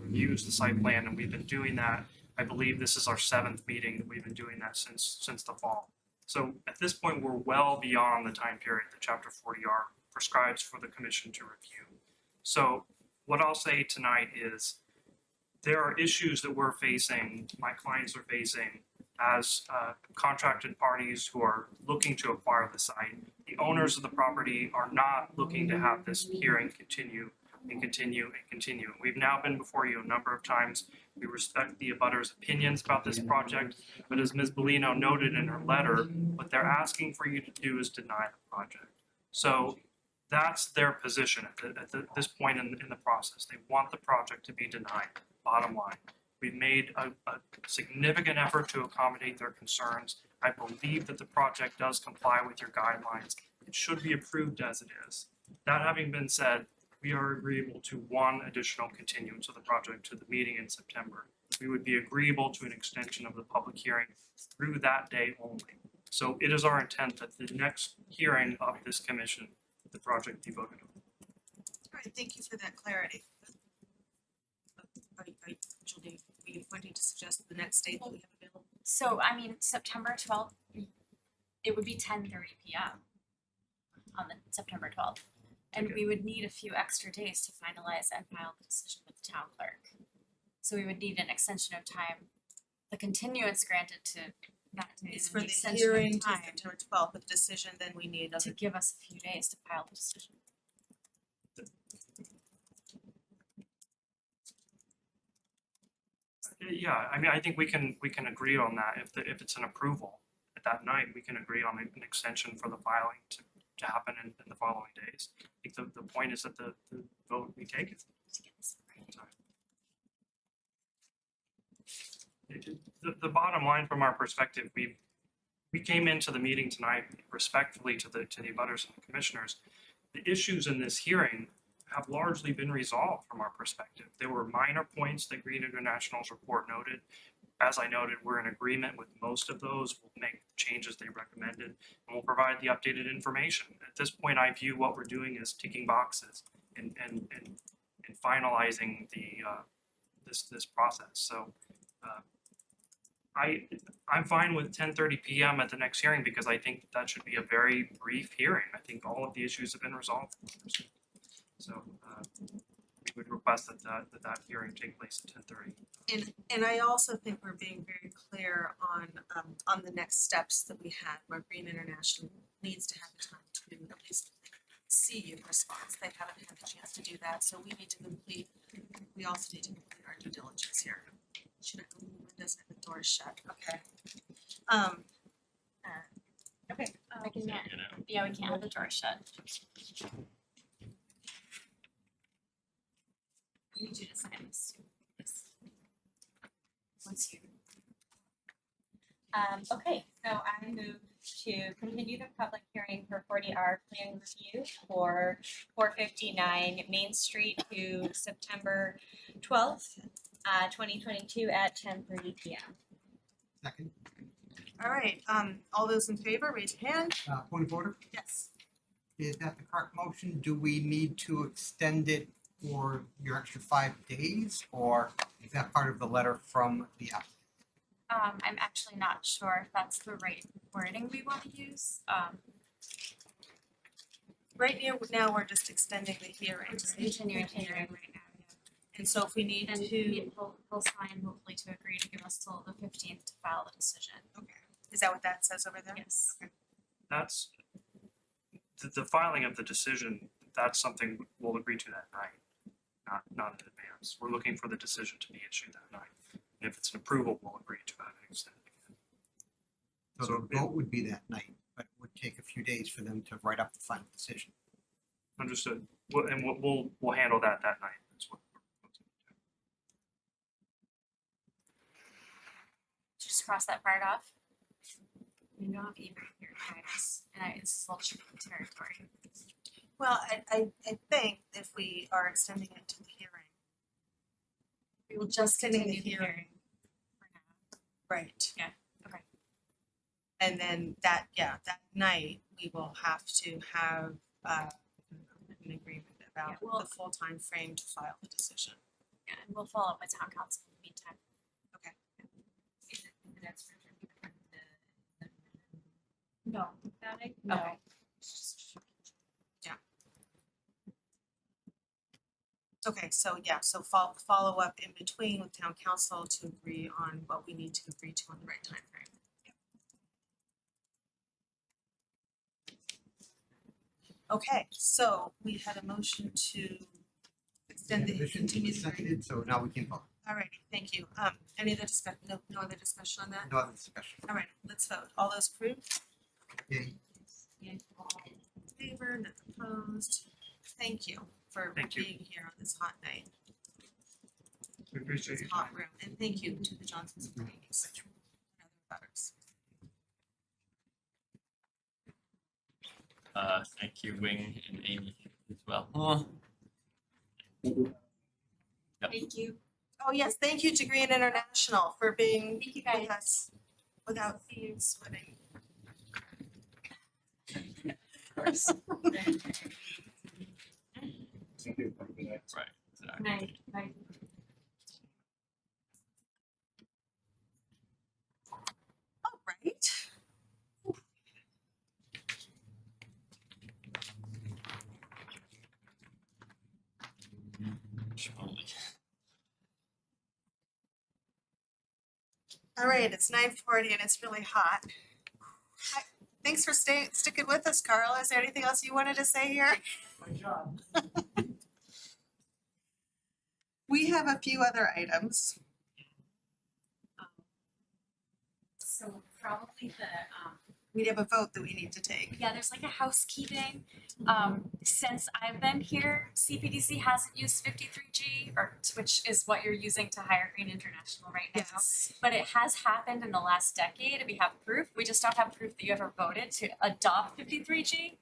Reviews the site plan, and we've been doing that. I believe this is our 7th meeting that we've been doing that since the fall. So at this point, we're well beyond the time period that Chapter 40R prescribes for the commission to review. So what I'll say tonight is there are issues that we're facing, my clients are facing, as contracted parties who are looking to acquire the site. The owners of the property are not looking to have this hearing continue and continue and continue. We've now been before you a number of times. We respect the abutters' opinions about this project, but as Ms. Bellino noted in her letter, what they're asking for you to do is deny the project. So that's their position at this point in the process. They want the project to be denied, bottom line. We've made a significant effort to accommodate their concerns. I believe that the project does comply with your guidelines. It should be approved as it is. That having been said, we are agreeable to one additional continuance of the project to the meeting in September. We would be agreeable to an extension of the public hearing through that day only. So it is our intent that the next hearing of this commission, the project be voted on. right, thank you for that clarity. Julie, were you pointing to suggest the next date that we have available? So, I mean, September 12th, it would be 10:30 PM on the September 12th. And we would need a few extra days to finalize and file the decision with the town clerk. So we would need an extension of time. The continuance granted to that day It's and for the the extension hearing of to time September 12th, but decision, then we need to give us a few days to file the decision. Yeah, I mean, I think we can agree on that. If it's an approval at that night, we can agree on an extension for the filing to happen in the following days. I think the point is that the vote we take is. The bottom line from our perspective, we came into the meeting tonight respectfully to the abutters and the commissioners. The issues in this hearing have largely been resolved from our perspective. There were minor points that Green International's report noted. As I noted, we're in agreement with most of those. We'll make the changes they recommended, and we'll provide the updated information. At this point, I view what we're doing as ticking boxes and finalizing the this process. So I'm fine with 10:30 PM at the next hearing because I think that should be a very brief hearing. I think all of the issues have been resolved. So we would request that hearing take place at 10:30. And I also think we're being very clear on the next steps that we had, where Green International needs to have the time to at least see your response. They haven't had the chance to do that, so we also need to complete our due diligence here. Should I open the windows and the doors shut? Okay. Okay. I can Yeah, you know. Yeah, we can't have the door shut. We need you to sign this. Once you. Okay, so I move to continue the public hearing for 40R plan review for 459 Main Street to September 12th, 2022 at 10:30 PM. Second, All right, all those in favor, raise your hand. point of order, Yes. is that the correct motion? Do we need to extend it for your extra 5 days, or is that part of the letter from the applicant? I'm actually not sure if that's the right wording we want to use. Right now, we're just extending the hearing, We're just right? continuing the hearing right now. And so if we need And to, he'll sign hopefully to agree to give us till the 15th to file the decision. is that what that says over there? Yes. Okay. That's the filing of the decision. That's something we'll agree to that night, not in advance. We're looking for the decision to be issued that night. And if it's an approval, we'll agree to have it extended again. So the vote would be that night, but it would take a few days for them to write up the final decision. Understood. And we'll handle that night. That's what we're proposing to do. Just cross that part off. You don't have to even hear guidance, and it's a little tricky territory. Well, I think if we are extending it to the hearing, We will just extending the continue the hearing, for now. right? Yeah, okay. And then that night, we will have to have an agreement about Yeah, well- the full time frame to file the decision. Yeah, and we'll follow up with town council in the meantime. No. No. Okay. Okay, so follow up in between with town council to agree on what we need to agree to on the right time frame. Okay, so we had a motion to extend the, Motion continue the. seconded, so now we can vote. Alrighty, thank you. Any other discussion, no other discussion on that? No other discussion. Alright, let's vote. All those approved? Yay. All in favor, none opposed. Thank you for Thank you. being here on this hot night, We appreciate this your hot time. room, and thank you to the Johnsons and Greenies and other butters. Thank you, Wing and Amy as well. Thank you. Oh, yes, thank you to Green International for being Thank you, with guys. us without being sweating. Thank you. Have a good night. Right, exactly. Right. All right. Surely. All right, it's 9:40 and it's really hot. Hi- Thanks for sticking with us, Carl. Is there anything else you wanted to say here? My job. We have a few other items. So probably the, We have a vote that we need to take. yeah, there's like a housekeeping. Since I've been here, CPDC hasn't used 53G, which is what you're using to hire Green International right now. Yes. But it has happened in the last decade, and we have proof. We just don't have proof that you ever voted to adopt 53G,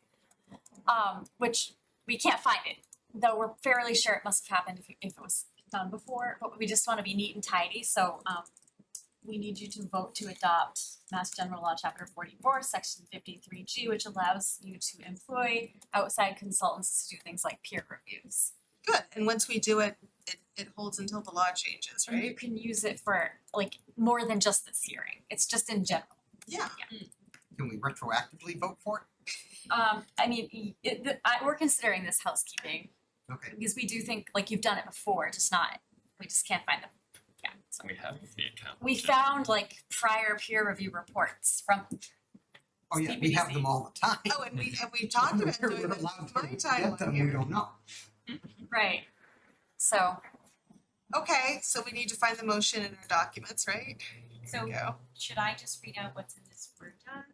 which we can't find it. Though we're fairly sure it must have happened if it was done before, but we just want to be neat and tidy, so we need you to vote to adopt Mass General Law, Chapter 44, Section 53G, which allows you to employ outside consultants to do things like peer reviews. Good, and once we do it, it holds until the law changes, And you right? can use it for like more than just this hearing, it's just in general. Yeah. Can we retroactively vote for I mean, we're considering this housekeeping, it? Okay. because we do think, like, you've done it before, we just can't find them. Yeah, so We have the account. we found like prior peer review reports from Oh, yeah, we have them all the time. Oh, and we talked about doing We're this allowed to my time get them, on we here. don't know. right. So Okay, so we need to find the motion in our documents, right? So Go. should I just read out what's in this Word doc?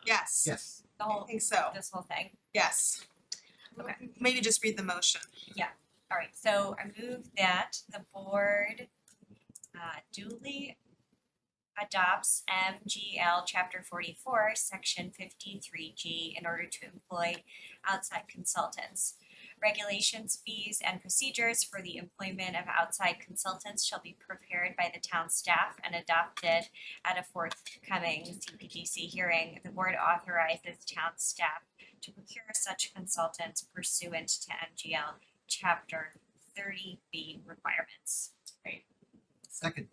Yes. Yes. The I whole, think so. this whole thing? Yes. Okay. Maybe just read the motion. All right, so I move that the board duly adopts MGL Chapter 44, Section 53G in order to employ outside consultants. Regulations, fees, and procedures for the employment of outside consultants shall be prepared by the town staff and adopted at a forthcoming CPDC hearing. The board authorizes town staff to procure such consultants pursuant to MGL Chapter 30B requirements. Right. Second.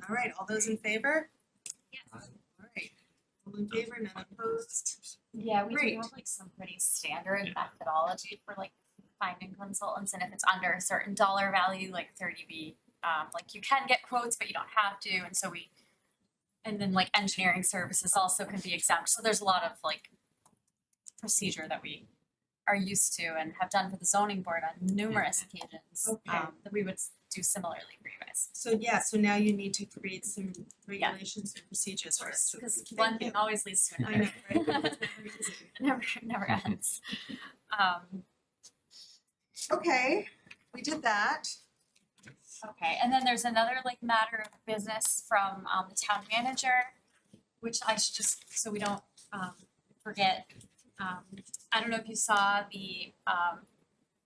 All right, all those in favor? Yes. All right, all in favor, none opposed? yeah, we do Great. have like some pretty standard methodology for like finding consultants, and if it's under a certain dollar value, like 30B, like you can get quotes, but you don't have to, and so and then like engineering services also can be exempt, so there's a lot of like procedure that we are used to and have done for the zoning board on numerous occasions, Okay. that we would do similarly for you guys. So yeah, so now you need to create some regulations and procedures for us. So Because thank one you. thing always leads to I another. know, right? It's never easy. Never ends. Okay, we did that. Okay, and then there's another like matter of business from the town manager, which I should just, so we don't forget. I don't know if you saw the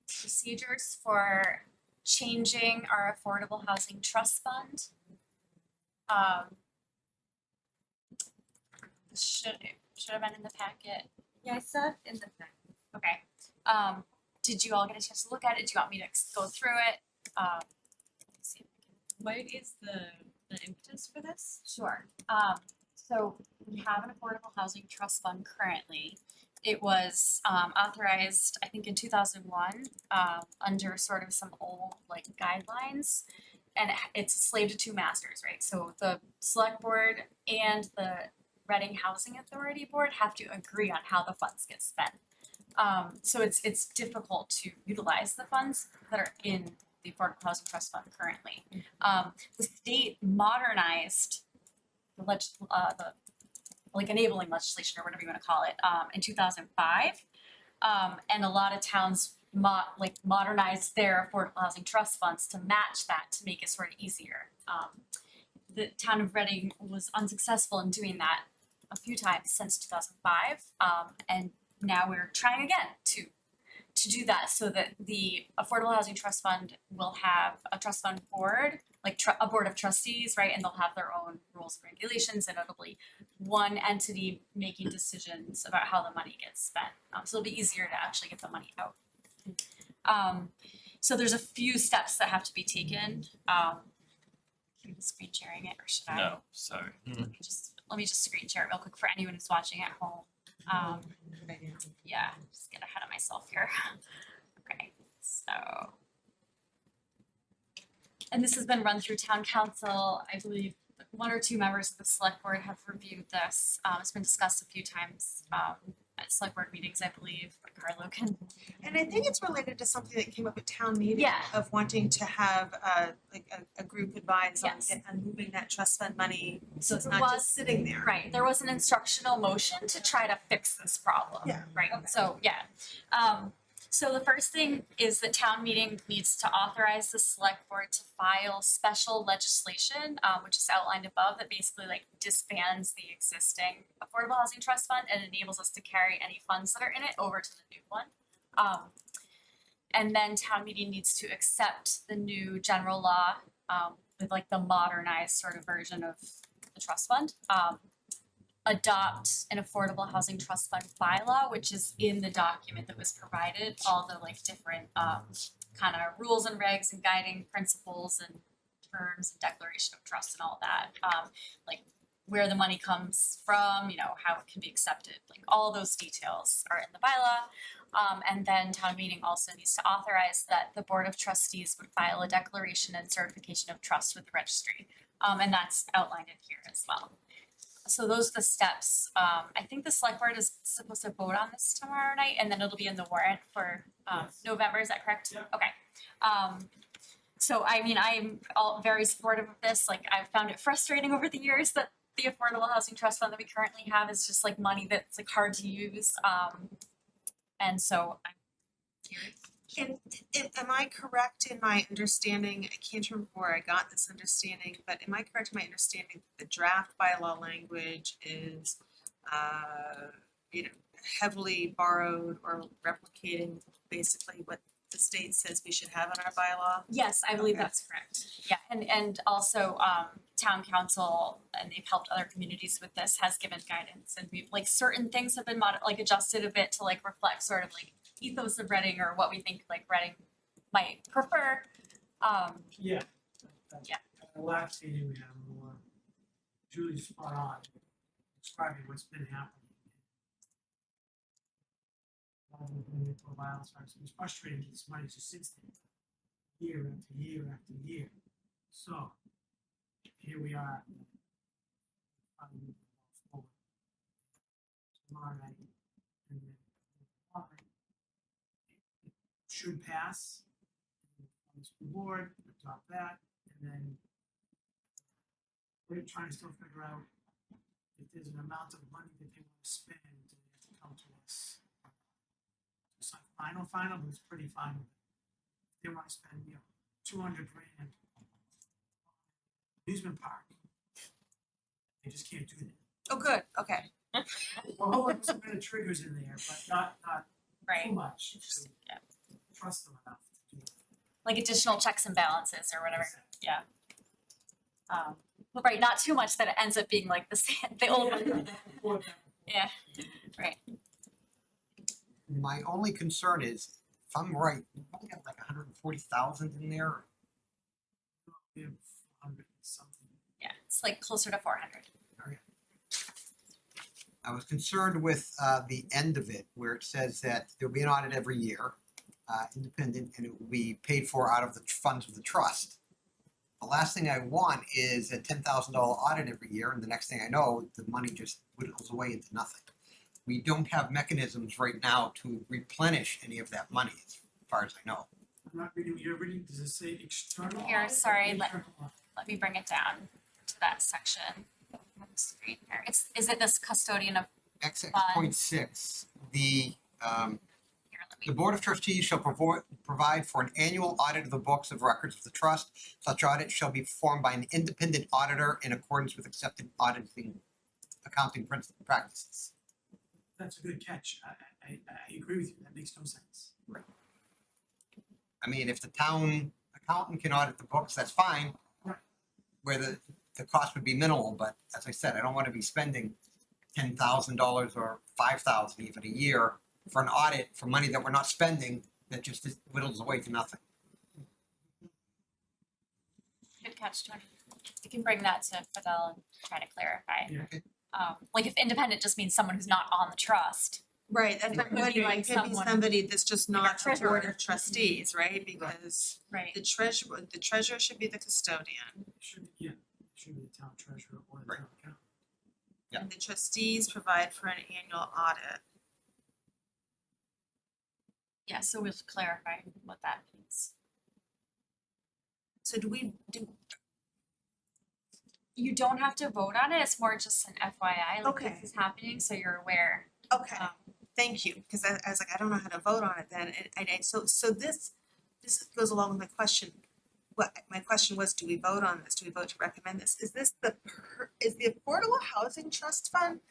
procedures for changing our affordable housing trust fund. Should have been in the packet. Yeah, I saw it in the back. Okay. Did you all get a chance to look at it? Do you want me to go through it? Let's see if I can. What is the impetus for this? Sure. So we have an affordable housing trust fund currently. It was authorized, I think, in 2001 under sort of some old like guidelines, and it's a slave to two masters, right? So the select board and the Reading Housing Authority Board have to agree on how the funds get spent. So it's difficult to utilize the funds that are in the Affordable Housing Trust Fund currently. The state modernized the like enabling legislation or whatever you want to call it in 2005, and a lot of towns modernized their affordable housing trust funds to match that to make it sort of easier. The town of Reading was unsuccessful in doing that a few times since 2005, and now we're trying again to do that so that the Affordable Housing Trust Fund will have a trust fund board, like a board of trustees, right? And they'll have their own rules and regulations, and it'll be one entity making decisions about how the money gets spent. So it'll be easier to actually get the money out. So there's a few steps that have to be taken. Can you screen sharing it or should I? No, sorry. Let me just screen share it real quick for anyone who's watching at home. Yeah, just get ahead of myself here. Okay, so. And this has been run through town council. I believe one or two members of the select board have reviewed this. It's been discussed a few times at select board meetings, I believe, but Carlo can. And I think it's related to something that came up at town meeting. Yeah. Of wanting to have a group advise on Yes. on moving that trust fund money, so it's There not was- just sitting there. Right, there was an instructional motion to try to fix this problem. Yeah. Right, so, yeah. So the first thing is that town meeting needs to authorize the select board to file special legislation, which is outlined above, that basically like disbands the existing Affordable Housing Trust Fund and enables us to carry any funds that are in it over to the new one. And then town meeting needs to accept the new general law, with like the modernized sort of version of the trust fund. Adopt an Affordable Housing Trust Fund bylaw, which is in the document that was provided, all the like different kind of rules and regs and guiding principles and terms and declaration of trust and all that. Like where the money comes from, you know, how it can be accepted, like all those details are in the bylaw. And then town meeting also needs to authorize that the Board of Trustees would file a declaration and certification of trust with the registry. And that's outlined in here as well. So those are the steps. I think the select board is supposed to vote on this tomorrow night, and then it'll be in the warrant for November, is that correct? Yeah. Okay. So I mean, I'm all very supportive of this, like I've found it frustrating over the years that the Affordable Housing Trust Fund that we currently have is just like money that's like hard to use. And so I'm curious. And am I correct in my understanding, I can't remember where I got this understanding, but am I correct in my understanding that the draft bylaw language is heavily borrowed or replicating basically what the state says we should have in our bylaw? Yes, I believe Okay. that's correct. Yeah, and also town council, and they've helped other communities with this, has given guidance, and we've like certain things have been adjusted a bit to like reflect sort of like ethos of Reading or what we think like Reading might prefer. Yeah. Yeah. At the last meeting, we had more, Julie's spot on, describing what's been happening. For a while, so it was frustrating, this money just sits there, year after year after year. So, here we are. Forward. Tomorrow night, and then it should pass. On the school board, adopt that, and then we're trying to still figure out if there's an amount of money that they want to spend, do they have to come to us? It's not final, but it's pretty final. If they want to spend, $200,000 amusement park, they just can't do that. Oh, good, okay. Well, there's some kind of triggers in there, but not Right. too much to Yeah. trust them enough to do that. Like additional checks and balances or whatever, yeah. But right, not too much that it ends up being like the same, the old one. Yeah, right. My only concern is, if I'm right, we only got like 140,000 in there. We have 100 something. Yeah, it's like closer to 400. I was concerned with the end of it, where it says that there'll be an audit every year, independent, and it will be paid for out of the funds of the trust. The last thing I want is a $10,000 audit every year, and the next thing I know, the money just whittles away into nothing. We don't have mechanisms right now to replenish any of that money, as far as I know. I'm not reading, you're reading, does it say external? Here, audit or sorry, internal audit? Let me bring it down to that section on the screen here. Is it this custodian of, XX.6, the here, let The me, Board of Trustees shall provide for an annual audit of the books of records of the trust. Such audit shall be performed by an independent auditor in accordance with accepted accounting practices. That's a good catch. I agree with you. That makes no sense. I mean, if the town accountant can audit the books, that's fine. Right. Where the cost would be minimal, but as I said, I don't want to be spending $10,000 or $5,000 even a year for an audit for money that we're not spending, that just whittles away to nothing. Good catch, Tony. You can bring that to Fidel and try to clarify. Yeah. Okay. Like if independent just means someone who's not on the trust. Right, that's It what I'm could be wondering, like it could be someone- somebody that's just like a not the board treasurer. of trustees, right? Because Right. the treasurer should be the custodian. Should be the town treasurer or the Right. town accountant. Yeah. And the trustees provide for an annual audit. Yeah, so we'll clarify what that means. So You don't have to vote on it, it's more just an FYI, like Okay. this is happening, so you're aware. okay, Um, thank you, because I was like, I don't know how to vote on it then, and so this goes along with my question. My question was, do we vote on this? Do we vote to recommend this? Is this is the Affordable Housing Trust Fund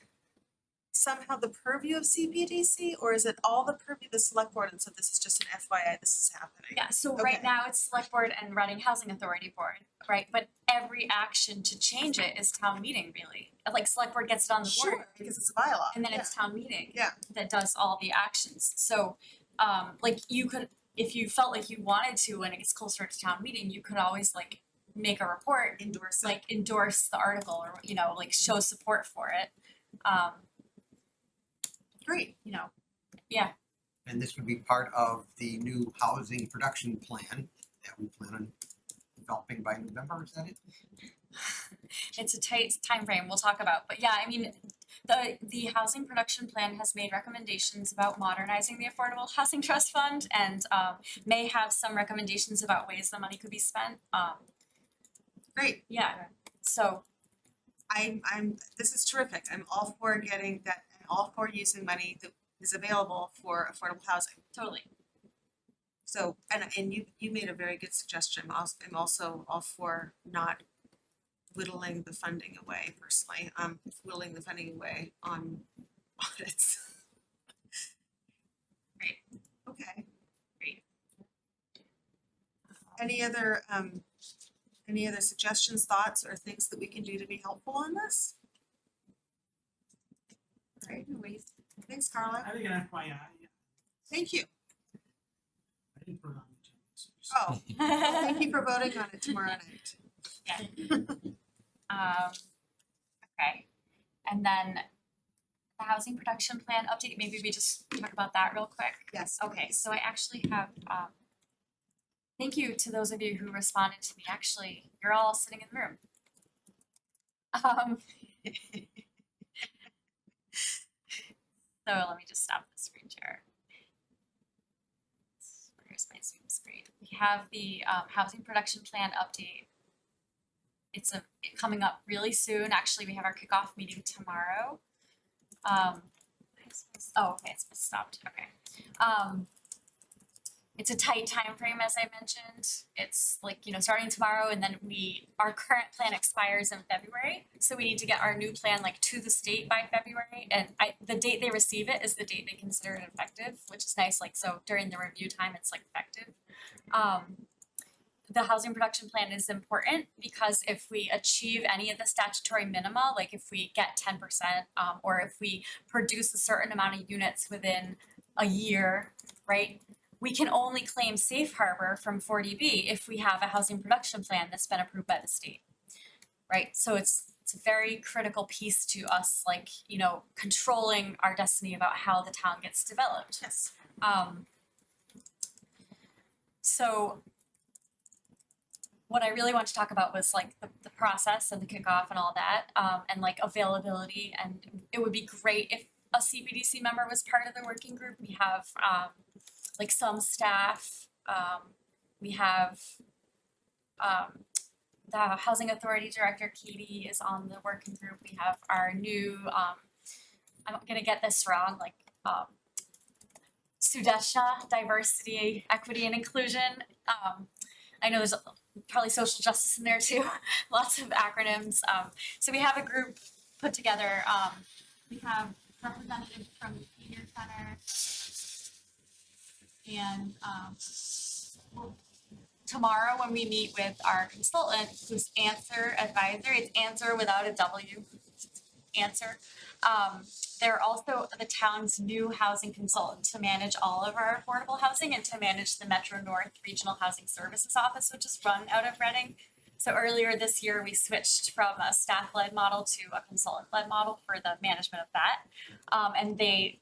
somehow the purview of Cpdc, or is it all the purview of the select board, and so this is just an FYI, this is happening? Yeah, so Okay. right now it's select board and Reading Housing Authority board, right? But every action to change it is town meeting really. Like select board gets it on the warrant. Sure, because it's a bylaw. And then it's town meeting. Yeah. That does all the actions. So like you could, if you felt like you wanted to when it gets closer to town meeting, you could always like make a report, Endorse it. like endorse the article or, you know, like show support for it. Great. You know, yeah, And this would be part of the new housing production plan that we plan on developing by November, is that it? it's a tight timeframe we'll talk about, but yeah, I mean, the housing production plan has made recommendations about modernizing the Affordable Housing Trust Fund and may have some recommendations about ways the money could be spent. Great. Yeah, so This is terrific. I'm all for getting that, and all for using money that is available for affordable housing. totally. So, and you made a very good suggestion. I'm also all for not whittling the funding away personally. Whittling the funding away on audits. Great. Okay. Great. Any other suggestions, thoughts, or things that we can do to be helpful on this? All right, thanks, Carla. I think an FYI, yeah, Thank you. I didn't put it on the agenda, so just. Oh, thank you for voting on it tomorrow night. Okay, and then the housing production plan update, maybe we just talk about that real quick. Yes. Okay, so I actually have, thank you to those of you who responded to me, actually, you're all sitting in the room. So let me just stop the screen share. Where's my Zoom screen? We have the housing production plan update. It's coming up really soon. Actually, we have our kickoff meeting tomorrow. Oh, okay, it's stopped. Okay. It's a tight time frame, as I mentioned. It's like, you know, starting tomorrow, and then our current plan expires in February. So we need to get our new plan like to the state by February. And the date they receive it is the date they consider it effective, which is nice. Like, so during the review time, it's like effective. The housing production plan is important because if we achieve any of the statutory minima, like if we get 10%, or if we produce a certain amount of units within a year, right? We can only claim safe harbor from 40B if we have a housing production plan that's been approved by the state, right? So it's a very critical piece to us, like, you know, controlling our destiny about how the town gets developed. Yes. So what I really want to talk about was like the process and the kickoff and all that, and like availability. And it would be great if a Cpdc member was part of the working group. We have like some staff. We have the Housing Authority Director, Katie, is on the working group. We have our new, I'm gonna get this wrong, like Sudesha, Diversity, Equity and Inclusion. I know there's probably social justice in there too, lots of acronyms. So we have a group put together. We have representatives from the Senior Center. And tomorrow when we meet with our consultant, who's Answer Advisor, it's Answer without a W. answer. They're also the town's new housing consultant to manage all of our affordable housing and to manage the Metro North Regional Housing Services Office, which is run out of Reading. So earlier this year, we switched from a staff-led model to a consultant-led model for the management of that. And they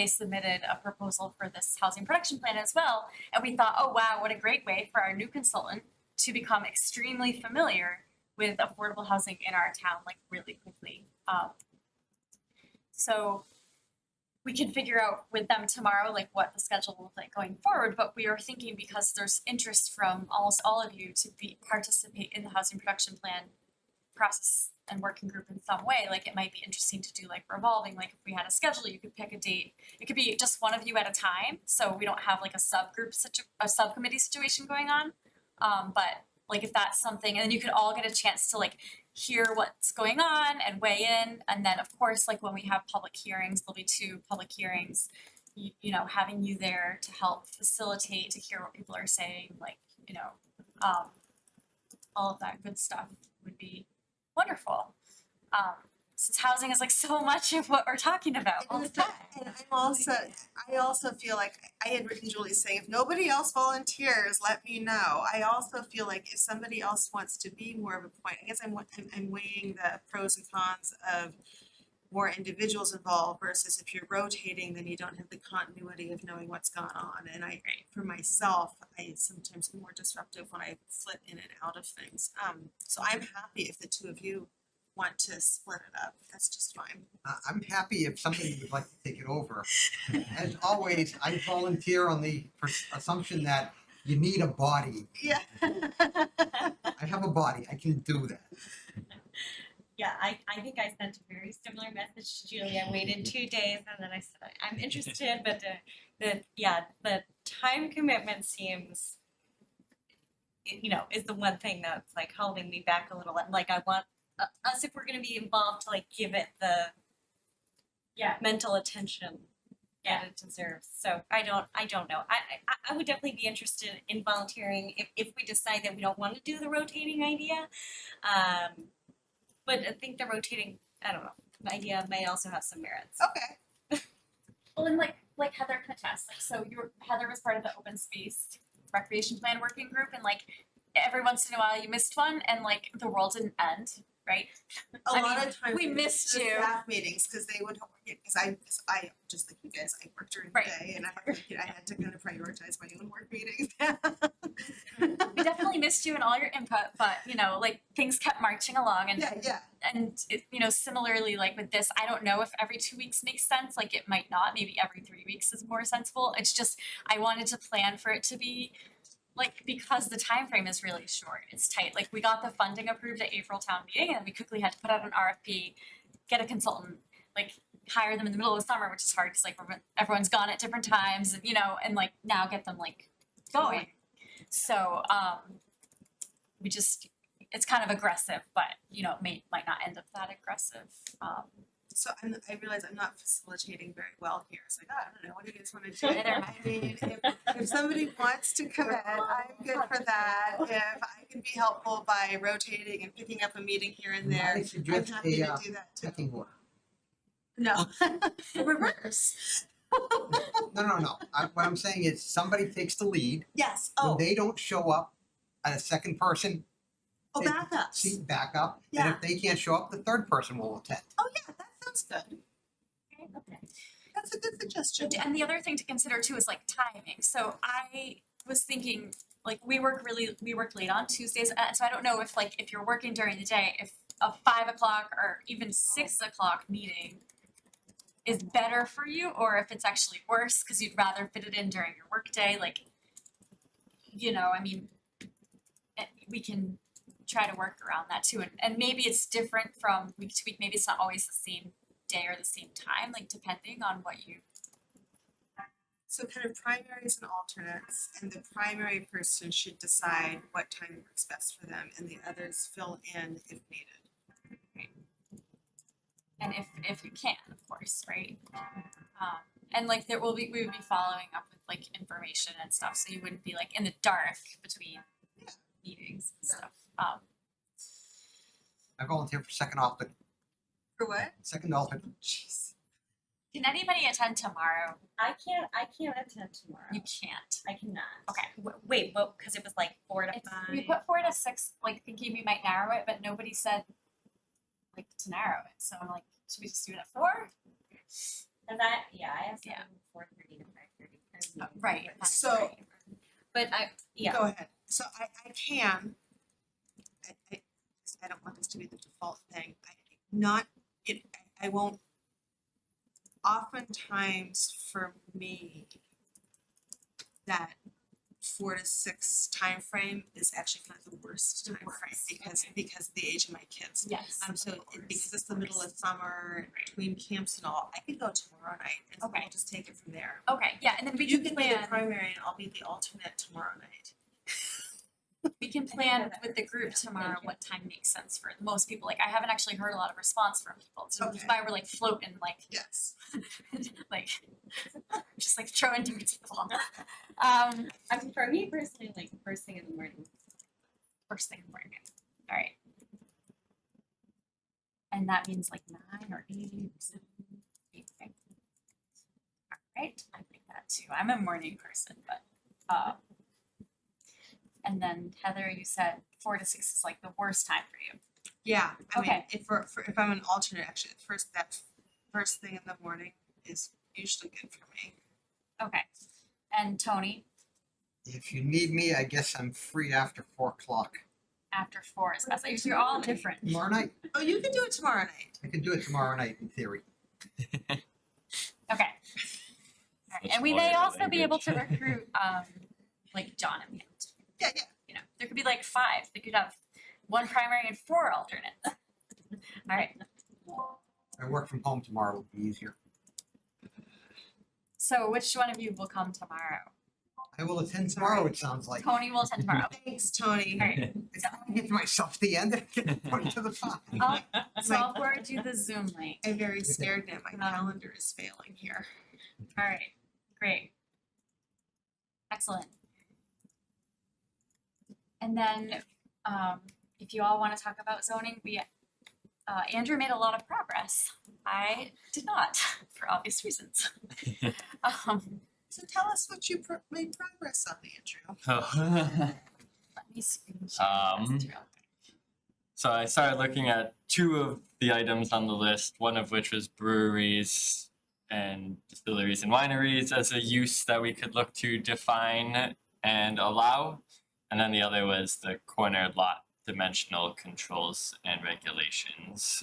submitted a proposal for this housing production plan as well. And we thought, oh wow, what a great way for our new consultant to become extremely familiar with affordable housing in our town, like really quickly. So we can figure out with them tomorrow, like what the schedule will look like going forward, but we are thinking because there's interest from almost all of you to participate in the housing production plan process and working group in some way, like it might be interesting to do like revolving, like if we had a schedule, you could pick a date. It could be just one of you at a time, so we don't have like a subcommittee situation going on. But like if that's something, and then you could all get a chance to like hear what's going on and weigh in, and then of course, like when we have public hearings, there'll be 2 public hearings, you know, having you there to help facilitate, to hear what people are saying, like, you know, all of that good stuff would be wonderful. Since housing is like so much of what we're talking about all the time. And I also feel like I had written Julie saying, if nobody else volunteers, let me know. I also feel like if somebody else wants to be more of a point, I guess I'm weighing the pros and cons of more individuals involved versus if you're rotating, then you don't have the continuity of knowing what's gone on. And for myself, I sometimes am more disruptive when I flip in and out of things. So I'm happy if the 2 of you want to split it up, that's just fine. I'm happy if somebody would like to take it over. As always, I volunteer on the assumption that you need a body. Yeah. I have a body, I can do that. Yeah, I think I sent a very similar message to Julie. I waited 2 days and then I said, I'm interested, but the time commitment seems, you know, is the one thing that's like holding me back a little. Like I want us, if we're gonna be involved, to like give it the mental attention that it deserves. So I don't know. I would definitely be interested in volunteering if we decide that we don't want to do the rotating idea. But I think the rotating, I don't know, idea may also have some merits. Okay. Well, and like Heather can attest, like so Heather was part of the open space recreation plan working group, and like every once in a while you missed one and like the world didn't end, right? A lot of times we missed the you. staff meetings because they would, because I just like you guys, I work during the day and I had to kind of prioritize my own work meetings. We definitely missed you and all your input, but you know, like things kept marching along, and and it, you know, similarly like with this, I don't know if every 2 weeks makes sense. Like it might not. Maybe every 3 weeks is more sensible. It's just I wanted to plan for it to be like, because the time frame is really short. It's tight. Like we got the funding approved at April town meeting, and we quickly had to put out an RFP, get a consultant, like hire them in the middle of the summer, which is hard because like everyone's gone at different times, and you know, and like now get them like going. So we just, it's kind of aggressive, but you know, it might not end up that aggressive. So I realize I'm not facilitating very well here. It's like, I don't know, what do you guys want to do? I mean, if somebody wants to commit, I'm good for that. If I can be helpful by rotating and picking up a meeting here and there, I I'm suggest happy a to do that too. pecking order. No, reverse. No. What I'm saying is somebody takes the lead. Yes, When they don't show up, a second person. backups. Back up. And Yeah. if they can't show up, the third person will attend. Oh yeah, that sounds good. Okay. That's a good suggestion. And the other thing to consider too is like timing. So I was thinking, like we work late on Tuesdays, so I don't know if you're working during the day, if a 5 o'clock or even 6 o'clock meeting is better for you, or if it's actually worse because you'd rather fit it in during your workday. Like, you know, I mean, we can try to work around that too, and maybe it's different from week to week. Maybe it's not always the same day or the same time, like depending on what you. So kind of primaries and alternates, and the primary person should decide what time works best for them, and the others fill in if needed. And if you can, of course, right? And like we would be following up with like information and stuff, so you wouldn't be like in the dark between meetings and stuff. I volunteer for second off the For what? Second alternate. Jeez. Can anybody attend tomorrow? I can't attend tomorrow. You can't. I cannot. Okay. Wait, well, cause it was like 4 to 5. We put 4 to 6, like thinking we might narrow it, but nobody said like to narrow it. So I'm like, should we just do it at 4? And that, yeah, I have Yeah. 4:30 to 5:30. Right. So- But yeah. Go ahead. So I can, I don't want this to be the default thing. I won't, oftentimes for me, that 4 to 6 timeframe is actually kind of the worst timeframe because of the age of my kids. Yes. So because it's the middle of summer, between camps and all, I can go tomorrow night and so Okay. we'll just take it from there. Okay, yeah, and then we You can can be the plan, primary and I'll be the alternate tomorrow night. we can plan with the group tomorrow what time makes sense for most people. Like, I haven't actually heard a lot of response from people, so that's Okay. why we're like floating, like, Yes. like, just like throwing darts at the wall. I mean, for me personally, like first thing in the morning. First thing in the morning, alright. And that means like 9 or 8 or 7, 8, okay. Alright, I think that too, I'm a morning person, but, and then Heather, you said 4 to 6 is like the worst time for you. Yeah, I mean, Okay. if I'm an alternate, actually, that first thing in the morning is usually good for me. Okay, and Tony, If you need me, I guess I'm free after 4 o'clock. after 4 is best, like, you're all different. Tomorrow night? Oh, you can do it tomorrow night. I can do it tomorrow night in theory. Okay. Alright, Such and we may lawyer also be able language. to recruit, like John and Pam. Yeah, yeah. You know, there could be like 5, they could have 1 primary and 4 alternates. Alright, I work from home tomorrow, it'll be easier. so which one of you will come tomorrow? I will attend tomorrow, it sounds like. Tony will attend tomorrow. Thanks, Tony. Alright, I can't get to myself to the end and put it to the top. so I'll forward you the Zoom link. I'm very scared now. My calendar is failing here. Alright, great. Excellent. And then, if you all wanna talk about zoning, Andrew made a lot of progress. I did not, for obvious reasons. So tell us what you made progress on, Andrew. Let me screen share this too. So I started looking at 2 of the items on the list, one of which was breweries and distilleries and wineries as a use that we could look to define and allow. And then the other was the corner lot dimensional controls and regulations.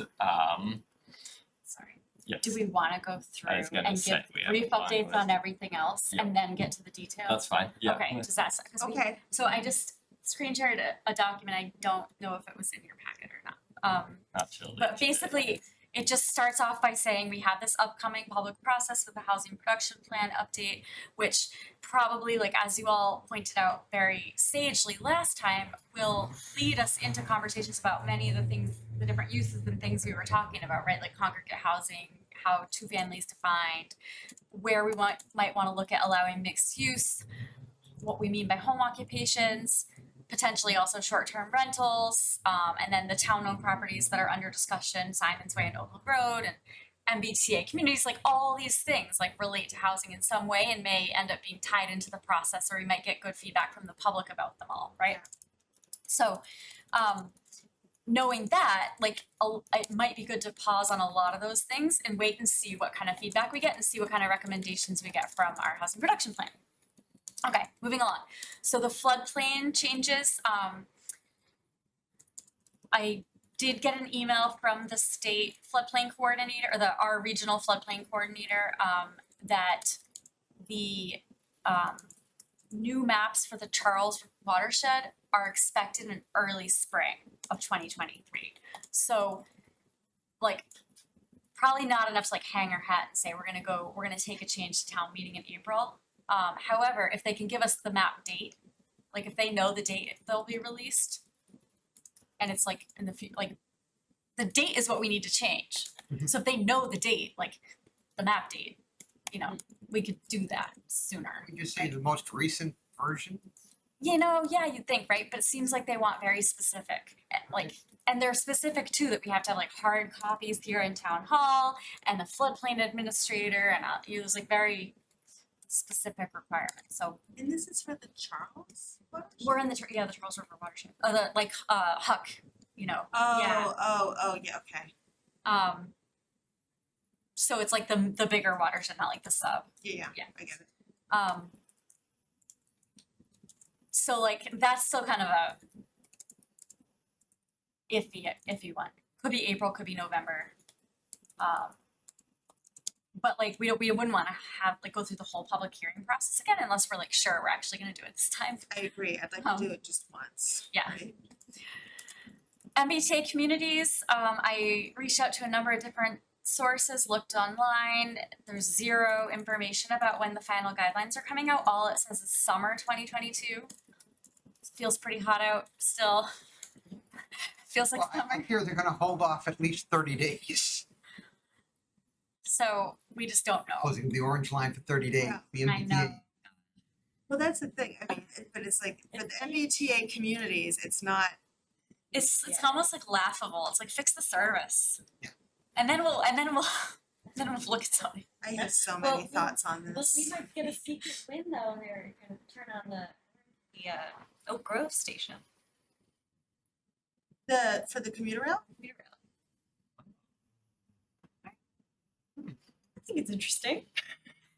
Sorry. Yes, Do we wanna go through I was gonna and say, give we have brief a long updates on list. everything else Yeah. and then get to the details? that's fine, yeah. Okay, does that, cause we, Okay. so I just screen shared a document, I don't know if it was in your packet or not. Not till But later. basically, it just starts off by saying we have this upcoming public process with the housing production plan update, which probably, like as you all pointed out very sagely last time, will lead us into conversations about many of the things, the different uses and things we were talking about, right? Like congregate housing, how 2 families defined, where we might wanna look at allowing mixed use, what we mean by home occupations, potentially also short-term rentals, and then the town-owned properties that are under discussion, Simon's Way and Oakland Road, and MBTA communities, like all these things like relate to housing in some way and may end up being tied into the process, or we might get good feedback from the public about them all, right? So, knowing that, like, it might be good to pause on a lot of those things and wait and see what kind of feedback we get and see what kind of recommendations we get from our housing production plan. Okay, moving along. So the floodplain changes, I did get an email from the state floodplain coordinator, or our regional floodplain coordinator, that the new maps for the Charles watershed are expected in early spring of 2023. So, like, probably not enough to like hang our hat and say we're gonna take a change to town meeting in April. However, if they can give us the map date, like if they know the date they'll be released, and it's like in the like, the date is what we need to change. So if they know the date, like the map date, you know, we could do that sooner. Would you say the most recent version? You know, yeah, you'd think, right? But it seems like they want very specific, like and they're specific too, that we have to have like hard copies here in town hall and the floodplain administrator and there's like very specific requirements. So And this is for the Charles watershed? we're in the the Charles River watershed, the like Huck, you know. Yeah. Oh, yeah, okay. So it's like the bigger watershed, not like the sub. Yeah, Yeah. I get it. So like that's still kind of a iffy one. Could be April, could be November. But like we wouldn't want to have like go through the whole public hearing process again unless we're like sure we're actually going to do it this time. I agree. I'd like to do it just once. Yeah. Right? MBTA communities, I reached out to a number of different sources, looked online. There's zero information about when the final guidelines are coming out. All it says is summer 2022. Feels pretty hot out still. Feels like Well, summer. I hear they're gonna hold off at least 30 days, So we just don't know. closing the orange line for 30 days, Yeah, the I know. MBTA. Well, that's the thing. I mean, but it's like for the MBTA communities, it's not. It's almost like laughable. It's like fix the service. Yeah. And then we'll look at something. I have so Well, many thoughts on Well, this. we might get a secret win though, they're gonna turn on the Oak Grove station. For the commuter rail? I think it's interesting.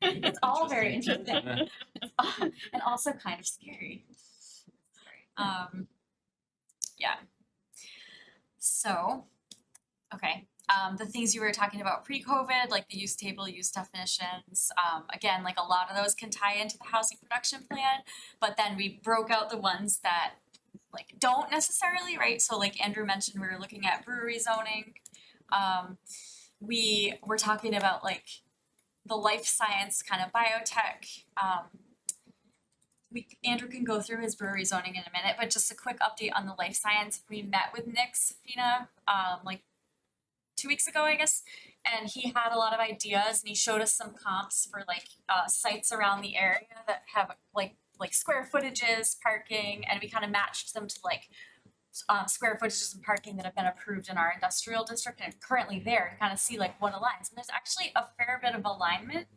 It's all very interesting. And also kind of scary. Yeah. So, okay. The things you were talking about pre-COVID, like the use table, use definitions, again, like a lot of those can tie into the housing production plan, but then we broke out the ones that like don't necessarily, right? So like Andrew mentioned, we were looking at brewery zoning. We were talking about like the life science kind of biotech. Andrew can go through his brewery zoning in a minute, but just a quick update on the life science. We met with Nick Safina, like 2 weeks ago, I guess, and he had a lot of ideas and he showed us some comps for like sites around the area that have like square footages, parking, and we kind of matched them to like square footages and parking that have been approved in our industrial district and currently there to kind of see like what aligns. And there's actually a fair bit of alignment.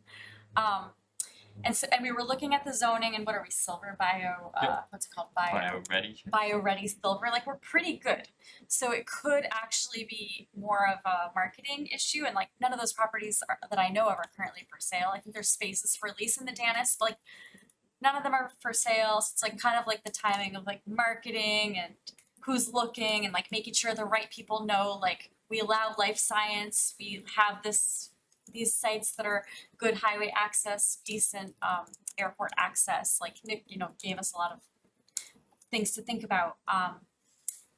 And we were looking at the zoning and what are we, silver bio, what's it called? Bio ready. Bio-ready silver, like we're pretty good. So it could actually be more of a marketing issue and like none of those properties that I know of are currently for sale. I think there's spaces for lease in the Danis, but like none of them are for sale. So it's like kind of like the timing of like marketing and who's looking and like making sure the right people know, like we allow life science, we have these sites that are good highway access, decent airport access, like Nick, gave us a lot of things to think about.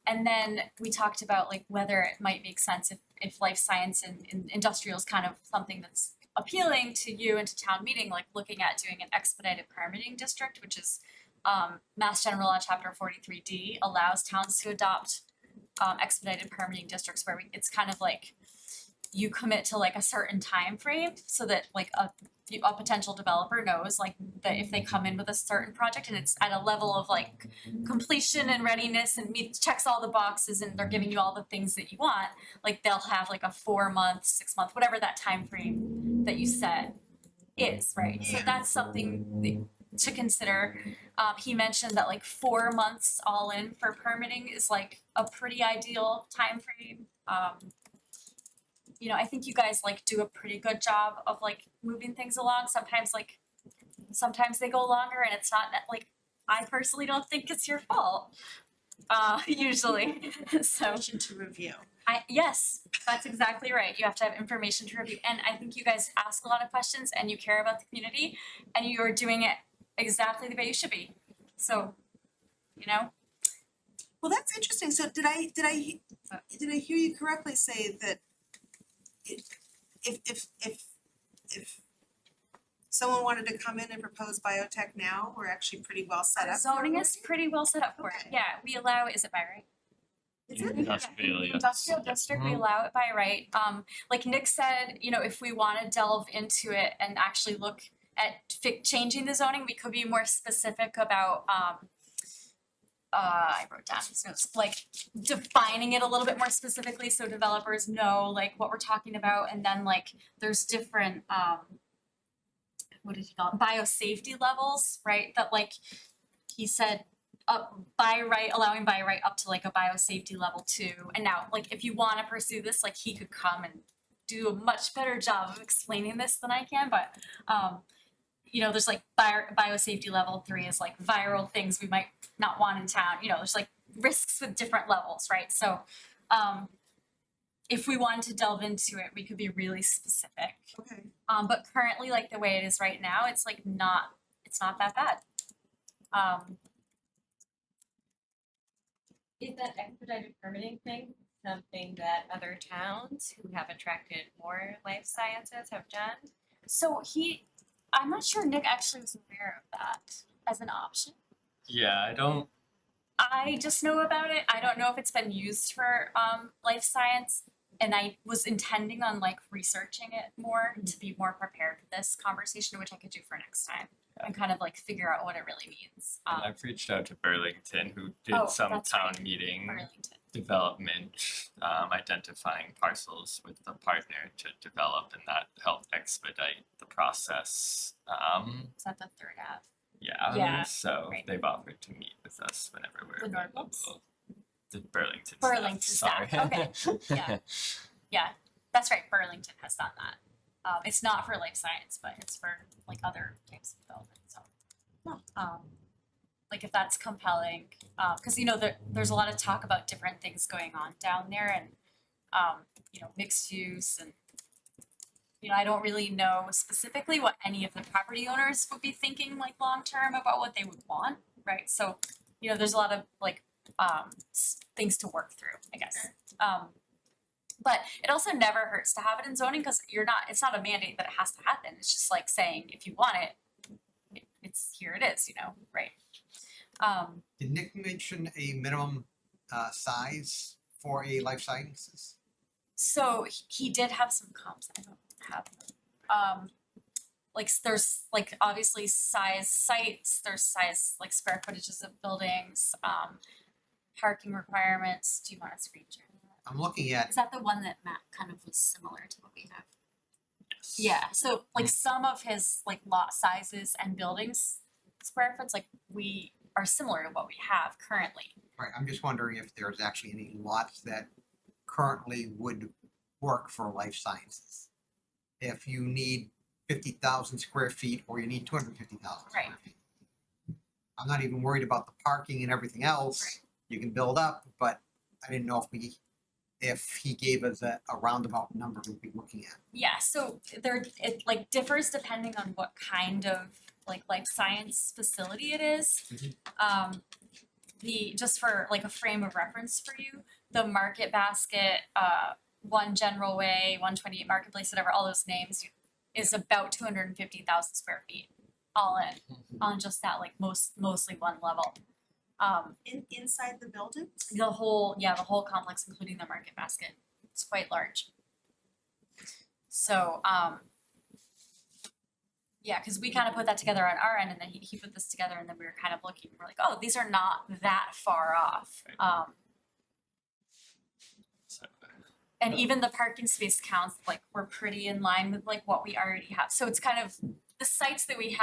And then we talked about like whether it might make sense if life science and industrial is kind of something that's appealing to you and to town meeting, like looking at doing an expedited permitting district, which is Mass General Law Chapter 43D allows towns to adopt expedited permitting districts where it's kind of like you commit to like a certain time frame so that like a potential developer knows like that if they come in with a certain project and it's at a level of like completion and readiness and checks all the boxes and they're giving you all the things that you want, like they'll have like a 4 month, 6 month, whatever that time frame that you set is, right? So that's something to consider. He mentioned that like 4 months all in for permitting is like a pretty ideal time frame. I think you guys like do a pretty good job of like moving things along. Sometimes they go longer and it's not like, I personally don't think it's your fault, usually. So Information to review. yes, that's exactly right. You have to have information to review. And I think you guys ask a lot of questions and you care about the community and you are doing it exactly the way you should be. So, Well, that's interesting. So did I hear you correctly say that if someone wanted to come in and propose biotech now, we're actually pretty well set up. zoning is pretty well set up for it. Okay. Yeah, we allow, is it by right? Is it? Industrial, yes. Industrial district, we allow it by right. Like Nick said, if we wanna delve into it and actually look at changing the zoning, we could be more specific about I wrote down these notes, like defining it a little bit more specifically so developers know like what we're talking about, and then like there's different what did he call it, biosafety levels, right? That like he said allowing by right up to like a biosafety level 2. And now like if you wanna pursue this, like he could come and do a much better job of explaining this than I can, but you know, there's like biosafety level 3 is like viral things we might not want in town, you know, there's like risks with different levels, right? So if we wanted to delve into it, we could be really specific. Okay. But currently, like the way it is right now, it's like it's not that bad. Is that expedited permitting thing something that other towns who have attracted more life sciences have done? So I'm not sure Nick actually was aware of that as an option. Yeah, I just know about it. I don't know if it's been used for life science, and I was intending on like researching it more to be more prepared for this conversation, which I could do for next time and kind of like figure out what it really means. and I've reached out to Burlington, who did Oh, some that's town right. meeting Burlington. development, identifying parcels with the partner to develop, and that helped expedite the process. Is that the third Ave? Yeah, so right. they've offered to meet with us whenever we're The Northloops? available. The Burlington Burlington staff, staff, sorry. okay, yeah, that's right, Burlington has done that. It's not for life science, but it's for like other types of development, so. Like if that's compelling, cause you know, there's a lot of talk about different things going on down there and, you know, mixed use and, you know, I don't really know specifically what any of the property owners would be thinking like long-term about what they would want, right? So, you know, there's a lot of like, things to work through, I guess. But it also never hurts to have it in zoning because it's not a mandate that it has to happen. It's just like saying, if you want it, it's here it is, you know, right? Did Nick mention a minimum size for a life sciences? So he did have some comps, I don't have. Like there's like obviously size sites, there's size like square footages of buildings, parking requirements. Do you want to screen share that? I'm looking at, Is that the one that Matt kind of was similar to what we have? Yes. Yeah, so like some of his like lot sizes and buildings square foots, like we are similar to what we have currently. right, I'm just wondering if there's actually any lots that currently would work for life sciences. If you need 50,000 square feet or you need 250,000 square Right. feet. I'm not even worried about the parking and everything else. Right. You can build up, but I didn't know if he gave us a roundabout number we'd be looking at. Yeah, so it like differs depending on what kind of like life science facility it is. Mhm. Just for like a frame of reference for you, the Market Basket, One General Way, 128 Marketplace, whatever, all those names is about 250,000 square feet all in on just that like mostly one level. Inside the building? The whole complex, including the Market Basket, it's quite large. So, yeah, because we kind of put that together on our end, and then he put this together, and then we were kind of looking, we're like, oh, these are not that far off. So, And even the parking space counts, like, we're pretty in line with like what we already have. So it's kind of, the sites that we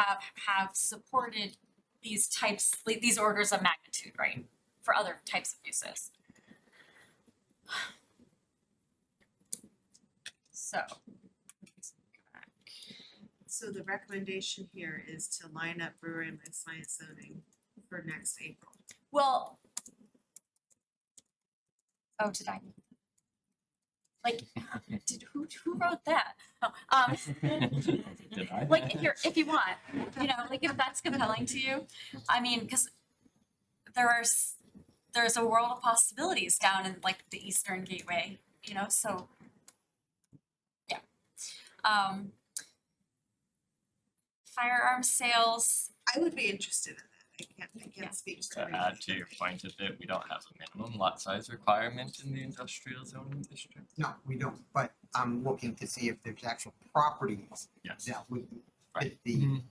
have supported these types, like, these orders of magnitude, right? For other types of uses. So. So the recommendation here is to line up brewery and life science zoning for next April. Well. Oh, did I? Like, who wrote that? Oh, Did I? like if you want, you know, like if that's compelling to you, I mean, because there's a world of possibilities down in like the Eastern Gateway, you know, so yeah. Firearm sales. I would be interested in that. I can't speak Just for to add to your point of it, we don't have a minimum lot size requirement in the industrial zoning district. No, we don't, but I'm looking to see if there's actual properties Yes. that would Right. fit the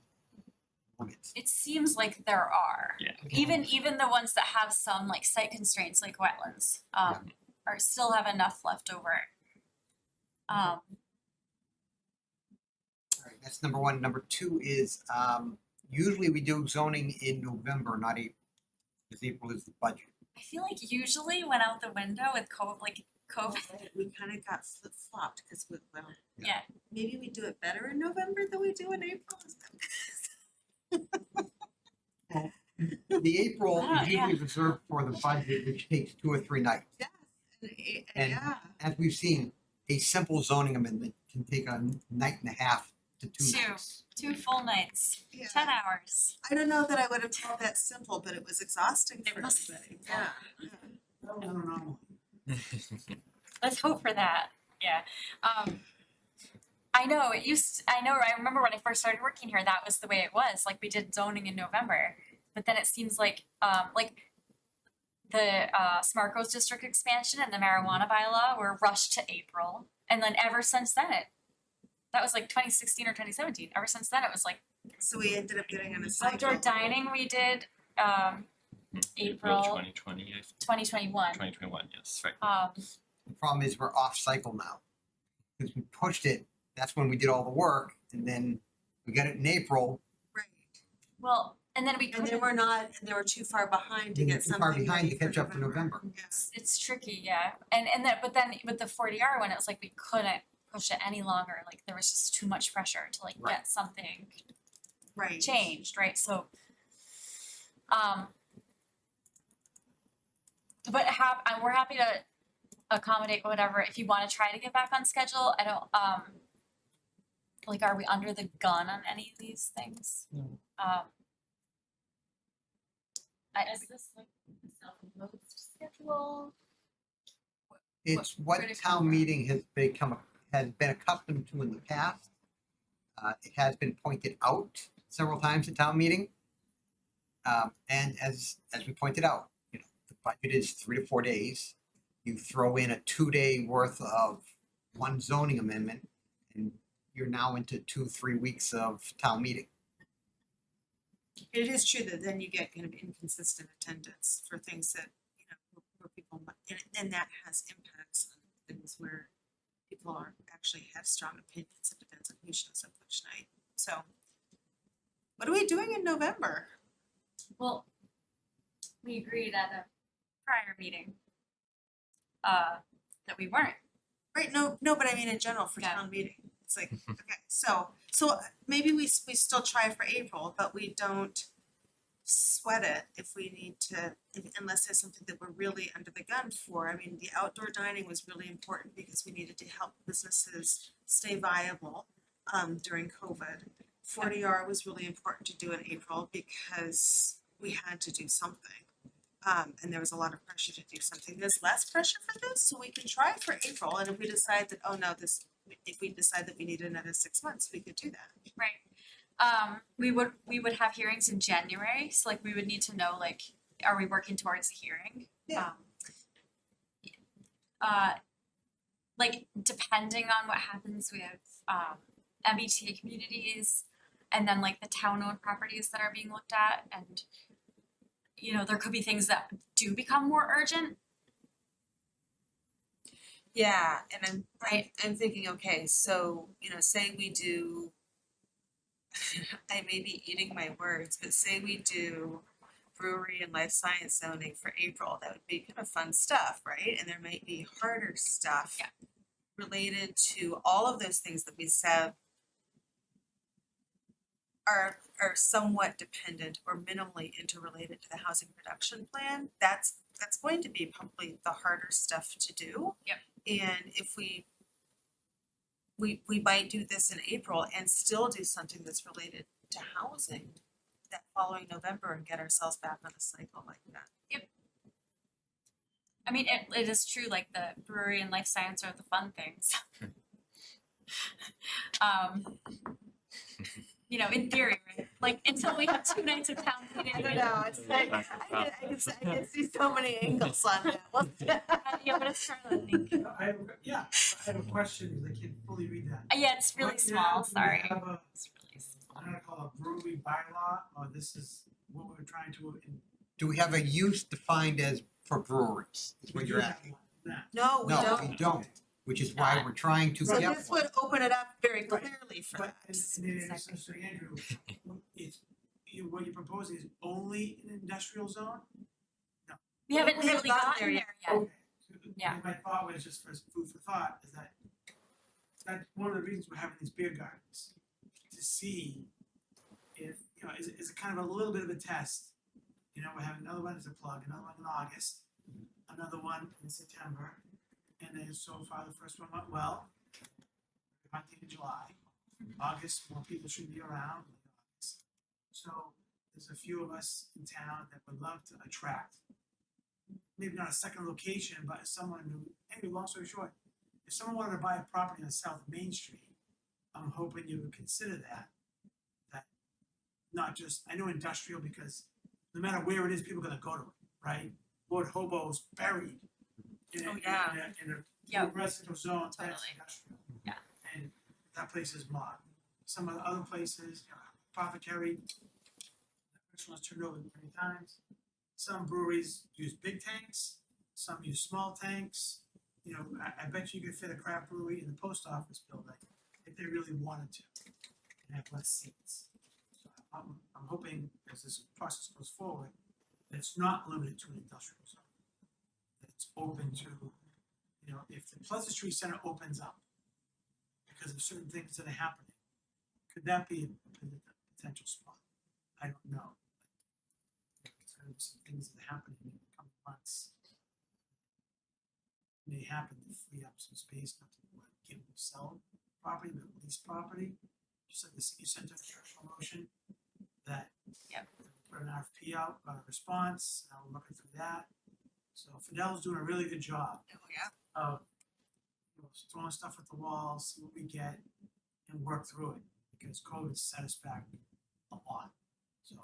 limits. It seems like there are. Yeah. Even the ones that have some like site constraints like wetlands, are still have enough left over. All right, that's number one. Number two is, usually we do zoning in November, not April, because April is the budget. I feel like usually went out the window with COVID. We kind of got flip-flopped because Yeah. maybe we do it better in November than we do in April. Is that- The April Ah, is usually reserved for the budget, which takes 2 or 3 nights. And- Yeah. As we've seen, a simple zoning amendment can take a night and a half to 2 Two. nights. 2 full nights, Yeah. 10 hours. I don't know that I would have called that simple, but it was exhausting It for was- everybody. Yeah. That was an anomaly. Let's hope for that. Yeah. I remember when I first started working here, that was the way it was. Like we did zoning in November. But then it seems like the Smart Growth District expansion and the marijuana bylaw were rushed to April. And then ever since then that was like 2016 or 2017. Ever since then it was like So we ended up getting in a cycle. outdoor dining we did April 2020, 2021. 2021, yes, right. The problem is we're off cycle now. Because we pushed it, that's when we did all the work, and then we got it in April, Right. Well, and then we And couldn't. then we're not, and they were too far behind to then get too something far behind to ready for catch up to November. Yeah. It's tricky, yeah. And then with the 40R one, it was like we couldn't push it any longer. Like there was just too much pressure to like Right. get something Right. changed, right? So but we're happy to accommodate whatever. If you want to try to get back on schedule, I don't like are we under the gun on any of these things? No. Is this like a self-imposed schedule? It's what critical town for- meeting has been accustomed to in the past. It has been pointed out several times at town meeting. And as we pointed out, you know, the budget is 3 to 4 days. You throw in a 2-day worth of one zoning amendment, and you're now into 2-3 weeks of town meeting. It is true that then you get kind of inconsistent attendance for things that, you know, where people, and that has impacts on things where people are actually have strong opinions. It depends on who shows up which night. So what are we doing in November? Well, we agreed at a prior meeting that we weren't. Right, no, but I mean in general for Yeah. town meeting. It's like, okay, so maybe we still try for April, but we don't sweat it if we need to, unless there's something that we're really under the gun for. I mean, the outdoor dining was really important because we needed to help businesses stay viable during COVID. 40R was really important to do in April because we had to do something. And there was a lot of pressure to do something. There's less pressure for this, so we can try for April. And if we decide that, if we decide that we need another 6 months, we could do that. Right. We would have hearings in January, so like we would need to know like, are we working towards a hearing? Yeah. Like depending on what happens with MBTA communities and then like the town-owned properties that are being looked at, and you know, there could be things that do become more urgent. Yeah, and I'm thinking, okay, so, you know, say we do, I may be eating my words, but say we do brewery and life science zoning for April, that would be kind of fun stuff, right? And there might be harder stuff related to all of those things that we said are somewhat dependent or minimally interrelated to the housing production plan. That's going to be probably the harder stuff to do. Yep. And if we might do this in April and still do something that's related to housing that following November and get ourselves back on a cycle like that. I mean, it is true, like the brewery and life science are the fun things. You know, in theory, right? Like until we have 2 nights of town meeting. I don't know, it's like, I can see so many angles on that. Yeah, but it's Charlotte. I have a question, because I can't fully read that. Yeah, it's really Right small, now, we sorry. have a It's really small. gonna call a brewery bylaw, or this is what we're trying to. Do we have a use defined as for breweries, is what you're asking? No, we No, don't. we don't, which is why we're trying to So get this one. would open it up very Right. clearly for But, that. so Andrew, it's, what you're proposing is only an industrial zone? We haven't We haven't really gotten gotten there there yet. yet. Okay. Yeah. My thought was just for food for thought, is that that's one of the reasons we're having these beer gardens, to see if, is it kind of a little bit of a test. We're having another one as a plug, another one in August, another one in September, and then so far the first one went well. I think in July, August, more people should be around. So there's a few of us in town that would love to attract, maybe not a second location, but someone who, anyway, long story short, if someone wanted to buy a property on South Main Street, I'm hoping you would consider that. That not just, I know industrial because no matter where it is, people are gonna go to it, right? Lord Hobo's buried in a, Oh, yeah. in a Yep. residential zone, that's Totally. industrial. Yeah. And that place is modern. Some of the other places, Apothecary, that restaurant's turned over many times. Some breweries use big tanks, some use small tanks. I bet you could fit a craft brewery in the post office building if they really wanted to and have less seats. So I'm hoping as this process goes forward, that it's not limited to an industrial zone. That it's open to, if the Pleasant Street Center opens up because of certain things that are happening, could that be a potential spot? I don't know. There's gonna be some things that are happening in the coming months. May happen to free up some space, not to give them sell property, but lease property. Just like the senior center structural motion that. Yep. Put an RFP out, got a response, now we're looking through that. So Fidel's doing a really good job Oh, yeah. of throwing stuff at the wall, see what we get, and work through it, because COVID set us back a lot. So,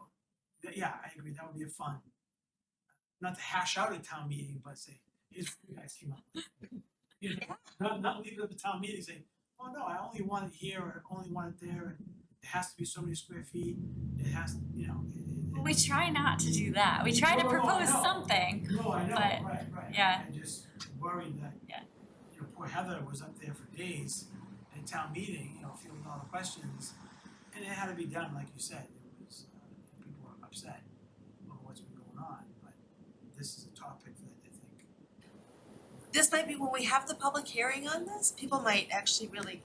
yeah, I agree, that would be a fun, not to hash out a town meeting, but say, here's what you guys came up with. Not leave it at the town meeting saying, oh no, I only want it here, or I only want it there, and it has to be so many square feet, it has, Well, we try not to do that. We try to No, I propose know. something. No, I know, But, right. yeah. I just worried that, Yeah. Poor Heather was up there for days at town meeting, fielding all the questions. And it had to be done, like you said, it was, people were upset over what's been going on, but this is a topic that I think. This might be when we have the public hearing on this, people might actually really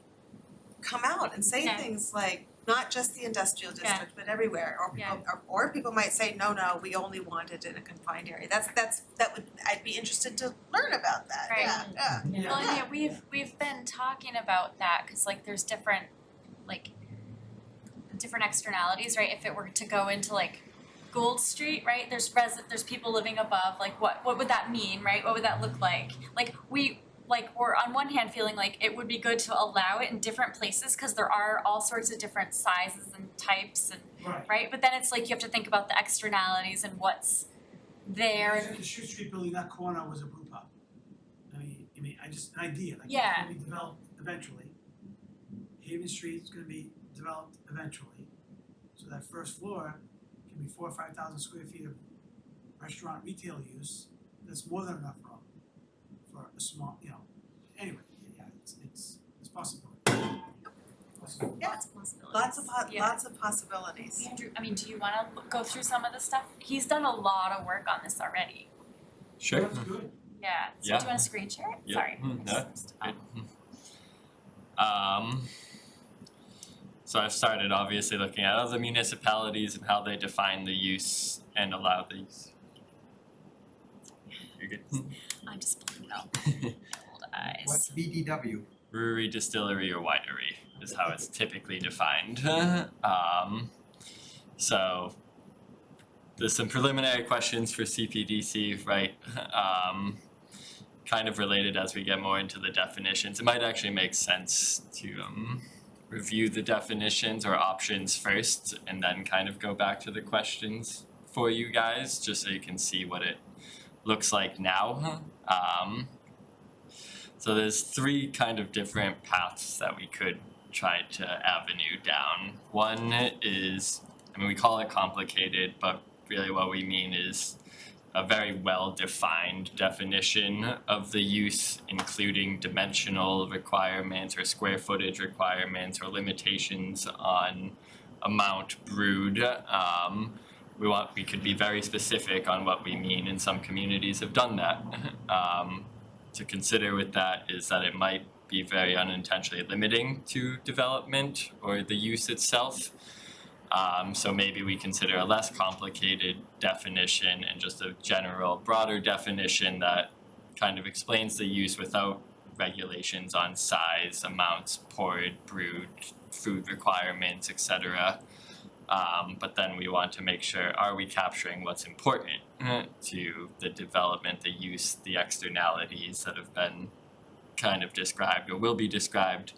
come out and say Yeah. things like, not just the industrial Yeah. district, but everywhere, or people might say, no, we only want it in a confined area. I'd be interested to learn about that, Right. yeah. Well, yeah, we've been talking about that because there's different externalities, right? If it were to go into Gold Street, right? There's people living above. What would that mean, right? What would that look like? We're on one hand feeling like it would be good to allow it in different places because there are all sorts of different sizes and types and right. But then it's you have to think about the externalities and what's there. The Shoe Street building, that corner was a brew pub. I just, an idea, Yeah. it's gonna be developed eventually. Haven Street is gonna be developed eventually. So that first floor can be 4,000 or 5,000 square feet of restaurant retail use. That's more than enough room for a small, anyway, yeah, it's possible. Yeah, Lots of possibilities. Lots of possibilities. Andrew, do you want to go through some of the stuff? He's done a lot of work on this already. Sure. That's good. Yeah. So Yeah. do you want to screen share it? Yeah. Sorry. No, good. So I've started obviously looking at other municipalities and how they define the use and allow the use. You're good. I'm just pulling it out. Old eyes. What's BDW? Brewery, distillery, or winery is how it's typically defined. So there's some preliminary questions for CPDC, right? Kind of related as we get more into the definitions. It might actually make sense to review the definitions or options first and then kind of go back to the questions for you guys, just so you can see what it looks like now. So there's three kind of different paths that we could tried to avenue down. One is, I mean, we call it complicated, but really what we mean is a very well-defined definition of the use, including dimensional requirements or square footage requirements or limitations on amount brewed. We could be very specific on what we mean, and some communities have done that. To consider with that is that it might be very unintentionally limiting to development or the use itself. So maybe we consider a less complicated definition and just a general broader definition that kind of explains the use without regulations on size, amounts poured, brewed, food requirements, etc. But then we want to make sure, are we capturing what's important to the development, the use, the externalities that have been kind of described or will be described?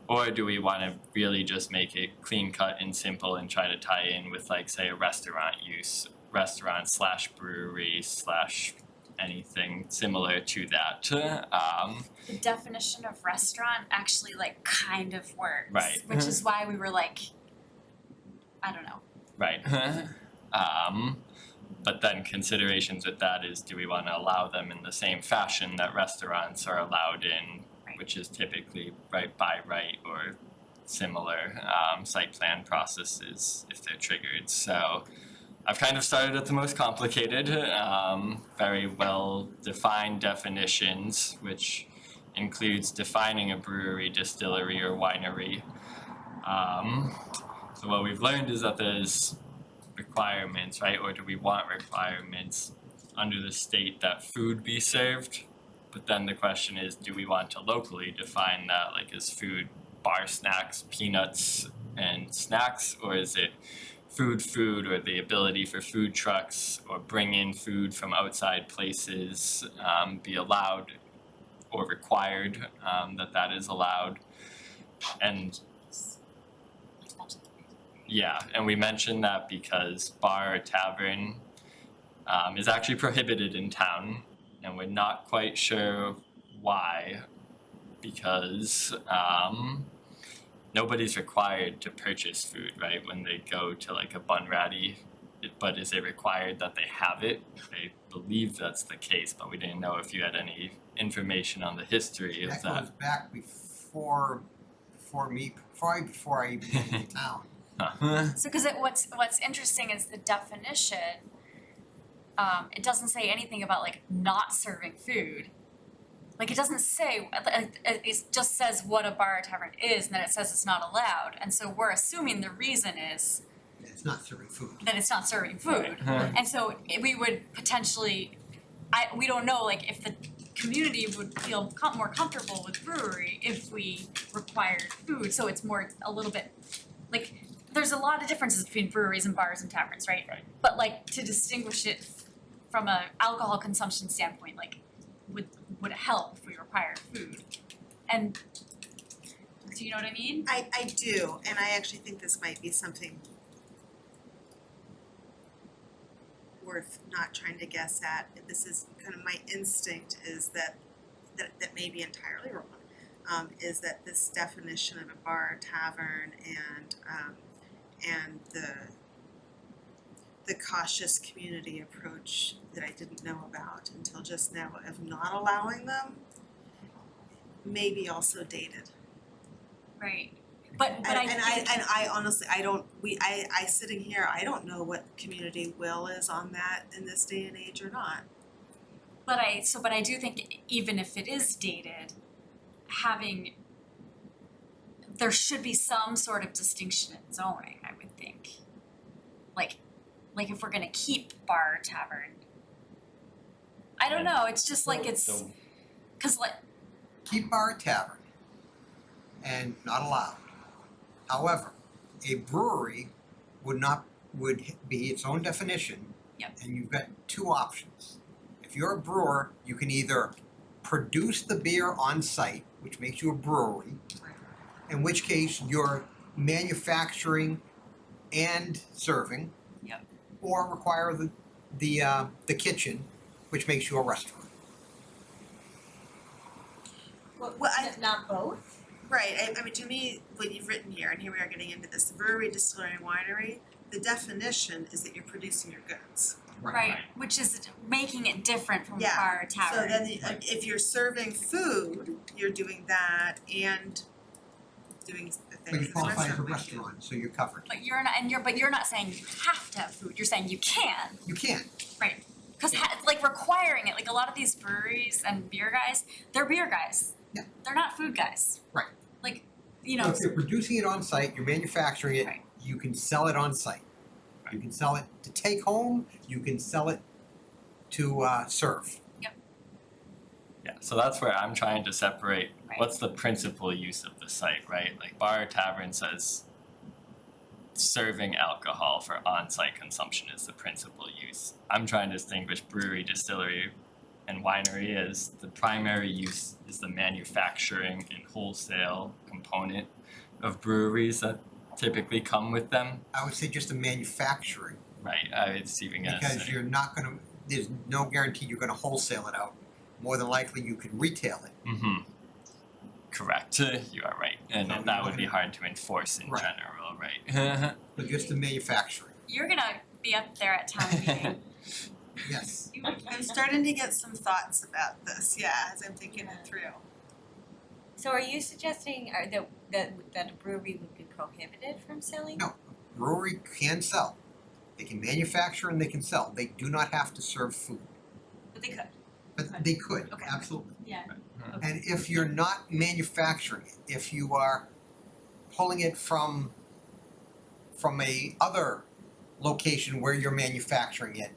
Or do we want to really just make it clean cut and simple and try to tie in with, like, say, a restaurant use, restaurant / brewery / anything similar to that? The definition of restaurant actually like kind of works. Right. Which is why we were like, I don't know. Right. But then considerations with that is, do we want to allow them in the same fashion that restaurants are allowed in, which is typically right by right or similar site plan processes if they're triggered. So I've kind of started at the most complicated, very well defined definitions, which includes defining a brewery, distillery, or winery. So what we've learned is that there's requirements, right? Or do we want requirements under the state that food be served? But then the question is, do we want to locally define that? Like, is food bar snacks, peanuts, and snacks? Or is it food, or the ability for food trucks or bring in food from outside places be allowed or required that is allowed? And yeah, and we mentioned that because bar or tavern is actually prohibited in town, and we're not quite sure why, because nobody's required to purchase food, right, when they go to like a Bunratty, but is it required that they have it? I believe that's the case, but we didn't know if you had any information on the history of That that. goes back before I even moved to town. So because what's interesting is the definition, it doesn't say anything about like not serving food. Like it doesn't say, it just says what a bar or tavern is, and then it says it's not allowed. And so we're assuming the reason is It's not serving food. that it's not serving food. And so we would potentially, we don't know like if the community would feel more comfortable with brewery if we required food. So it's more a little bit like, there's a lot of differences between breweries and bars and taverns, right? Right. But like to distinguish it from a alcohol consumption standpoint, like would it help if we required food? And do you know what I mean? I do, and I actually think this might be something worth not trying to guess at. This is kind of my instinct is that may be entirely wrong, is that this definition of a bar, tavern, and the cautious community approach that I didn't know about until just now of not allowing them may be also dated. Right. But And I think I honestly, I sitting here, I don't know what community will is on that in this day and age or not. but I do think even if it is dated, there should be some sort of distinction in zoning, I would think. Like if we're gonna keep bar or tavern. I don't know, it's just like it's, cause like, Keep bar or tavern and not allowed. However, a brewery would be its own definition. Yep. And you've got two options. If you're a brewer, you can either produce the beer on site, which makes you a brewery, in which case you're manufacturing and serving. Yep. Or require the kitchen, which makes you a restaurant. Well, Not both? Right, I mean, to me, what you've written here, and here we are getting into this, the brewery, distillery, and winery, the definition is that you're producing your goods. Right, which is making it different from Yeah, bar or tavern. So then, if you're serving food, you're doing that and doing the But things you that the qualify as a restaurant might do. restaurant, so you're covered. But you're not saying you have to have food, you're saying you can. You can. Cause like requiring it, like a lot of these breweries and beer guys, they're beer guys. Yeah. They're not food guys. Right. Like, you So know, if you're producing it on site, you're manufacturing it, Right. you can sell it on site. You can sell it to take home, you can sell it to serve. Yeah, so that's where I'm trying to separate Right. what's the principal use of the site, right? Like bar or tavern says serving alcohol for on-site consumption is the principal use. I'm trying to distinguish brewery, distillery, and winery as the primary use is the manufacturing and wholesale component of breweries that typically come with them. I would say just the manufacturing, Right, I was even gonna say. because you're not gonna, there's no guarantee you're gonna wholesale it out. More than likely, you could retail it. Mm-hmm. Correct, you are right, and So that you're would be looking- hard to enforce in Right. general, right? But just the manufacturing, you're gonna be up there at town meeting. yes. I'm starting to get some thoughts about this, yeah, as I'm thinking it through. So are you suggesting that a brewery would be prohibited from selling? No. Brewery can sell. They can manufacture and they can sell. They do not have to serve food, But they could. but they could, Okay. absolutely. Yeah. And if you're not manufacturing it, if you are pulling it from a other location where you're manufacturing it,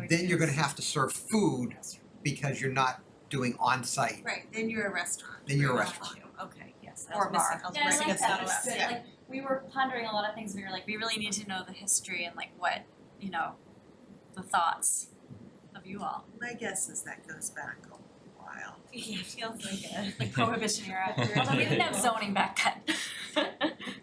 then you're gonna have to serve food because you're not doing on-site. Right, then you're a restaurant. Then you're a restaurant. Okay, yes, I Or was missing, bar. I was Yeah, I missing like a that, step. it's good, Yeah. like, we were pondering a lot of things, we were like, we really need to know the history and like what, you know, the thoughts of you all, My guess is that goes back a while. Yeah, feels like a. like prohibition era, although we didn't have zoning back then.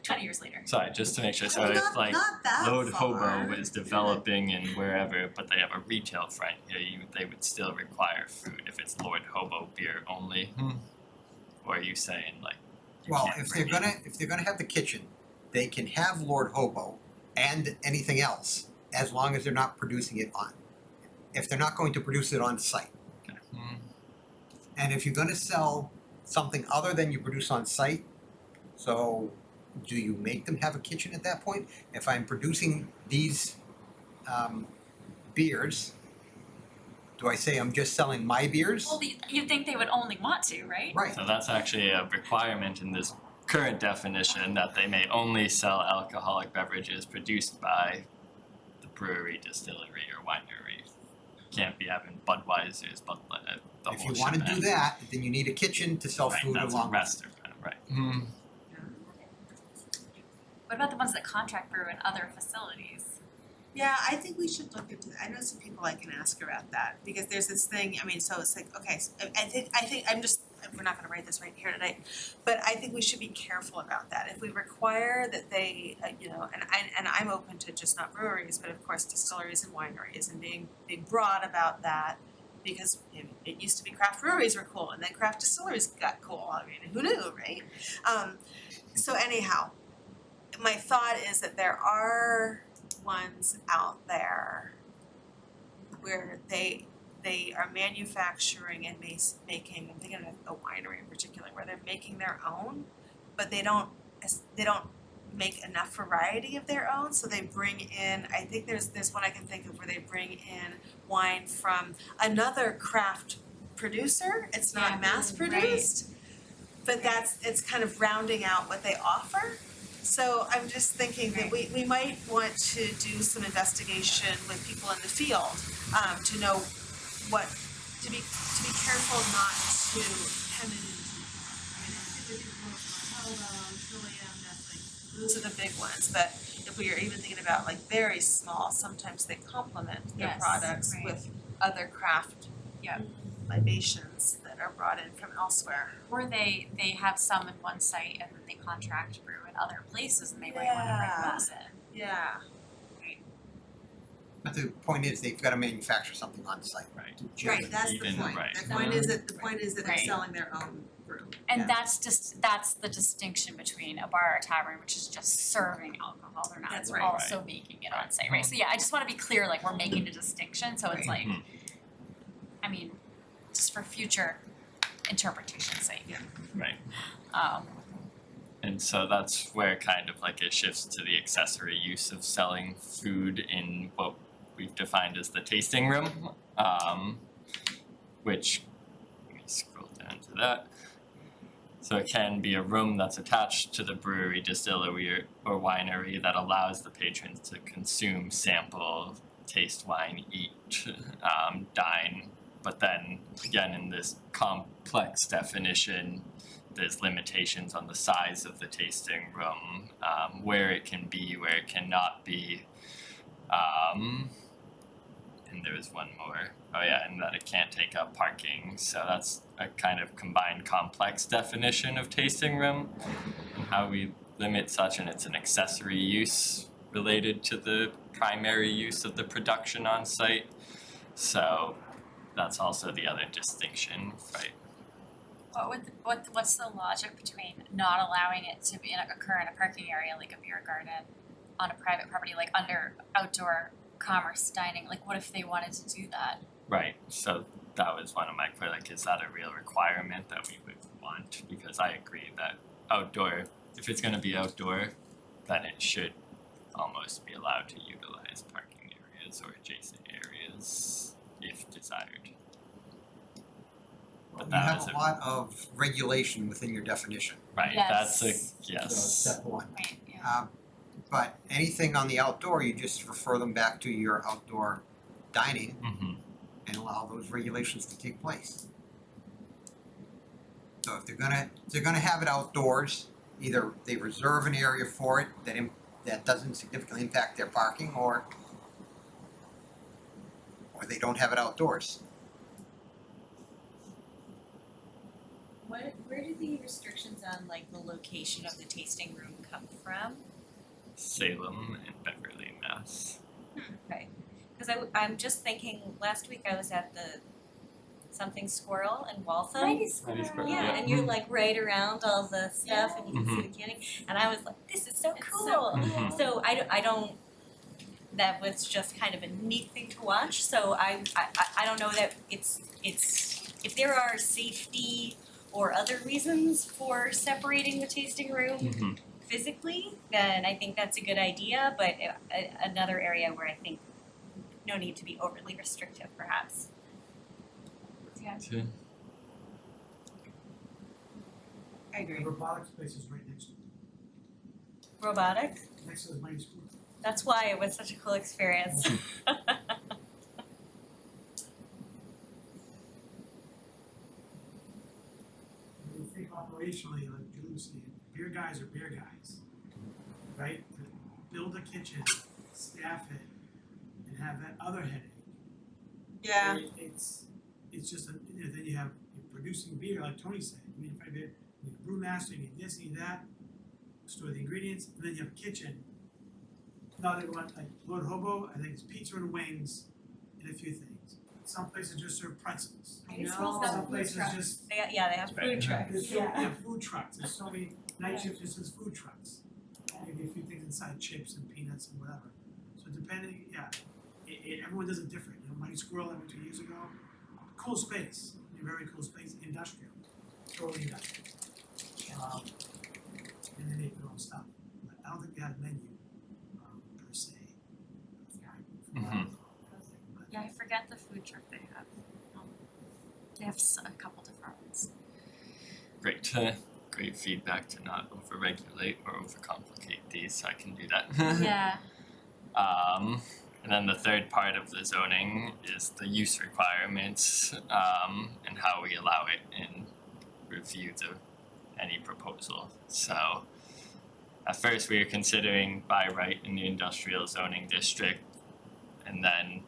20 years later. Sorry, just to make sure, so Well, if not- like not that Lode far. Hobo is developing in wherever, but they have a retail front here, they would still require food if it's Lord Hobo beer only. Or are you saying like you Well, can't if they're bring in- gonna have the kitchen, they can have Lord Hobo and anything else, as long as they're not producing it on. If they're not going to produce it on site. Okay. And if you're gonna sell something other than you produce on site, so do you make them have a kitchen at that point? If I'm producing these beers, do I say I'm just selling my beers? Well, you'd think they would only want to, right? Right, So that's actually a requirement in this current definition that they may only sell alcoholic beverages produced by the brewery, distillery, or winery. Can't be having Budweiser's, but the if whole you wanna do shebang. that, then you need a kitchen to sell Right, food that's a along with it. restaurant, right? What about the ones that contract brew in other facilities? Yeah, I think we should look into that. I know some people I can ask about that, because there's this thing, I mean, so it's like, okay, so I think I'm just, we're not gonna write this right here tonight, but I think we should be careful about that. If we require that they, you know, and I'm open to just not breweries, but of course distilleries and wineries and being broad about that, because it used to be craft breweries were cool and then craft distilleries got cool. I mean, who knew, right? So anyhow, my thought is that there are ones out there where they are manufacturing and making, I'm thinking of a winery in particular, where they're making their own, but they don't make enough variety of their own, so they bring in, I think there's one I can think of where they bring in wine from another craft producer. It's not Yeah, mass produced, but it's kind of rounding out what they offer. So I'm just thinking that we might want to do some investigation with people in the field, to know what, to be careful not to hem it into. I mean, those are the big ones, but if we are even thinking about like very small, sometimes they complement their Yes, products right. with other craft libations that are brought in from elsewhere. Or they have some in one site and then they contract brew in other places and they might wanna bring those in. Yeah. But the point is, they've gotta manufacture something on site. Right. to Right, that's the Even- point. right. The point is that they're Right. selling their own brew. And Yeah. that's the distinction between a bar or tavern, which is just serving alcohol, they're not That's right. also making it on site, right? So yeah, I just wanna be clear, like, we're making a distinction, so it's like, Mhm. I mean, just for future interpretation's sake. Yeah. Right. Um, And so that's where kind of like it shifts to the accessory use of selling food in what we've defined as the tasting room, which, let me scroll down to that. So it can be a room that's attached to the brewery, distillery, or winery that allows the patrons to consume, sample, taste wine, eat, dine. But then again, in this complex definition, there's limitations on the size of the tasting room, where it can be, where it cannot be. And there was one more. Oh yeah, and that it can't take up parking. So that's a kind of combined complex definition of tasting room and how we limit such, and it's an accessory use related to the primary use of the production on site. So that's also the other distinction, right? what's the logic between not allowing it to occur in a parking area like a beer garden on a private property, like under outdoor commerce dining? Like, what if they wanted to do that? Right, so that was one of my questions, like, is that a real requirement that we would want? Because I agree that outdoor, if it's gonna be outdoor, then it should almost be allowed to utilize parking areas or adjacent areas if desired. But You that have is a lot of regulation within your definition. right, that's a, Yes. So yes, step one. Right, yeah. But anything on the outdoor, you just refer them back to your outdoor dining and allow those regulations to take place. So if they're gonna have it outdoors, either they reserve an area for it that doesn't significantly impact their parking, or they don't have it outdoors. Where do the restrictions on like the location of the tasting room come from? Salem and Beverly, Mass. Okay, cause I'm just thinking, last week I was at the something squirrel in Waltham. Nice. Yeah, and you're like right around all the stuff and you can see the canning, and I was like, this is so cool. Mhm. So I don't, that was just kind of a neat thing to watch, so I don't know that it's, if there are safety or other reasons for separating the tasting room physically, then I think that's a good idea, but another area where I think no need to be overly restrictive perhaps. Yeah. I agree. The robotics place is right next to it, Robotic, next to the mining school. that's why it was such a cool experience. When you think operationally, like Julie was saying, beer guys are beer guys, right? To build a kitchen, staff it, and have that other headache. Yeah. where It's just, then you have, you're producing beer, like Tony said, I mean, if I did, you need a brewmaster, you need this, you need that, store the ingredients, and then you have a kitchen. Now they want, like, Lord Hobo, I think it's pizza and wings and a few things. Some places just serve pretzels. I These know. schools have Some food places trucks. just, They have food Right. trucks. there's so, yeah, food trucks, there's so many, night shift just says food trucks. Maybe a few things inside, chips and peanuts and whatever. So depending, yeah, everyone does it different, you know, Mighty Squirrel I went 2 years ago, cool space, a very cool space, industrial, totally industrial. And they make their own stuff, but I don't think they had a menu, per se. Mhm. But Yeah, I forget the food truck they have. They have a couple different ones. Great, great feedback to not overregulate or overcomplicate these, so I can do that. Yeah. And then the third part of the zoning is the use requirements, and how we allow it in reviews of any proposal. So at first we were considering by right in the industrial zoning district, and then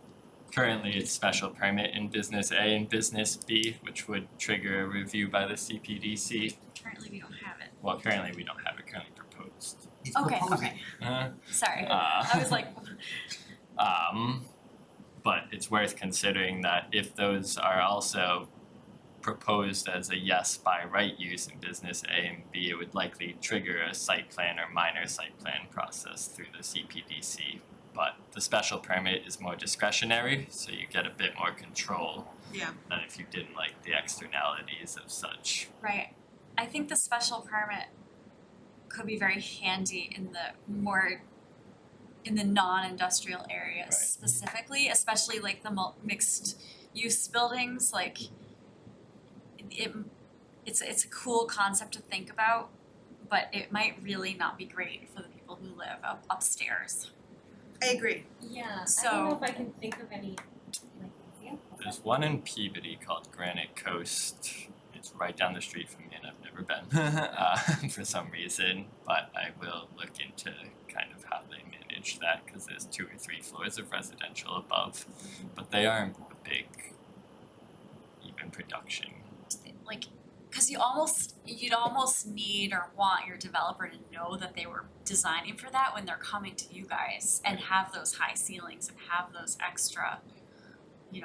currently it's special permit in business A and business B, which would trigger a review by the Cpdc. Currently, we don't have it. Well, currently we don't have it, currently proposed. He's Okay, proposing. okay. Sorry. Uh, I was like, But it's worth considering that if those are also proposed as a yes by right use in business A and B, it would likely trigger a site plan or minor site plan process through the CPDC. But the special permit is more discretionary, so you get a bit more control Yeah. than if you didn't like the externalities of such. Right. I think the special permit could be very handy in the non-industrial areas Right. specifically, especially like the mixed use buildings, like it's a cool concept to think about, but it might really not be great for the people who live upstairs. I agree. Yeah, I don't know So- if I can think of any like examples. There's one in Peabody called Granite Coast. It's right down the street from me and I've never been for some reason, but I will look into kind of how they manage that because there's 2 or 3 floors of residential above, but they aren't a big even production. Like, cause you'd almost need or want your developer to know that they were designing for that when they're coming to you guys and have those high ceilings and have those extra,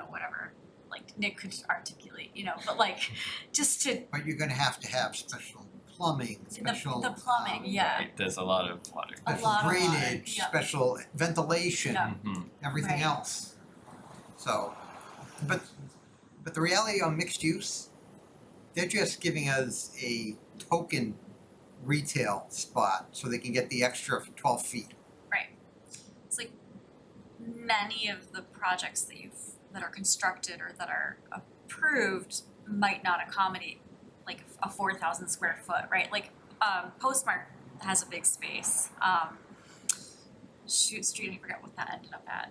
whatever, like Nick could articulate, but like, just to, But you're gonna have to have special plumbing, special. the plumbing, yeah, Right, there's a lot of water. A Special lot of water, drainage, yeah. special ventilation, Yeah. everything Right. else. So, but the reality on mixed use, they're just giving us a token retail spot so they can get the extra 12 feet. right. It's like many of the projects that are constructed or that are approved might not accommodate like a 4,000 square foot, right? Like Postmark has a big space. Shoot Street, I forget what that ended up at.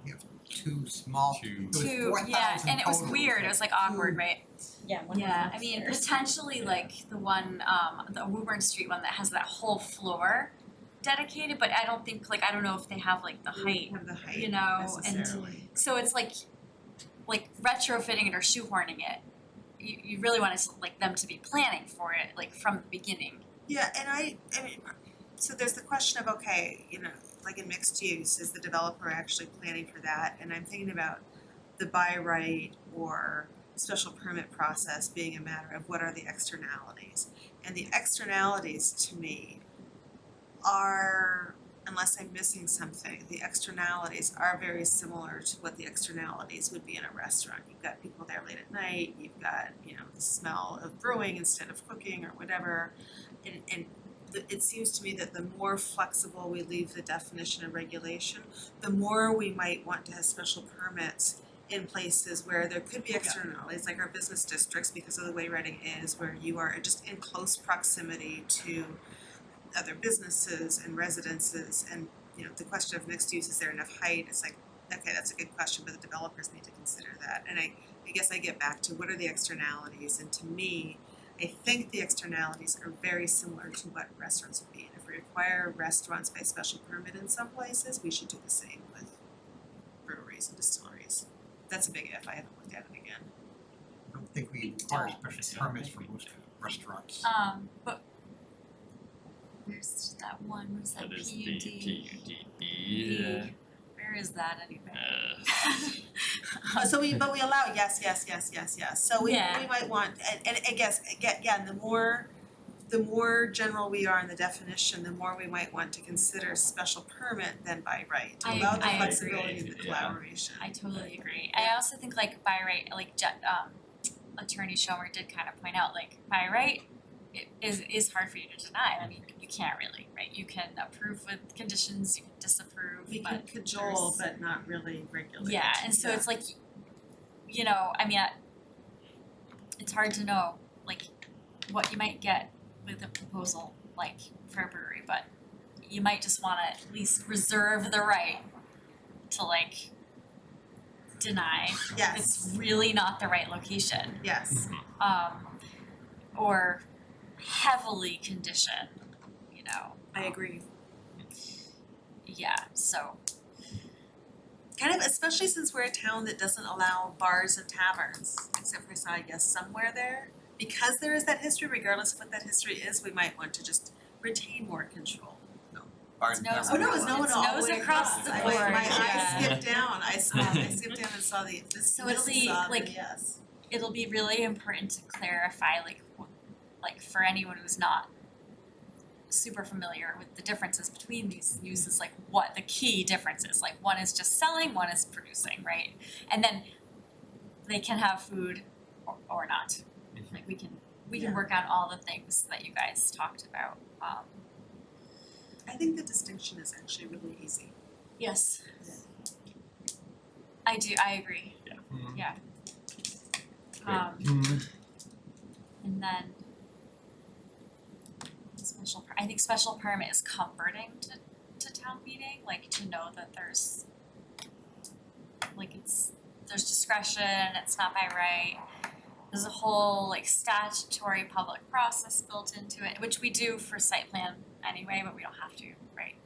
You have 2 small, Two. it was Two, 4,000 yeah, and it was total. weird, it was like awkward, Two. right? Yeah, one Yeah, was I mean, upstairs. potentially like the one, the Woburn Street one that has that whole floor dedicated, but I don't think, I don't know if they have like the height. Have the height You know, and- necessarily. So it's like retrofitting it or shoehorning it. You really want them to be planning for it, like from the beginning. Yeah, and I mean, so there's the question of, okay, like in mixed use, is the developer actually planning for that? And I'm thinking about the by right or special permit process being a matter of what are the externalities. And the externalities to me are, unless I'm missing something, the externalities are very similar to what the externalities would be in a restaurant. You've got people there late at night, you've got, the smell of brewing instead of cooking or whatever. And it seems to me that the more flexible we leave the definition of regulation, the more we might want to have special permits in places where there could be externalities, like our business districts, because of the way Reading is, where you are just in close proximity to other businesses and residences, and the question of mixed use, is there enough height? It's like, okay, that's a good question, but the developers need to consider that. And I guess I get back to what are the externalities, and to me, I think the externalities are very similar to what restaurants would be. And if we require restaurants by special permit in some places, we should do the same with breweries and distilleries. That's a big if, I haven't looked at it again. I don't think we require special permits for most restaurants. But where's that one? Where's that That is PUD? the PUDB. Where is that anyway? So we allow yes. So we Yeah. might want, and I guess, again, the more general we are in the definition, the more we might want to consider special permit than by right, to I allow the agree. flexibility and the Yeah. collaboration. I totally agree. I also think by right, Attorney Schomer did kind of point out, by right, it is hard for you to deny. I mean, you can't really, right? You can approve with conditions, you can disapprove, We can but cajole, there's- but not really regulate. Yeah, and so it's it's hard to know, what you might get with a proposal, for a brewery, but you might just wanna at least reserve the right to deny if Yes, it's really not the right location. yes. Or heavily condition, I agree. yeah, so, Kind of, especially since we're a town that doesn't allow bars and taverns, except for, I guess, somewhere there. Because there is that history, regardless of what that history is, we might want to just retain more control. Barn nose- Oh, no, it's It's no one all nose the way across across. the My board, eyes yeah. skipped down, I skipped down and saw the, So it'll be, yes. it'll be really important to clarify, like for anyone who's not super familiar with the differences between these uses, like what the key difference is. Like one is just selling, one is producing, right? And then they can have food or not. Like we can Yeah. work out all the things that you guys talked about. I think the distinction is actually really easy. Yes. I agree. Yeah. Yeah. Great. And then I think special permit is comforting to town meeting, like to know that there's discretion, it's not by right. There's a whole like statutory public process built into it, which we do for site plan anyway, but we don't have to, right?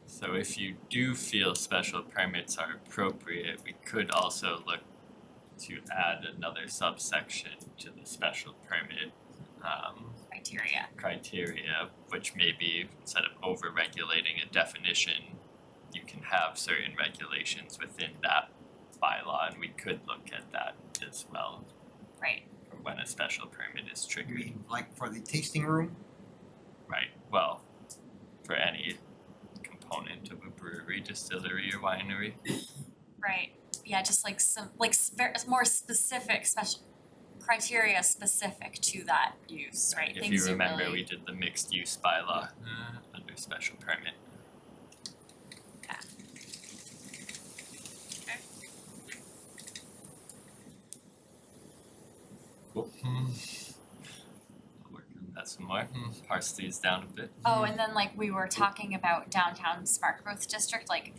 So if you do feel special permits are appropriate, we could also look to add another subsection to the special permit criteria, which maybe instead of over-regulating a definition, you can have certain regulations within that bylaw, and we could look at that as well. Right. For when a special permit is You triggered. mean like for the tasting room? Right, well, for any component of a brewery, distillery, or winery. Right, yeah, just like some, more specific special criteria specific to that use, right? If Things you remember, really- we did the mixed use bylaw under special permit. Cool. I'll work on that some more, parse these down a bit. Oh, and then like we were talking about downtown smart growth district, like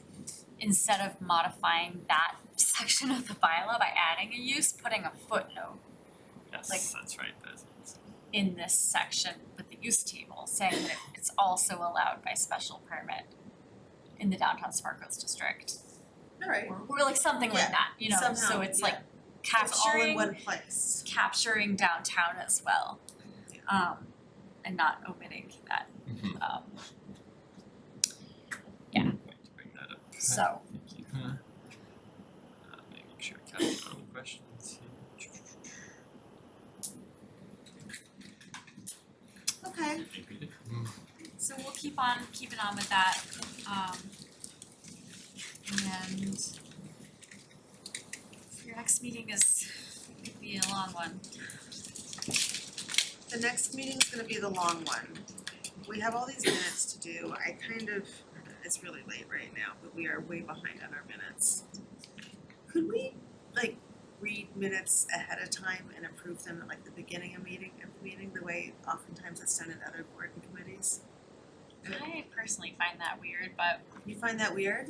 instead of modifying that section of the bylaw by adding a use, putting a footnote Yes, like- that's right, there's in this section with the use table, saying that it's also allowed by special permit in the downtown smart growth district. Alright. Or like something like Yeah, that, you know, so somehow, it's yeah. like It's all in capturing one place. downtown as well. And not omitting that, Yeah. Going to bring that up. so. Thank you. Making sure I capture all the questions. Okay, So we'll keep on keeping on with that, and your next meeting is gonna be a long one. the next meeting's gonna be the long one. We have all these minutes to do. It's really late right now, but we are way behind on our minutes. Could we like read minutes ahead of time and approve them at like the beginning of the meeting, the way oftentimes it's done in other board and committees? I personally find that weird, but You find that weird?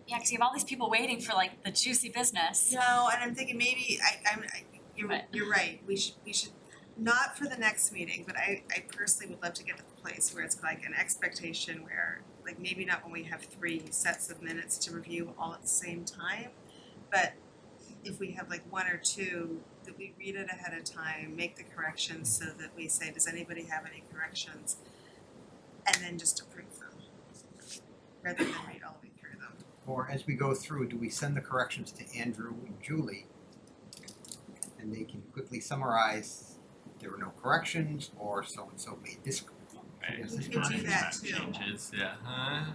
yeah, cause you have all these people waiting for like the juicy business. No, and I'm thinking maybe you're But- you're right. We should not for the next meeting, but I personally would love to get to the place where it's like an expectation where like maybe not when we have 3 sets of minutes to review all at the same time, but if we have like 1 or 2 that we read it ahead of time, make the corrections so that we say, does anybody have any corrections? And then just approve them rather than read all the way through them. Or as we go through, do we send the corrections to Andrew and Julie? And they can quickly summarize, there were no corrections, or so-and-so made this. Right. Yes, We this could do correction. that too. Changes, yeah.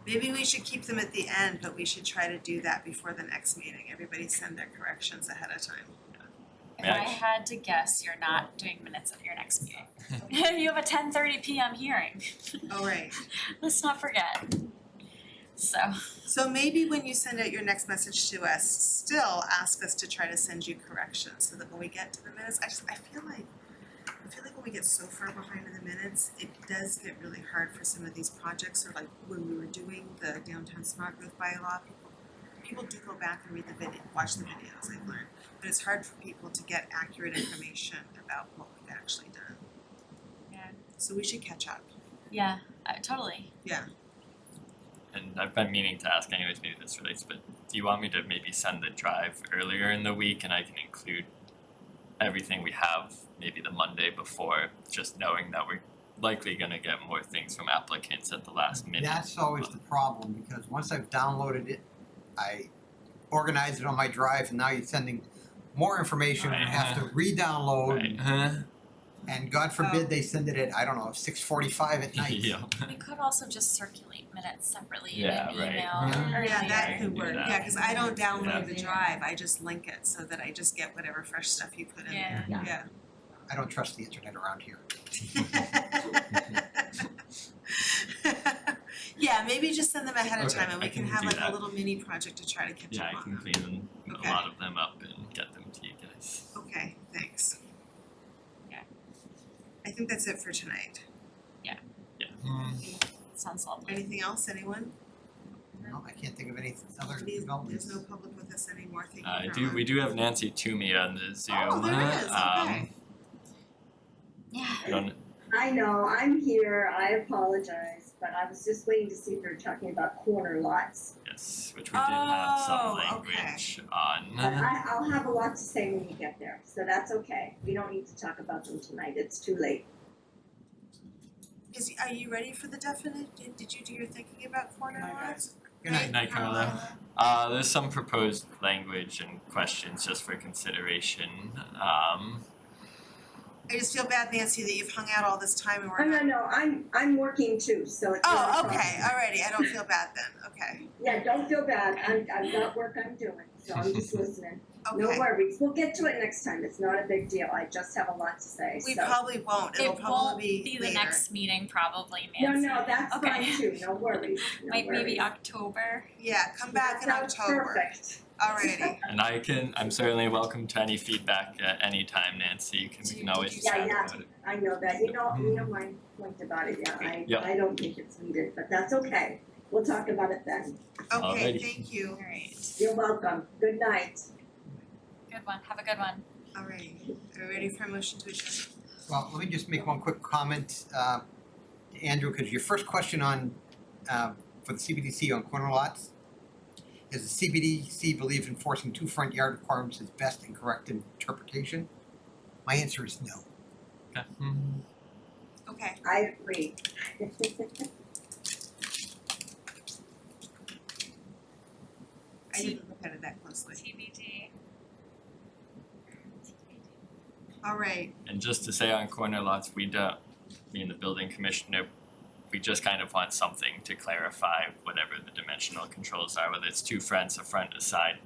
Maybe we should keep them at the end, but we should try to do that before the next meeting. Everybody send their corrections ahead of time. If I had to guess, you're not doing minutes at your next meeting. You have a 10:30 PM hearing, Oh, right. let's not forget. So, Maybe when you send out your next message to us, still ask us to try to send you corrections so that when we get to the minutes, I feel like when we get so far behind in the minutes, it does get really hard for some of these projects, or like when we were doing the downtown smart growth bylaw, people do go back and read the video, watch the videos, I've learned. But it's hard for people to get accurate information about what we've actually done. yeah, So we should catch up. yeah, totally. Yeah. And I've been meaning to ask anyways, maybe this relates, but do you want me to maybe send the drive earlier in the week and I can include everything we have maybe the Monday before, just knowing that we're likely gonna get more things from applicants at the last minute? That's always the problem, because once I've downloaded it, I organized it on my drive, and now you're sending more information, I have to re-download. Right. And God forbid they send it at, I don't know, 6:45 at night. Yeah. We could also just circulate minutes separately in Yeah, an right. email. Yeah. or Yeah, that something. could work, Yeah. yeah, cause I don't download the Yeah. drive, I just link it so that I just get whatever fresh stuff you put in there, Yeah. yeah. I don't trust the internet around here. Yeah, maybe just send them ahead of Okay, time and we I can can have do like a that. little mini project to try to catch Yeah, up I on can them. clean Okay. a lot of them up and get them to you guys. Okay, thanks. Yeah. I think that's it for tonight. Yeah. Sounds lovely. Anything else, anyone? No, I can't think of any other There's developments. no public with us anymore, thank you for We do have Nancy Toomey on the Zoom. Oh, there it is, okay. Yeah. I don't, I know, I'm here, I apologize, but I was just waiting to see if they were talking about corner lots. yes, which we did have some Oh, okay. language on. But I'll have a lot to say when you get there, so that's okay. We don't need to talk about them tonight, it's too late. Are you ready for the definite, did you do your thinking about corner lots? Good night. Night, Carla. There's some proposed language and questions just for consideration. I just feel bad, Nancy, that you've hung out all this time and we're Oh, not. no, I'm working too, so it's not a Oh, problem. okay, alrighty, I don't feel bad then, okay, Yeah, don't feel bad, I've got work I'm doing, so I'm just listening. No okay. worries, we'll get to it next time, it's not a big deal, I just have a lot to say, We so. probably won't, it'll It won't probably be be the later. next meeting probably, No, Nancy. no, that's Okay. fine too, no worries, no Might worries. maybe October. Yeah, come back in That sounds October, perfect. alrighty. And I'm certainly welcome to any feedback at any time, Nancy. We can always Yeah, chat yeah. about it. I know that, you know my point about it, yeah, Yeah. I don't think it's needed, but that's okay. We'll talk about it then. Okay, Alrighty. thank you, Alright, You're welcome. Good night. good one, have a good one. alrighty, are we ready for a motion to adjourn? Well, let me just make one quick comment, to Andrew, because your first question on, for the CBDC on corner lots, is the CBDC believe enforcing 2 front yard requirements is best and correct interpretation? My answer is no. Okay. Okay, I agree. I didn't look at it that closely, TBD. alright, And just to say on corner lots, me and the building commissioner, we just kind of want something to clarify whatever the dimensional controls are, whether it's 2 fronts, a front, a side.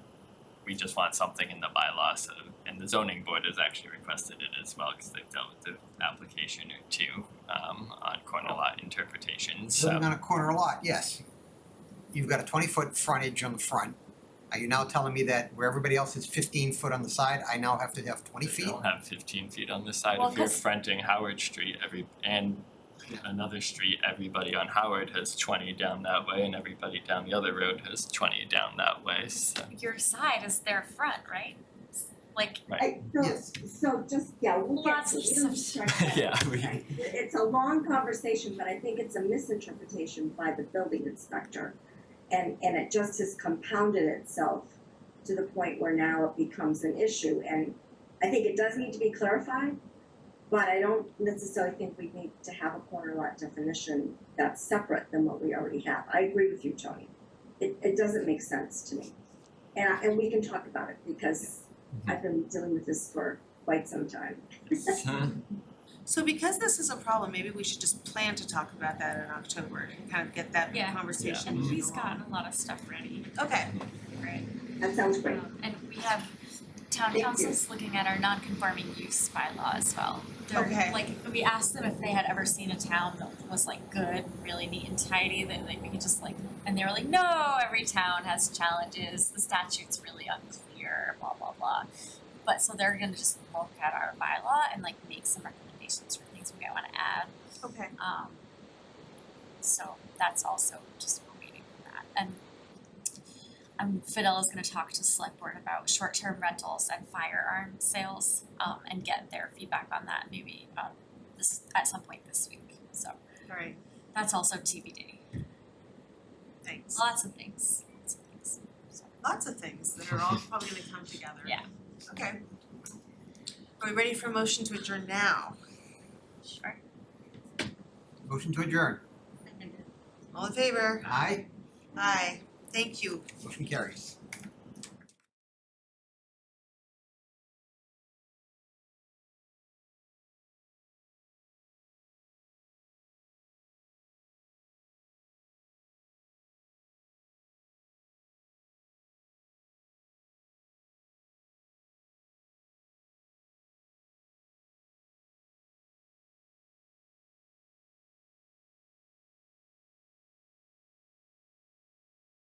We just want something in the bylaws, and the zoning board has actually requested it as well, because they've dealt with the application or two, on corner lot interpretations, so. Living on a corner lot, yes. You've got a 20-foot frontage on the front. Are you now telling me that where everybody else is 15 foot on the side, I now have to have 20 feet? You don't have 15 feet on the side Well, if you're 'cause- fronting Howard Street, and another street, everybody on Howard has 20 down that way, and everybody down the other road has 20 down that way, so. Your side is their front, right? Like, Yes. So just, yeah, we'll get Lots to of it. We don't stuff. start that. Yeah, we- Right. It's a long conversation, but I think it's a misinterpretation by the building inspector. And it just has compounded itself to the point where now it becomes an issue. And I think it does need to be clarified, but I don't necessarily think we need to have a corner lot definition that's separate than what we already have. I agree with you, Tony. It doesn't make sense to me. And we can talk about it because I've been dealing with this for quite some time. so because this is a problem, maybe we should just plan to talk about that in October, and kind of get that Yeah. conversation and moving he's along. gotten a lot of stuff ready, Okay, right? That sounds great. And we have town Thank you. council's looking at our non-conforming use bylaw as well. They're Okay. like, we asked them if they had ever seen a town that was like good, really neat and tidy, that like we could just like, and they were like, no, every town has challenges, the statute's really unclear, blah, blah, blah. But so they're gonna just look at our bylaw and like make some recommendations for things we might wanna add. okay, So that's also just we're waiting for that. And Fidel is gonna talk to select board about short-term rentals and firearm sales, and get their feedback on that maybe this at some point this week. So alright, that's also TBD. thanks. Lots of things. So, Lots of things that are all probably gonna come together. Yeah. Okay. Are we ready for a motion to adjourn now? sure. Motion to adjourn. All in favor? Aye. Aye, thank you. Motion carries.